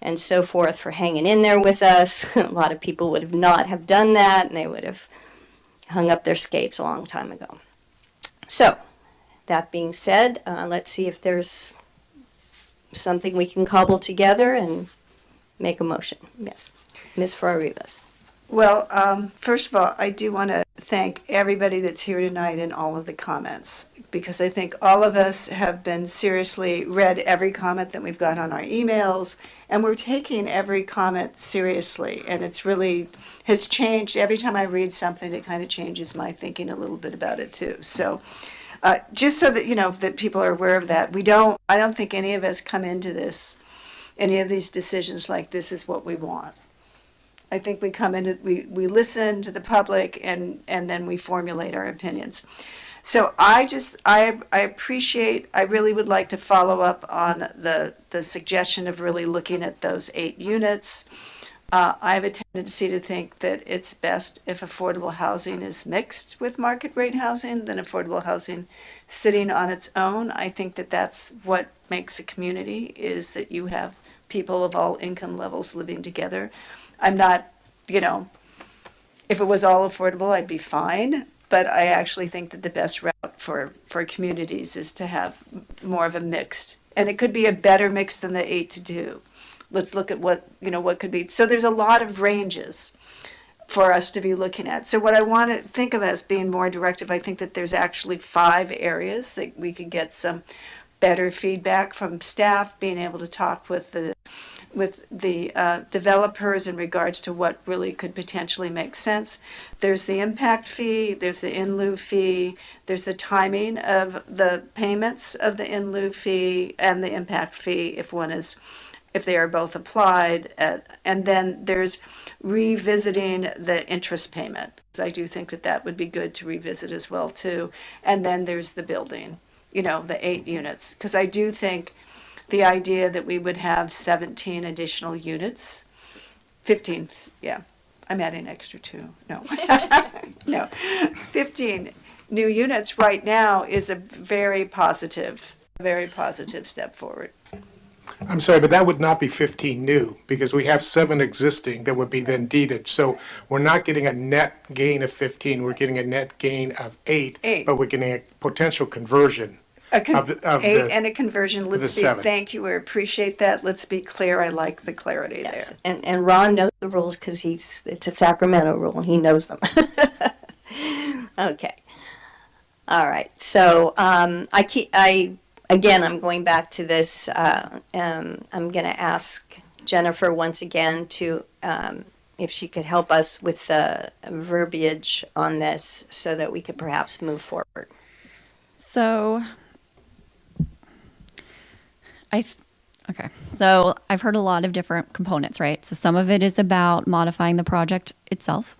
and so forth for hanging in there with us. A lot of people would have not have done that, and they would have hung up their skates a long time ago. So, that being said, let's see if there's something we can cobble together and make a motion. Yes, Ms. Farrar-Rivas. Well, first of all, I do want to thank everybody that's here tonight and all of the comments, because I think all of us have been seriously read every comment that we've got on our emails, and we're taking every comment seriously, and it's really has changed. Every time I read something, it kind of changes my thinking a little bit about it too. So just so that, you know, that people are aware of that, I don't think any of us come into this, any of these decisions like this is what we want. I think we come into, we listen to the public and then we formulate our opinions. So I appreciate, I really would like to follow up on the suggestion of really looking at those 8 units. I have a tendency to think that it's best if affordable housing is mixed with market rate housing than affordable housing sitting on its own. I think that that's what makes a community, is that you have people of all income levels living together. I'm not, you know, if it was all affordable, I'd be fine. But I actually think that the best route for communities is to have more of a mixed, and it could be a better mix than the 8 to do. Let's look at what could be. So there's a lot of ranges for us to be looking at. So what I want to think of as being more directive, I think that there's actually 5 areas that we could get some better feedback from staff, being able to talk with the developers in regards to what really could potentially make sense. There's the impact fee, there's the in lieu fee, there's the timing of the payments of the in lieu fee and the impact fee if they are both applied, and then there's revisiting the interest payment. I do think that would be good to revisit as well too. And then there's the building, you know, the 8 units, because I do think the idea that we would have 17 additional units, 15, yeah, I'm adding extra 2, no, no, 15 new units right now is a very positive step forward. I'm sorry, but that would not be 15 new, because we have 7 existing that would be then deeded. So we're not getting a net gain of 15, we're getting a net gain of 8, but we're getting a potential conversion. And a conversion. Let's be, thank you, I appreciate that. Let's be clear. I like the clarity there. And Ron knows the rules because it's a Sacramento rule and he knows them. Okay. All right. So I'm going back to this. I'm going to ask Jennifer once again to if she could help us with the verbiage on this so that we could perhaps move forward. So So I've heard a lot of different components, right? So some of it is about modifying the project itself.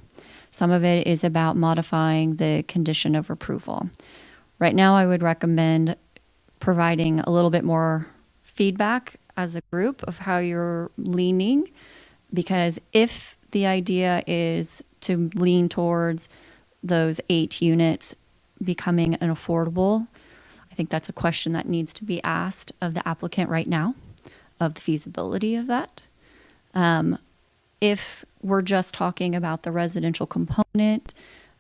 Some of it is about modifying the condition of approval. Right now, I would recommend providing a little bit more feedback as a group of how you're leaning, because if the idea is to lean towards those 8 units becoming an affordable, I think that's a question that needs to be asked of the applicant right now, of the feasibility of that. If we're just talking about the residential component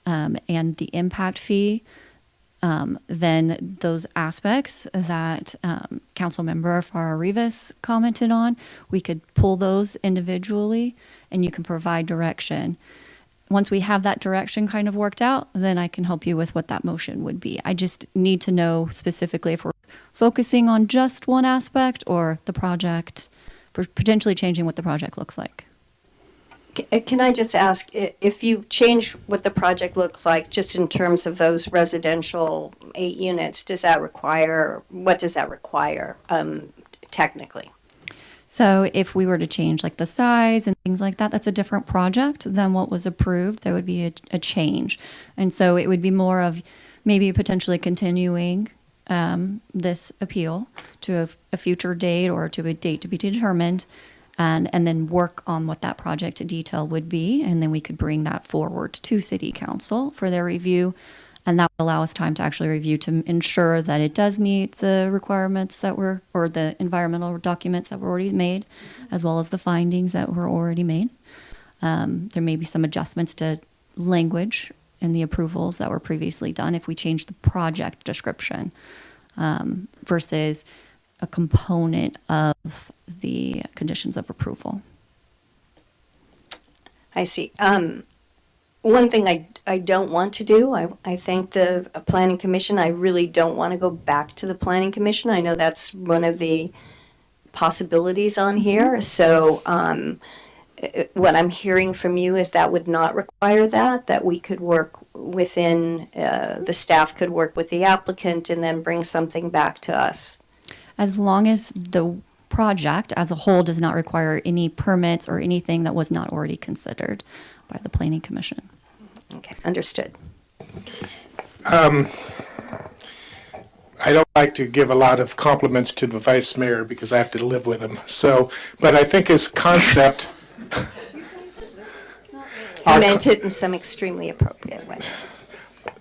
and the impact fee, then those aspects that Councilmember Farrar-Rivas commented on, we could pull those individually and you can provide direction. Once we have that direction kind of worked out, then I can help you with what that motion would be. I just need to know specifically if we're focusing on just one aspect or the project, for potentially changing what the project looks like. Can I just ask, if you change what the project looks like, just in terms of those residential 8 units, what does that require technically? So if we were to change like the size and things like that, that's a different project than what was approved. There would be a change. And so it would be more of maybe potentially continuing this appeal to a future date or to a date to be determined, and then work on what that project detail would be, and then we could bring that forward to City Council for their review, and that would allow us time to actually review to ensure that it does meet the requirements that were, or the environmental documents that were already made, as well as the findings that were already made. There may be some adjustments to language in the approvals that were previously done if we change the project description versus a component of the conditions of approval. I see. One thing I don't want to do, I thank the Planning Commission. I really don't want to go back to the Planning Commission. I know that's one of the possibilities on here. So what I'm hearing from you is that would not require that we could work within, the staff could work with the applicant and then bring something back to us. As long as the project as a whole does not require any permits or anything that was not already considered by the Planning Commission. Okay, understood. I don't like to give a lot of compliments to the vice mayor because I have to live with him. So, but I think his concept. I meant it in some extremely appropriate way.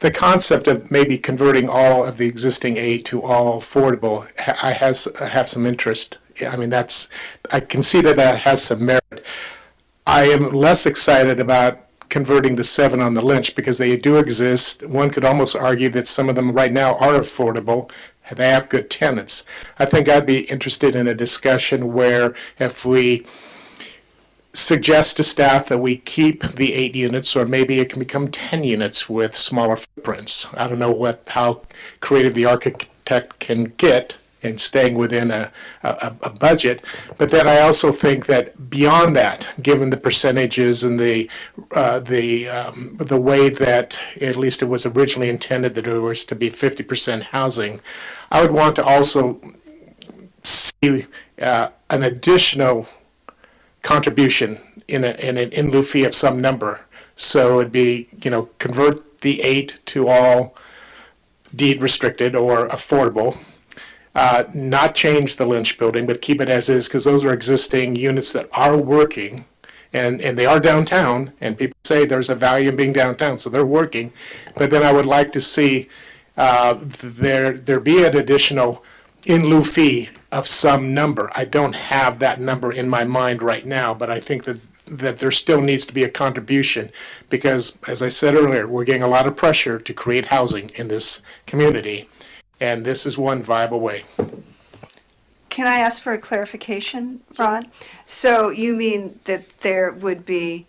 The concept of maybe converting all of the existing A to all affordable, I have some interest. I mean, I can see that has some merit. I am less excited about converting the 7 on the Lynch because they do exist. One could almost argue that some of them right now are affordable. They have good tenants. I think I'd be interested in a discussion where if we suggest to staff that we keep the 8 units, or maybe it can become 10 units with smaller footprints. I don't know how creative the architect can get in staying within a budget. But then I also think that beyond that, given the percentages and the way that at least it was originally intended that it was to be 50% housing, I would want to also see an additional contribution in an in lieu fee of some number. So it'd be, convert the 8 to all deed restricted or affordable, not change the Lynch building, but keep it as is, because those are existing units that are working, and they are downtown, and people say there's a value in being downtown, so they're working. But then I would like to see there be an additional in lieu fee of some number. I don't have that number in my mind right now, but I think that there still needs to be a contribution because, as I said earlier, we're getting a lot of pressure to create housing in this community, and this is one viable way. Can I ask for a clarification, Ron? So you mean that there would be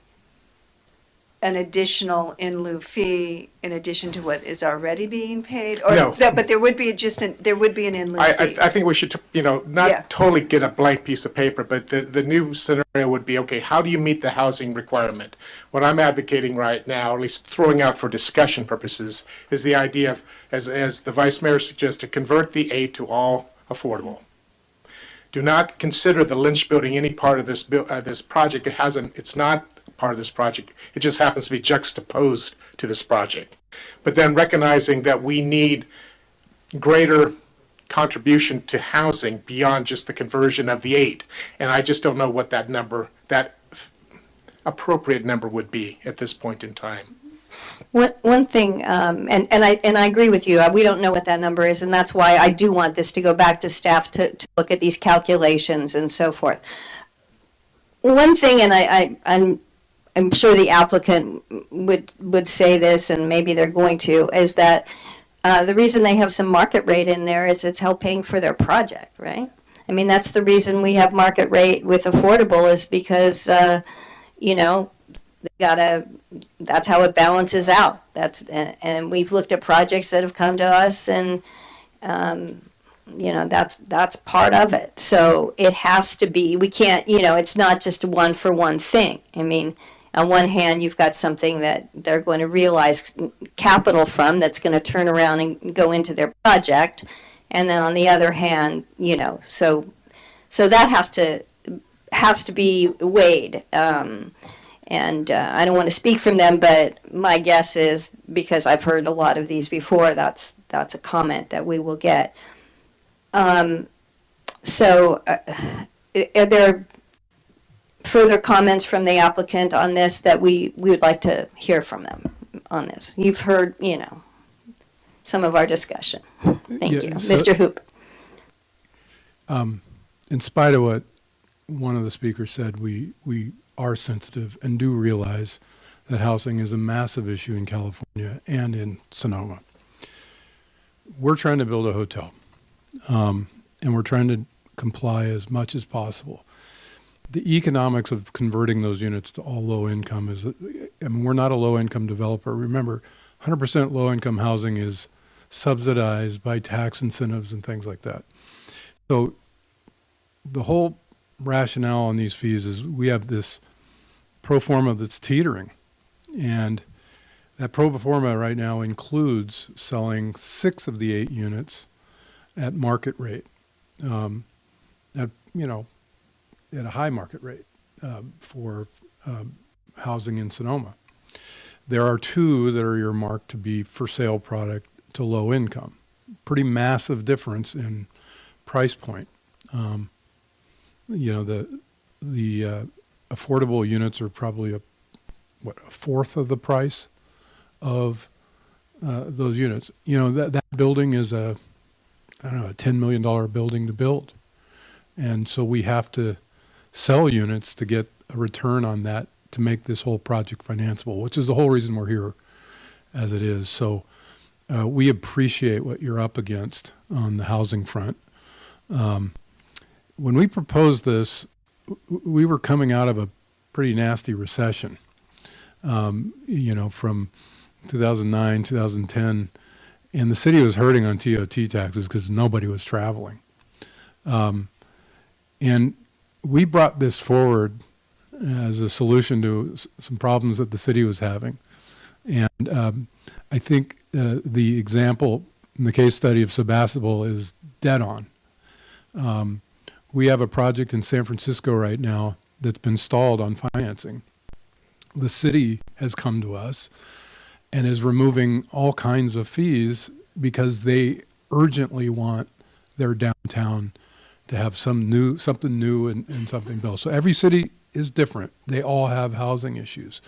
an additional in lieu fee in addition to what is already being paid? Or No. But there would be there would be an in lieu fee. I think we should, not totally get a blank piece of paper, but the new scenario would be, okay, how do you meet the housing requirement? What I'm advocating right now, at least throwing out for discussion purposes, is the idea of, as the vice mayor suggested, convert the A to all affordable. Do not consider the Lynch building any part of this project. It's not part of this project. It just happens to be juxtaposed to this project. But then recognizing that we need greater contribution to housing beyond just the conversion of the 8. And I just don't know what that appropriate number would be at this point in time. One thing, and I agree with you, we don't know what that number is, and that's why I do want this to go back to staff to look at these calculations and so forth. One thing, and I'm sure the applicant would say this, and maybe they're going to, is that the reason they have some market rate in there is it's helping for their project, right? I mean, that's the reason we have market rate with affordable is because, that's how it balances out. And we've looked at projects that have come to us, and that's part of it. So it has to be. We can't. It's not just a one for one thing. I mean, on one hand, you've got something that they're going to realize capital from that's going to turn around and go into their project, and then on the other hand, so that has to be weighed. And I don't want to speak from them, but my guess is, because I've heard a lot of these before, that's a comment that we will get. So are there further comments from the applicant on this that we would like to hear from them on this? You've heard, some of our discussion. Thank you. Mr. Hoop. In spite of what one of the speakers said, we are sensitive and do realize that housing is a massive issue in California and in Sonoma. We're trying to build a hotel, and we're trying to comply as much as possible. The economics of converting those units to all low income is, we're not a low income developer. Remember, 100% low income housing is subsidized by tax incentives and things like that. So the whole rationale on these fees is we have this pro forma that's teetering, and that pro forma right now includes selling 6 of the 8 units at market rate, at a high market rate for housing in Sonoma. There are 2 that are earmarked to be for sale product to low income. Pretty massive difference in price point. The affordable units are probably a fourth of the price of those units. That building is a $10 million building to build. And so we have to sell units to get a return on that to make this whole project financeable, which is the whole reason we're here as it is. So we appreciate what you're up against on the housing front. When we proposed this, we were coming out of a pretty nasty recession, from 2009, 2010, and the city was hurting on TOT taxes because nobody was traveling. And we brought this forward as a solution to some problems that the city was having. And I think the example in the case study of Sebastopol is dead on. We have a project in San Francisco right now that's been stalled on financing. The city has come to us and is removing all kinds of fees because they urgently want their downtown to have something new and something built. So every city is different. They all have housing issues,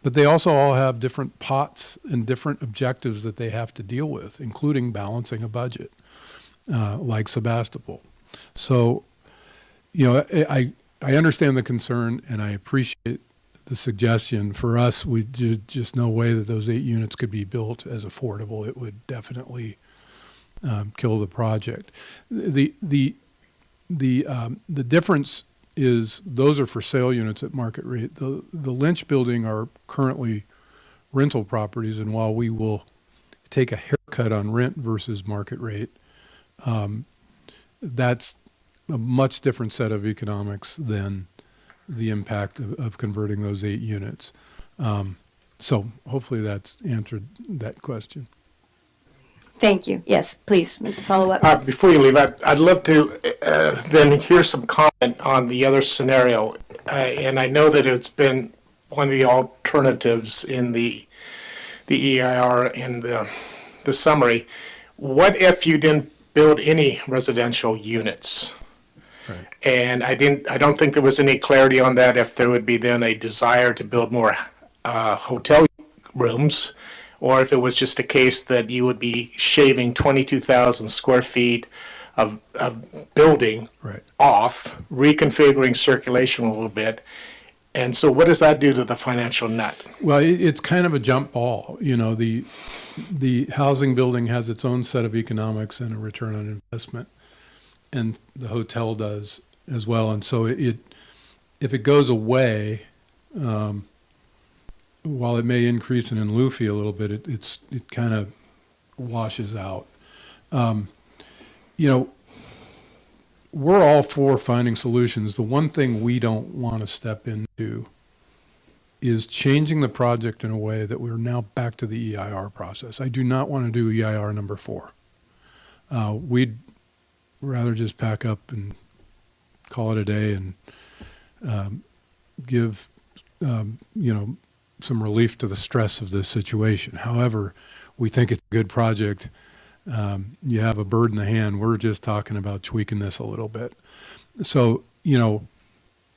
but they also all have different pots and different objectives that they have to deal with, including balancing a budget, like Sebastopol. So, I understand the concern and I appreciate the suggestion. For us, we just no way that those 8 units could be built as affordable. It would definitely kill the project. The difference is those are for sale units at market rate. The Lynch building are currently rental properties, and while we will take a haircut on rent versus market rate, that's a much different set of economics than the impact of converting those 8 units. So hopefully that's answered that question. Thank you. Yes, please, follow up. Before you leave, I'd love to then hear some comment on the other scenario. And I know that it's been one of the alternatives in the EIR and the summary. What if you didn't build any residential units? Right. And I don't think there was any clarity on that, if there would be then a desire to build more hotel rooms, or if it was just a case that you would be shaving 22,000 square feet of building right off, reconfiguring circulation a little bit. And so what does that do to the financial net? Well, it's kind of a jump ball. The housing building has its own set of economics and a return on investment, and the hotel does as well. And so if it goes away, while it may increase in lieu fee a little bit, it kind of washes out. We're all for finding solutions. The one thing we don't want to step into is changing the project in a way that we're now back to the EIR process. I do not want to do EIR number 4. We'd rather just pack up and call it a day and give some relief to the stress of this situation. However, we think it's a good project. You have a bird in the hand. We're just talking about tweaking this a little bit. So,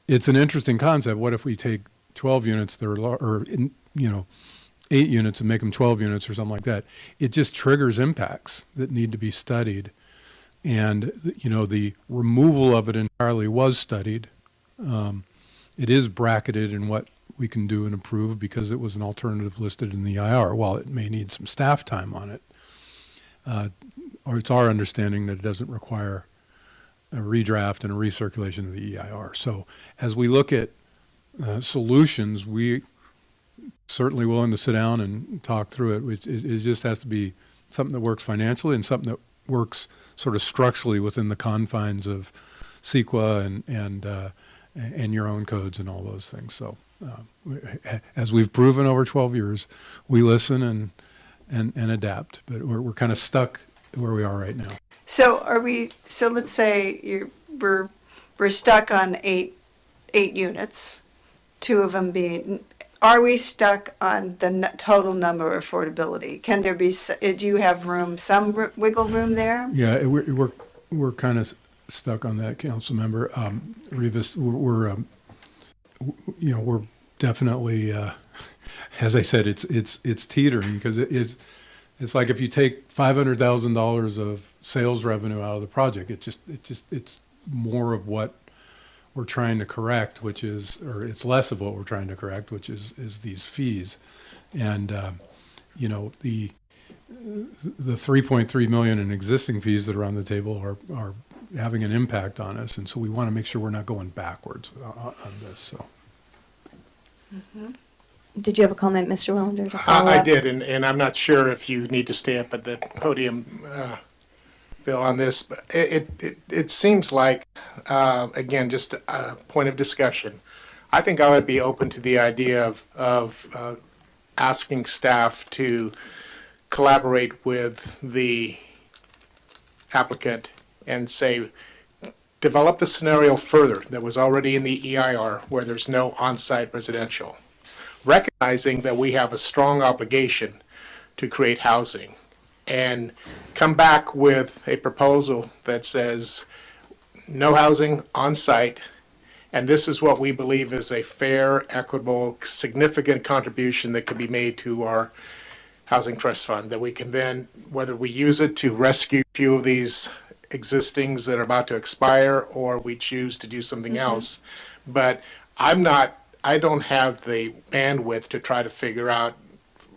it's an interesting concept. What if we take 12 units that are 8 units and make them 12 units or something like that? It just triggers impacts that need to be studied. And, the removal of it entirely was studied. It is bracketed in what we can do and approve because it was an alternative listed in the EIR. While it may need some staff time on it, or it's our understanding that it doesn't require a redraft and a recirculation of the EIR. So as we look at solutions, we certainly willing to sit down and talk through it. It just has to be something that works financially and something that works sort of structurally within the confines of CEQA and your own codes and all those things. So as we've proven over 12 years, we listen and adapt, but we're kind of stuck where we are right now. So so let's say we're stuck on eight units, 2 of them being, are we stuck on the total number of affordability? Can there be, do you have room, some wiggle room there? Yeah, we're kind of stuck on that, Councilmember Rivas. We're definitely, as I said, it's teetering because it's like if you take $500,000 of sales revenue out of the project, it's more of what we're trying to correct, which is, or it's less of what we're trying to correct, which is these fees. And, the 3.3 million in existing fees that are on the table are having an impact on us. And so we want to make sure we're not going backwards on this. So. Mm-hmm. Did you have a comment, Mr. Wellander, to follow I up? did, and I'm not sure if you need to stay up at the podium, Bill, on this. But it seems like, again, just a point of discussion. I think I would be open to the idea of asking staff to collaborate with the applicant and say, develop the scenario further that was already in the EIR where there's no on-site residential, recognizing that we have a strong obligation to create housing, and come back with a proposal that says no housing on site, and this is what we believe is a fair, equitable, significant contribution that could be made to our housing trust fund, that we can then, whether we use it to rescue a few of these existings that are about to expire or we choose to do something else. But I don't have the bandwidth to try to figure out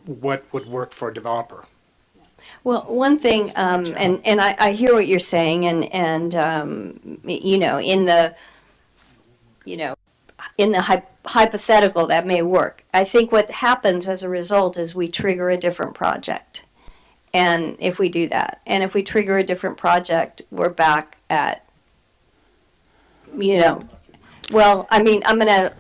what would work for a developer. Well, one thing, and I hear what you're saying, and in the hypothetical that may work. I think what happens as a result is we trigger a different project, and if we do that, and if we trigger a different project, we're back at, Well, I mean, I'm gonna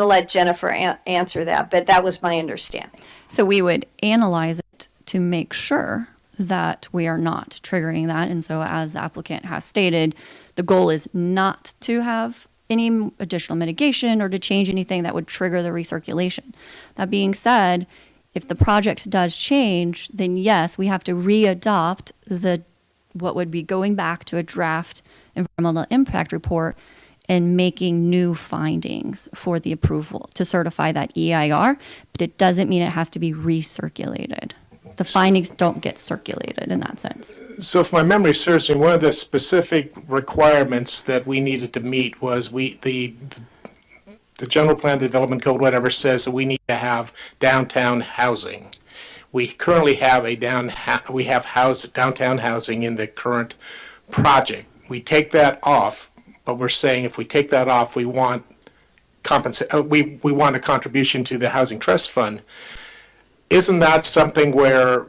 let Jennifer answer that, but that was my understanding. So we would analyze it to make sure that we are not triggering that. And so as the applicant has stated, the goal is not to have any additional mitigation or to change anything that would trigger the recirculation. That being said, if the project does change, then yes, we have to readopt what would be going back to a draft environmental impact report and making new findings for the approval to certify that EIR, but it doesn't mean it has to be recirculated. The findings don't get circulated in that sense. So if my memory serves me, one of the specific requirements that we needed to meet was the general plan, the development code, whatever, says that we need to have downtown housing. We currently have downtown housing in the current project. We take that off, but we're saying if we take that off, we want we want a contribution to the housing trust fund. Isn't that something where,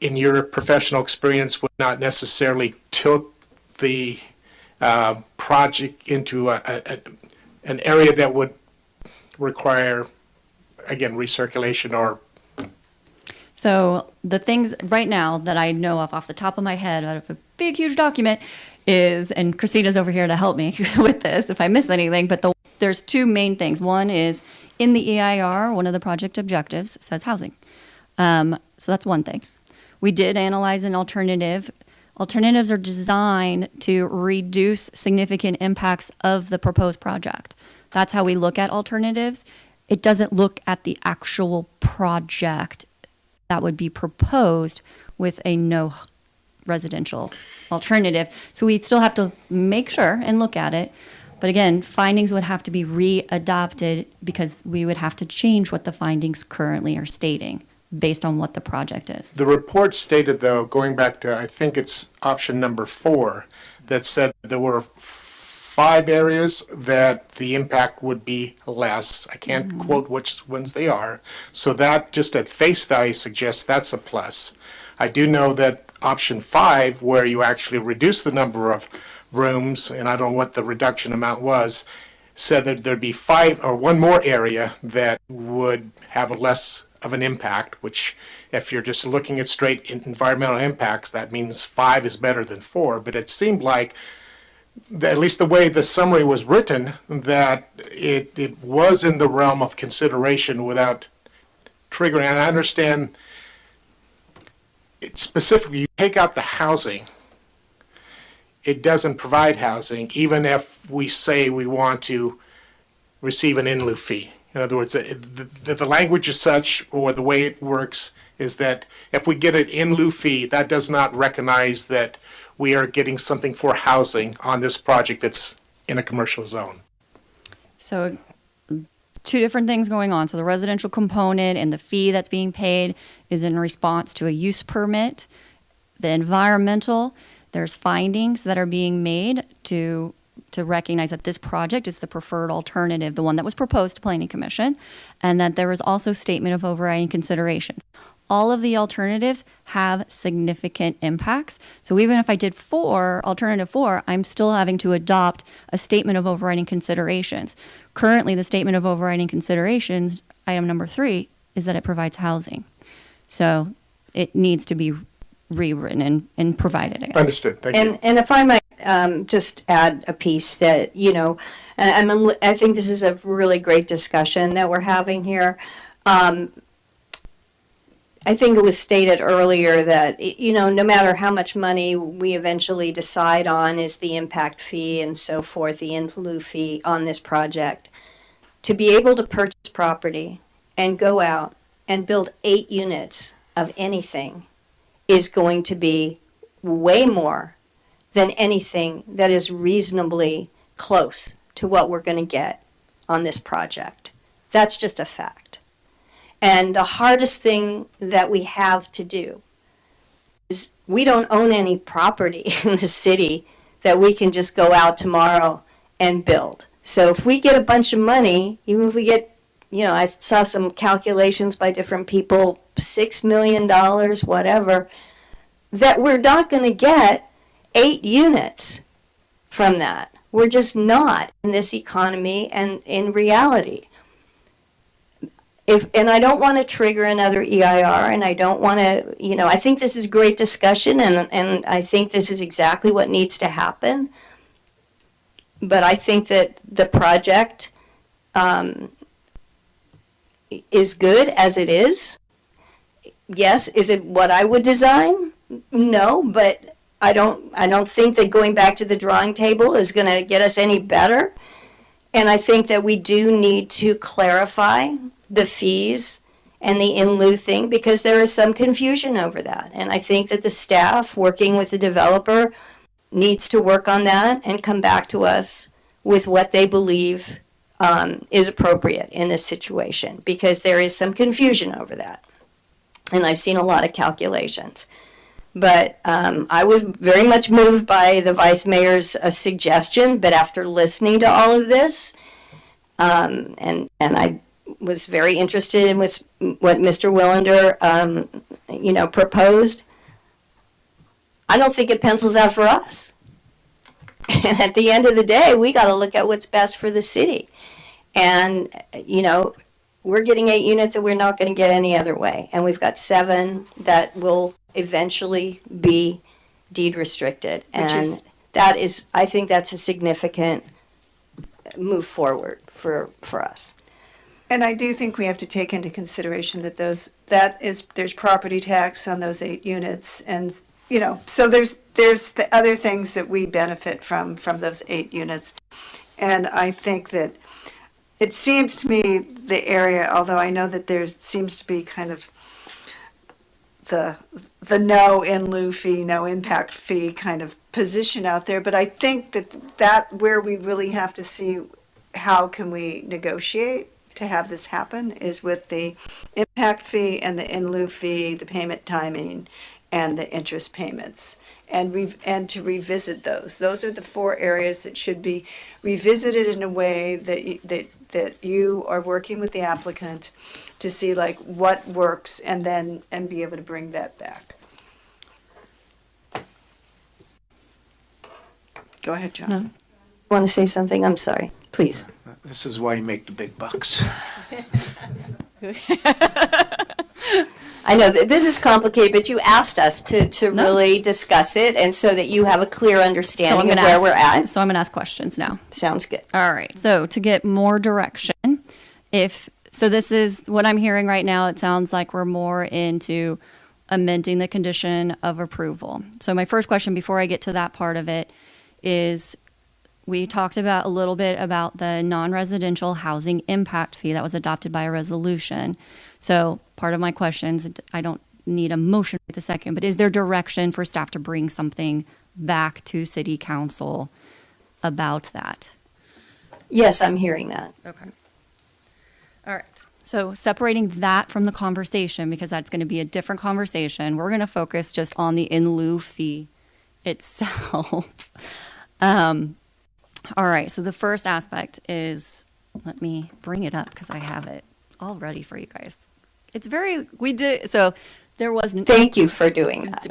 in your professional experience, would not necessarily tilt the project into an area that would require, again, recirculation or? So the things right now that I know off the top of my head out of a big, huge document is, and Christina's over here to help me with this if I miss anything, but there's two main things. One is in the EIR, one of the project objectives says housing. So that's one thing. We did analyze an alternative. Alternatives are designed to reduce significant impacts of the proposed project. That's how we look at alternatives. It doesn't look at the actual project that would be proposed with a no residential alternative. So we still have to make sure and look at it. But again, findings would have to be readopted because we would have to change what the findings currently are stating based on what the project is. The report stated, though, going back to, I think it's option number 4, that said there were 5 areas that the impact would be less. I can't quote which ones they are. So that just at face value suggests that's a plus. I do know that option 5, where you actually reduce the number of rooms, and I don't know what the reduction amount was, said that there'd be 5 or 1 more area that would have a less of an impact, which if you're just looking at straight environmental impacts, that means 5 is better than 4. But it seemed like, at least the way the summary was written, that it was in the realm of consideration without triggering. And I understand it specifically, you take out the housing, it doesn't provide housing, even if we say we want to receive an in lieu fee. In other words, the language is such, or the way it works, is that if we get an in lieu fee, that does not recognize that we are getting something for housing on this project that's in a commercial zone. So 2 different things going on. So the residential component and the fee that's being paid is in response to a use permit. The environmental, there's findings that are being made to recognize that this project is the preferred alternative, the one that was proposed to Planning Commission, and that there was also statement of overriding considerations. All of the alternatives have significant impacts. So even if I did alternative 4, I'm still having to adopt a statement of overriding considerations. Currently, the statement of overriding considerations, item number 3, is that it provides housing. So it needs to be rewritten and provided again. Understood. Thank you. And if I might just add a piece that, I think this is a really great discussion that we're having here. I think it was stated earlier that, no matter how much money we eventually decide on is the impact fee and so forth, the in lieu fee on this project, to be able to purchase property and go out and build 8 units of anything is going to be way more than anything that is reasonably close to what we're going to get on this project. That's just a fact. And the hardest thing that we have to do is we don't own any property in the city that we can just go out tomorrow and build. So if we get a bunch of money, even if we get, I saw some calculations by different people, $6 million, whatever, that we're not going to get 8 units from that. We're just not in this economy and in reality. And I don't want to trigger another EIR, and I don't want to, I think this is great discussion, and I think this is exactly what needs to happen. But I think that the project is good as it is. Yes, is it what I would design? No, but I don't think that going back to the drawing table is going to get us any better. And I think that we do need to clarify the fees and the in lieu thing, because there is some confusion over that. And I think that the staff working with the developer needs to work on that and come back to us with what they believe is appropriate in this situation, because there is some confusion over that. And I've seen a lot of calculations. But I was very much moved by the Vice Mayor's suggestion, but after listening to all of this, and I was very interested in what Mr. Wellander, proposed, I don't think it pencils out for us. And at the end of the day, we got to look at what's best for the city. And, we're getting 8 units and we're not going to get any other way. And we've got 7 that will eventually be deed restricted. And I think that's a significant move forward for us. And I do think we have to take into consideration that there's property tax on those 8 units, and so there's the other things that we benefit from those 8 units. And I think that it seems to me the area, although I know that there seems to be kind of the no in lieu fee, no impact fee kind of position out there, but I think that where we really have to see how can we negotiate to have this happen is with the impact fee and the in lieu fee, the payment timing, and the interest payments, and to revisit those. Those are the 4 areas that should be revisited in a way that you are working with the applicant to see like what works, and be able to bring that back. Go ahead, John. No. Want to say something? I'm sorry. Please. This is why you make the big bucks. I know that this is complicated, but you asked us to really discuss it, and so that you have a clear understanding of where we're at. So I'm going to ask questions now. Sounds good. All right. So to get more direction, this is what I'm hearing right now. It sounds like we're more into amending the condition of approval. So my first question before I get to that part of it is, we talked about a little bit about the non-residential housing impact fee that was adopted by a resolution. So part of my questions, I don't need a motion right this second, but is there direction for staff to bring something back to City Council about that? Yes, I'm hearing that. Okay. All right. So separating that from the conversation, because that's going to be a different conversation, we're going to focus just on the in lieu fee itself. All right, so the first aspect is, let me bring it up because I have it all ready for you guys. There was. Thank you for doing that.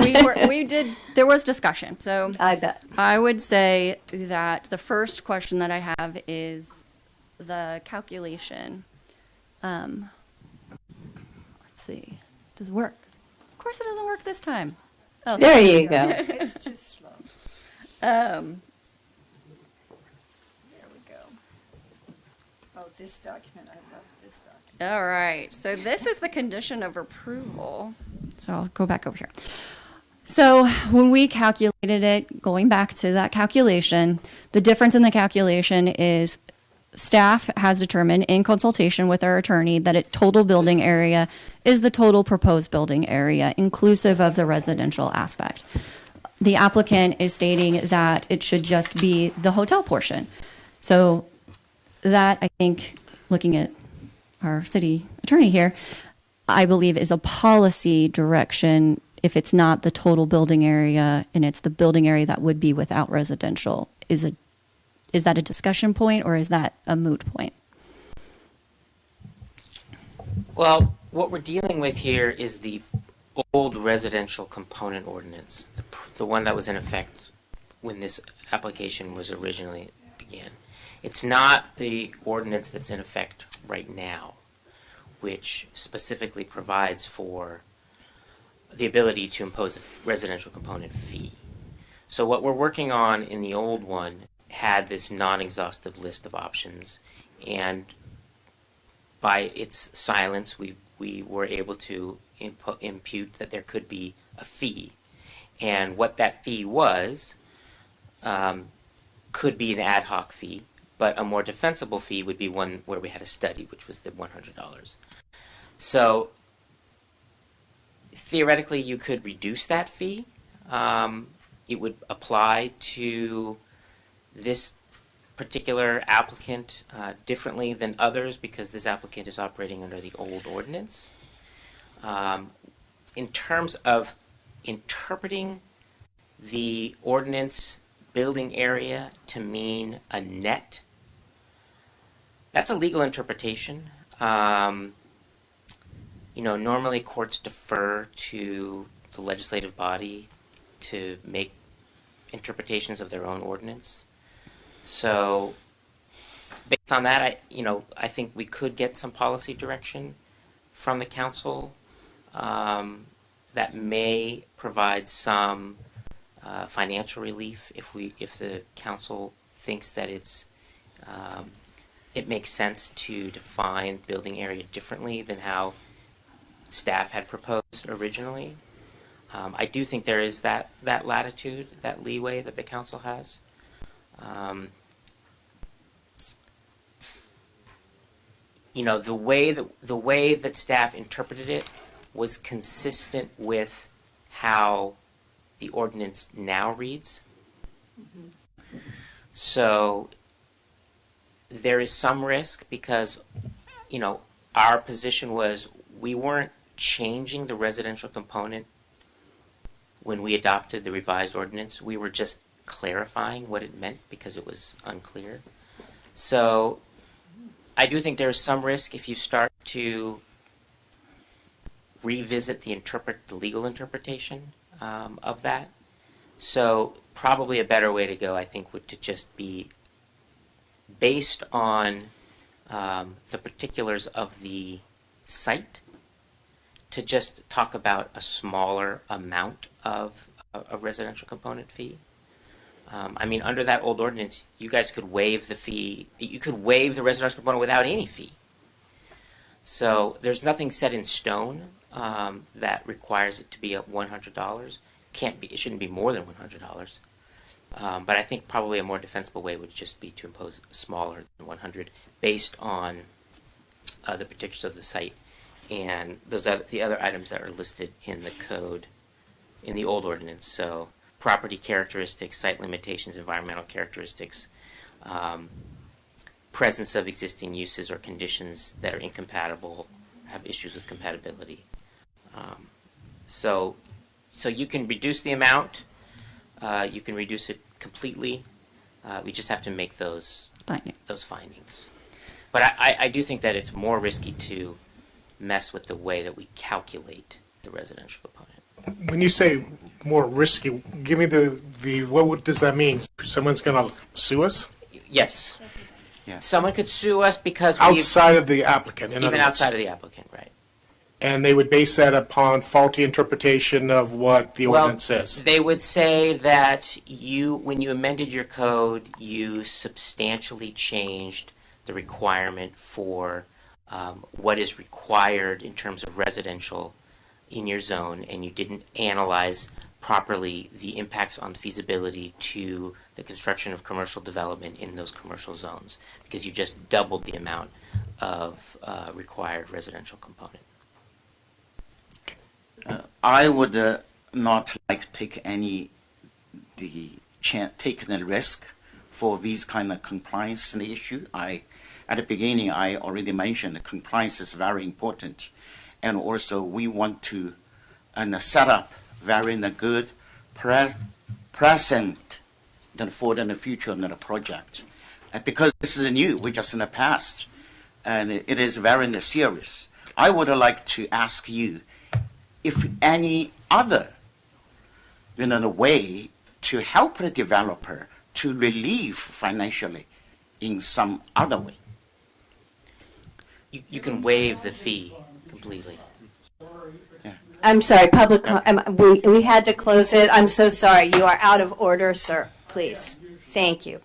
There was discussion. So I bet. I would say that the first question that I have is the calculation. Let's see. Does it work? Of course it doesn't work this time. Oh, there you go. It's just slow. This document, I love this document. All right, so this is the condition of approval. So I'll go back over here. So when we calculated it, going back to that calculation, the difference in the calculation is staff has determined in consultation with our attorney that a total building area is the total proposed building area, inclusive of the residential aspect. The applicant is stating that it should just be the hotel portion. So that, I think, looking at our city attorney here, I believe is a policy direction if it's not the total building area and it's the building area that would be without residential. Is that a discussion point or is that a moot point? Well, what we're dealing with here is the old residential component ordinance, the one that was in effect when this application was originally began. It's not the ordinance that's in effect right now, which specifically provides for the ability to impose a residential component fee. So what we're working on in the old one had this non-exhaustive list of options, and by its silence, we were able to impute that there could be a fee. And what that fee was could be an ad hoc fee, but a more defensible fee would be one where we had a study, which was the $100. So theoretically, you could reduce that fee. It would apply to this particular applicant differently than others because this applicant is operating under the old ordinance. In terms of interpreting the ordinance building area to mean a net, that's a legal interpretation. Normally courts defer to the legislative body to make interpretations of their own ordinance. So based on that, I think we could get some policy direction from the council that may provide some financial relief if the council thinks that it's it makes sense to define building area differently than how staff had proposed originally. I do think there is that latitude, that leeway that the council has. You know, the way that staff interpreted it was consistent with how the ordinance now reads. Mm-hmm. So there is some risk because, you know, our position was we weren't changing the residential component when we adopted the revised ordinance. We were just clarifying what it meant because it was unclear. So I do think there is some risk if you start to revisit the legal interpretation of that. So probably a better way to go, I think, would to just be based on the particulars of the site, to just talk about a smaller amount of a residential component fee. I mean, under that old ordinance, you guys could waive the fee. You could waive the residential component without any fee. So there's nothing set in stone that requires it to be at $100. It shouldn't be more than $100. But I think probably a more defensible way would just be to impose smaller than 100 based on the particulars of the site and the other items that are listed in the code, in the old ordinance. So property characteristics, site limitations, environmental characteristics, presence of existing uses or conditions that are incompatible, have issues with compatibility. So you can reduce the amount, you can reduce it completely. We just have to make those findings. But I do think that it's more risky to mess with the way that we calculate the residential component. When you say more risky, give me what does that mean? Someone's going to sue us? Yes. Someone could sue us because outside of the applicant. Even outside of the applicant, right? And they would base that upon faulty interpretation of what the ordinance says. They would say that when you amended your code, you substantially changed the requirement for what is required in terms of residential in your zone, and you didn't analyze properly the impacts on feasibility to the construction of commercial development in those commercial zones, because you just doubled the amount of required residential component. I would not like to take the risk for these kind of compliance issue. At the beginning, I already mentioned the compliance is very important, and also we want to set up very good present for the future of the project, because this is new. We just in the past, and it is very serious. I would like to ask you if any other way to help the developer to relieve financially in some other way. You can waive the fee completely. I'm sorry, we had to close it. I'm so sorry. You are out of order, sir. Please. Thank you.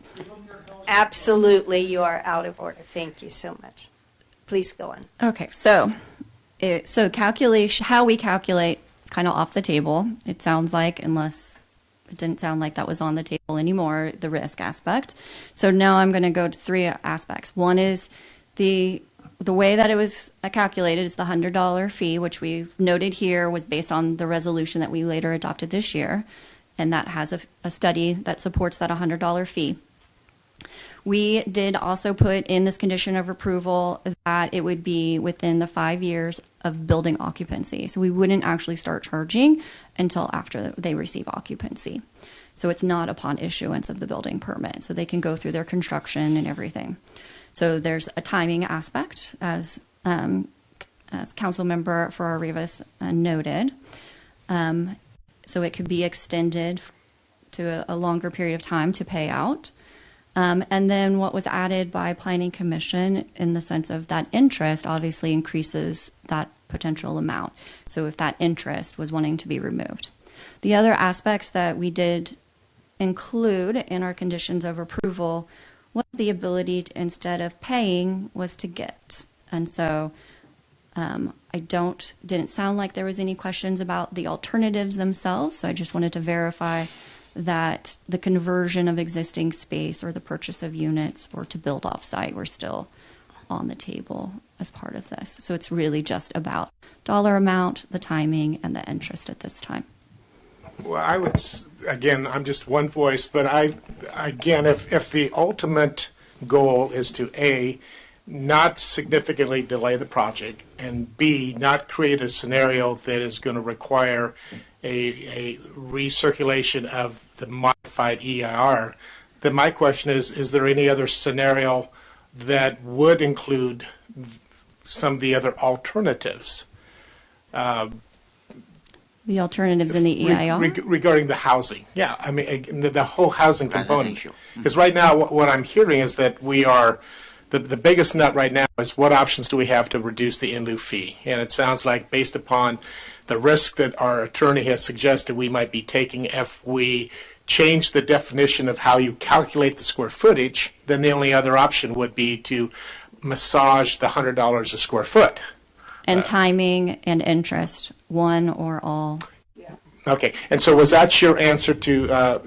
Absolutely, you are out of order. Thank you so much. Please go on. Okay, so calculation, how we calculate is kind of off the table. It sounds like, unless it didn't sound like that was on the table anymore, the risk aspect. So now I'm going to go to three aspects. One is the way that it was calculated is the $100 fee, which we've noted here was based on the resolution that we later adopted this year, and that has a study that supports that $100 fee. We did also put in this condition of approval that it would be within the 5 years of building occupancy. So we wouldn't actually start charging until after they receive occupancy. So it's not upon issuance of the building permit. So they can go through their construction and everything. So there's a timing aspect, as Councilmember Farrar-Rivas noted. So it could be extended to a longer period of time to pay out. And then what was added by Planning Commission in the sense of that interest obviously increases that potential amount. So if that interest was wanting to be removed. The other aspects that we did include in our conditions of approval was the ability to, instead of paying, was to get. And so didn't sound like there was any questions about the alternatives themselves. So I just wanted to verify that the conversion of existing space or the purchase of units or to build off-site were still on the table as part of this. So it's really just about dollar amount, the timing, and the interest at this time. Well, I would, again, I'm just one voice, but if the ultimate goal is to A, not significantly delay the project, and B, not create a scenario that is going to require a recirculation of the modified EIR, then my question is there any other scenario that would include some of the other alternatives? The alternatives in the EIR? Regarding the housing. Yeah, I mean, the whole housing component. Because right now, what I'm hearing is that we are, the biggest nut right now is what options do we have to reduce the in lieu fee? And it sounds like based upon the risk that our attorney has suggested we might be taking if we change the definition of how you calculate the square footage, then the only other option would be to massage the $100 a square foot. And timing and interest, one or all. Okay, and so was that your answer to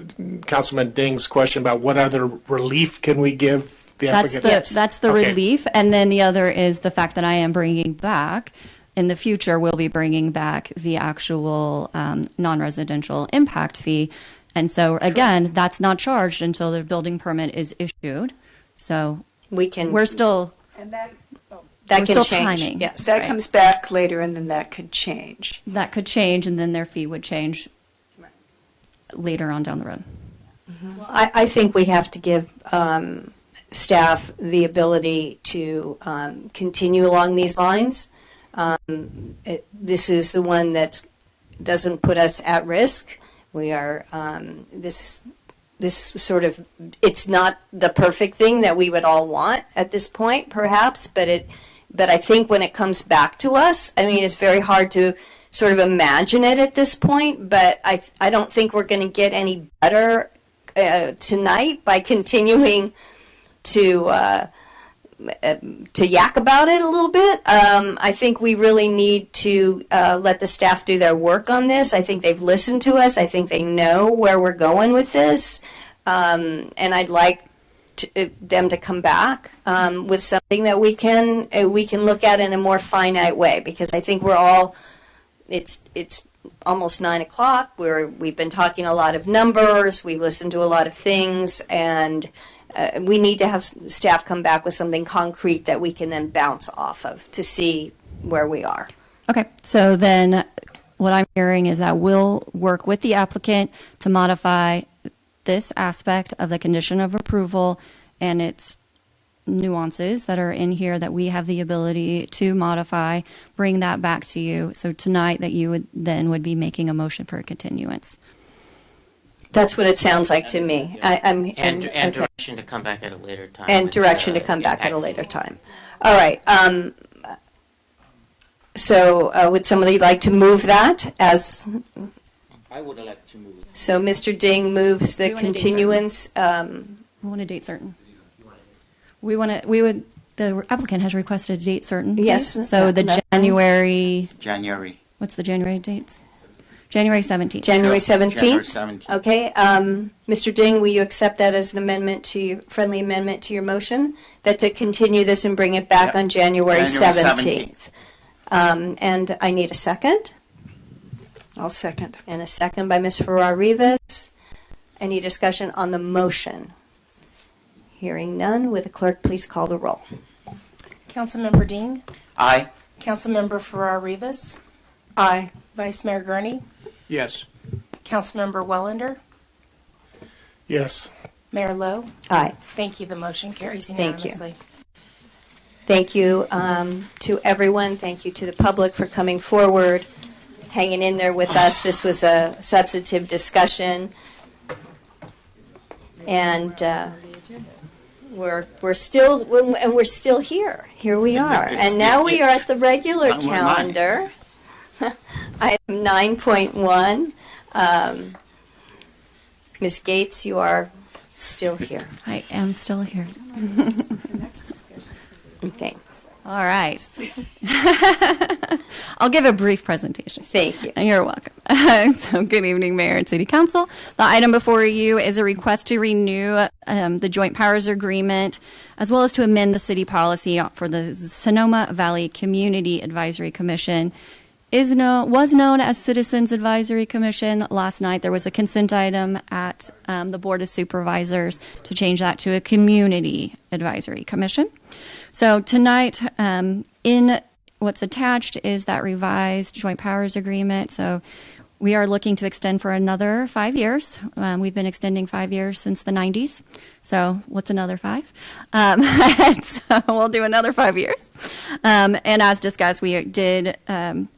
Councilman Ding's question about what other relief can we give the applicant? That's the relief, and then the other is the fact that I am bringing back, in the future, we'll be bringing back the actual non-residential impact fee. And so, again, that's not charged until the building permit is issued. So we're still... And that We're can still change. timing. Yes, that comes back later, and then that could change. That could change, and then their fee would change later on down the road. I think we have to give staff the ability to continue along these lines. This is the one that doesn't put us at risk. We are this sort of, it's not the perfect thing that we would all want at this point, perhaps, but I think when it comes back to us, I mean, it's very hard to sort of imagine it at this point, but I don't think we're going to get any better tonight by continuing to yak about it a little bit. I think we really need to let the staff do their work on this. I think they've listened to us. I think they know where we're going with this. And I'd like them to come back with something that we can look at in a more finite way, because I think we're all, it's almost 9 o'clock. We've been talking a lot of numbers. We've listened to a lot of things, and we need to have staff come back with something concrete that we can then bounce off of to see where we are. Okay, so then what I'm hearing is that we'll work with the applicant to modify this aspect of the condition of approval and its nuances that are in here that we have the ability to modify, bring that back to you. So tonight that you would be making a motion for a continuance. That's what it sounds like to me. And direction to come back at a later time. And direction to come back at a later time. All right. So would somebody like to move that as? I would like to move. So Mr. Ding moves the continuance. We want a date certain. The applicant has requested a date certain. Yes. Please. So the January. What's the January dates? January 17th. January 17th? January 17th. Okay. Mr. Ding, will you accept that as an amendment to your, friendly amendment to your motion? That to continue this and bring it back on January 17th. And I need a second. I'll second. And a second by Ms. Farrar-Rivas. Any discussion on the motion? Hearing none, would the clerk please call the roll? Councilmember Dean? Aye. Councilmember Farrar-Rivas? Aye. Vice Mayor Gurney? Yes. Councilmember Wellander? Yes. Mayor Lowe? Aye. Thank you. The motion carries Thank you. unanimously. Thank you to everyone. Thank you to the public for coming forward, hanging in there with us. This was a substantive discussion, and we're still here. Here we are, and now we are at the regular calendar. Item 9.1. Ms. Gates, you are Still here. I am still here. Okay. All right. I'll give a brief presentation. Thank you. You're welcome. So good evening, Mayor and City Council. The item before you is a request to renew the Joint Powers Agreement, as well as to amend the city policy for the Sonoma Valley Community Advisory Commission. Was known as Citizens Advisory Commission. Last night there was a consent item at the Board of Supervisors to change that to a Community Advisory Commission. So tonight, in what's attached is that revised Joint Powers Agreement. So we are looking to extend for another 5 years. We've been extending 5 years since the 90s. So what's another 5? So we'll do another 5 years. And as discussed, we did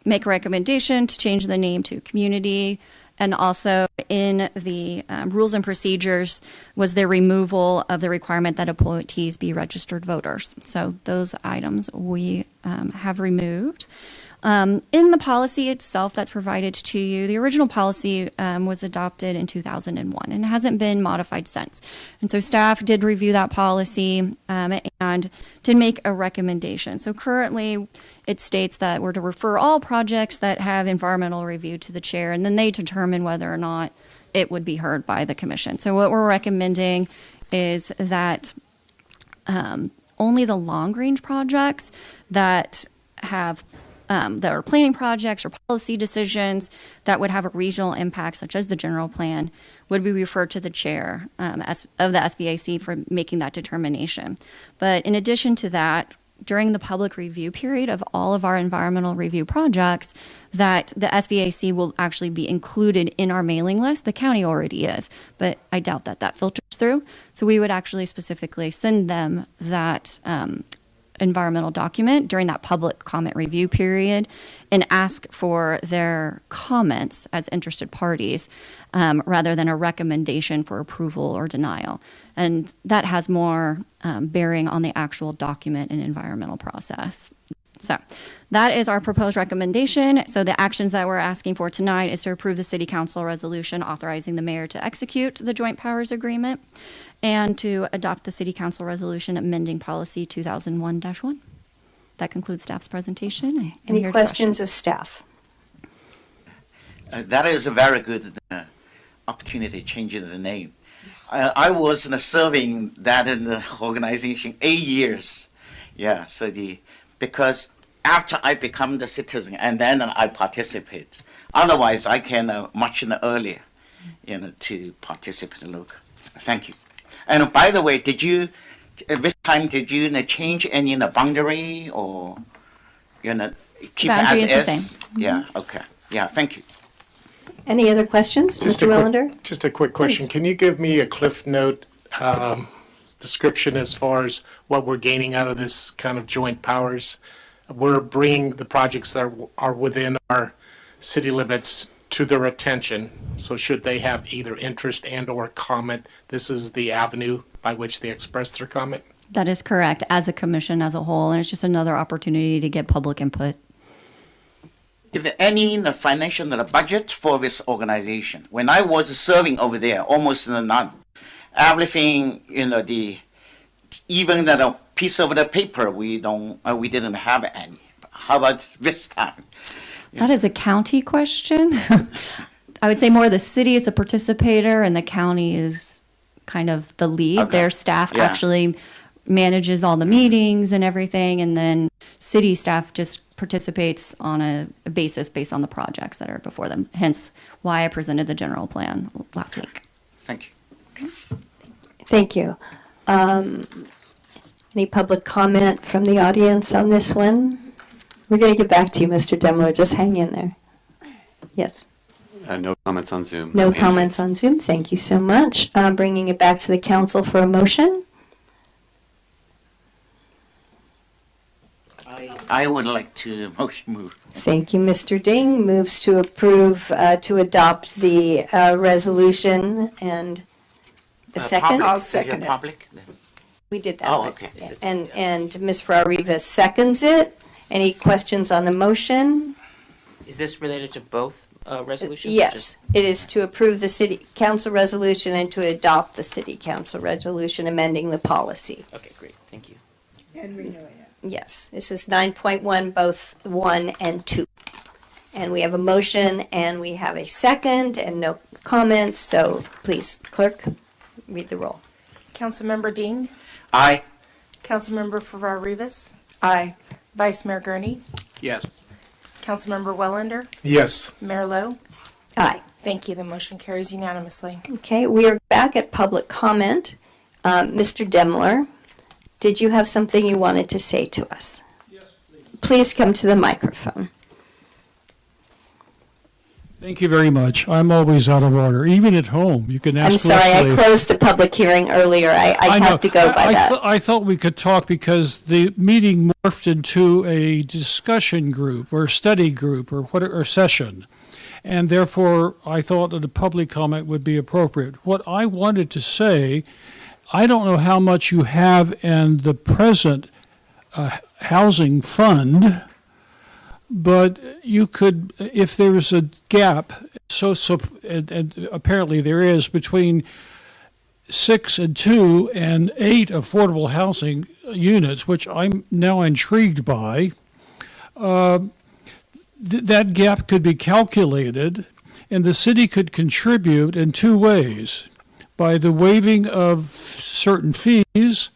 make a recommendation to change the name to Community. And also in the rules and procedures was the removal of the requirement that appointees be registered voters. So those items we have removed. In the policy itself that's provided to you, the original policy was adopted in 2001 and hasn't been modified since. And so staff did review that policy and did make a recommendation. So currently it states that we're to refer all projects that have environmental review to the chair, and then they determine whether or not it would be heard by the commission. So what we're recommending is that only the long-range projects that have that are planning projects or policy decisions that would have a regional impact, such as the general plan, would be referred to the chair of the SBAC for making that determination. But in addition to that, during the public review period of all of our environmental review projects, that the SBAC will actually be included in our mailing list. The county already is, but I doubt that that filters through. So we would actually specifically send them that environmental document during that public comment review period and ask for their comments as interested parties rather than a recommendation for approval or denial. And that has more bearing on the actual document and environmental process. So that is our proposed recommendation. So the actions that we're asking for tonight is to approve the City Council resolution authorizing the mayor to execute the Joint Powers Agreement and to adopt the City Council resolution amending policy 2001-1. That concludes staff's presentation. I'm Any here to questions of staff? That is a very good opportunity changing the name. I was serving that in the organization 8 years. Yeah, so because after I become the citizen and then I participate. Otherwise, I can much earlier, to participate. Look, thank you. And by the way, this time did you change any boundary or keep Boundary it is as the is? same. Yeah. Okay. Yeah. Thank you. Any other questions, Mr. Wellander? Just a quick question. Please. Can you give me a Cliff Note description as far as what we're gaining out of this kind of joint powers? We're bringing the projects that are within our city limits to their attention. So should they have either interest and or comment, this is the avenue by which they express their comment? That is correct, as a commission as a whole, and it's just another opportunity to get public input. Is there any financial budget for this organization? When I was serving over there, almost none. Everything, even the piece of the paper, we didn't have any. How about this time? That is a county question. I would say more the city is a participator and the county is kind of the lead. Okay. Their staff Yeah. actually manages all the meetings and everything, and then city staff just participates on a basis based on the projects that are before them. Hence why I presented the general plan last week. Thank you. Thank you. Any public comment from the audience on this one? We're going to get back to you, Mr. Demler. Just hang in there. Yes. No comments on Zoom. No hands comments on Zoom. Thank you so much. Bringing it back to the council for a motion. I would like to move. Thank you, Mr. Ding. Moves to approve, to adopt the resolution, and a second? Public. I'll second it. Public? We did that. Oh, one. okay. And Ms. Farrar-Rivas seconds it. Any questions on the motion? Is this related to both resolution? Yes, it is to approve the city council resolution and to adopt the city council resolution amending the policy. Okay, great. Thank you. And renewing it. Yes, this is 9.1, both 1 and 2. And we have a motion and we have a second and no comments, so please, clerk, read the roll. Councilmember Dean, Aye. Councilmember Farrar-Rivas, Aye. Vice Mayor Gurney, Yes. Councilmember Wellander, Yes. Mayor Lowe. Aye. Thank you. The motion carries unanimously. Okay, we are back at public comment. Mr. Demler, did you have something you wanted to say to us? Yes, please. Please come to the microphone. Thank you very much. I'm always out of order, even at home. You can ask I'm sorry, Leslie. I closed the public hearing earlier. I know. have to go by that. I thought we could talk because the meeting morphed into a discussion group or study group or session. And therefore, I thought that a public comment would be appropriate. What I wanted to say, I don't know how much you have in the present housing fund, but you could, if there's a gap, and apparently there is, between 6 and 2 and 8 affordable housing units, which I'm now intrigued by, that gap could be calculated, and the city could contribute in 2 ways: by the waiving of certain fees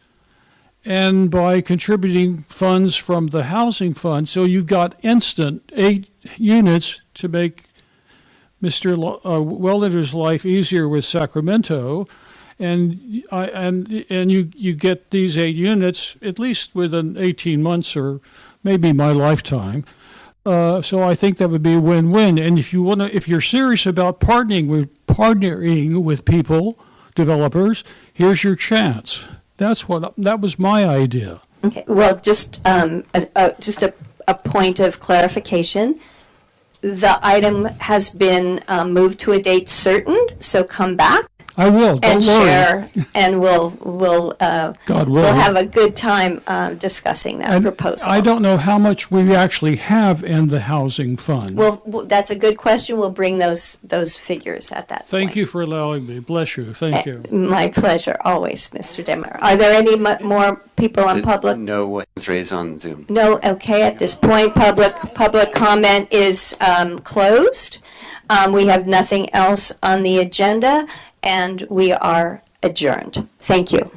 and by contributing funds from the housing fund. So you've got instant 8 units to make Mr. Wellander's life easier with Sacramento, and you get these 8 units at least within 18 months or maybe my lifetime. So I think that would be a win-win. And if you're serious about partnering with people, developers, here's your chance. That was my idea. Okay, well, just a point of clarification. The item has been moved to a date certain, so come back. I will. Don't and worry. share, and we'll God we'll willing. have a good time discussing that And proposal. I don't know how much we actually have in the housing fund. Well, that's a good question. We'll bring those figures at that Thank point. you for allowing me. Bless you. Thank you. My pleasure, always, Mr. Demmer. Are there any more people on public? No hands raised on Zoom. No. Okay. At this point, public comment is closed. We have nothing else on the agenda, and we are adjourned. Thank you.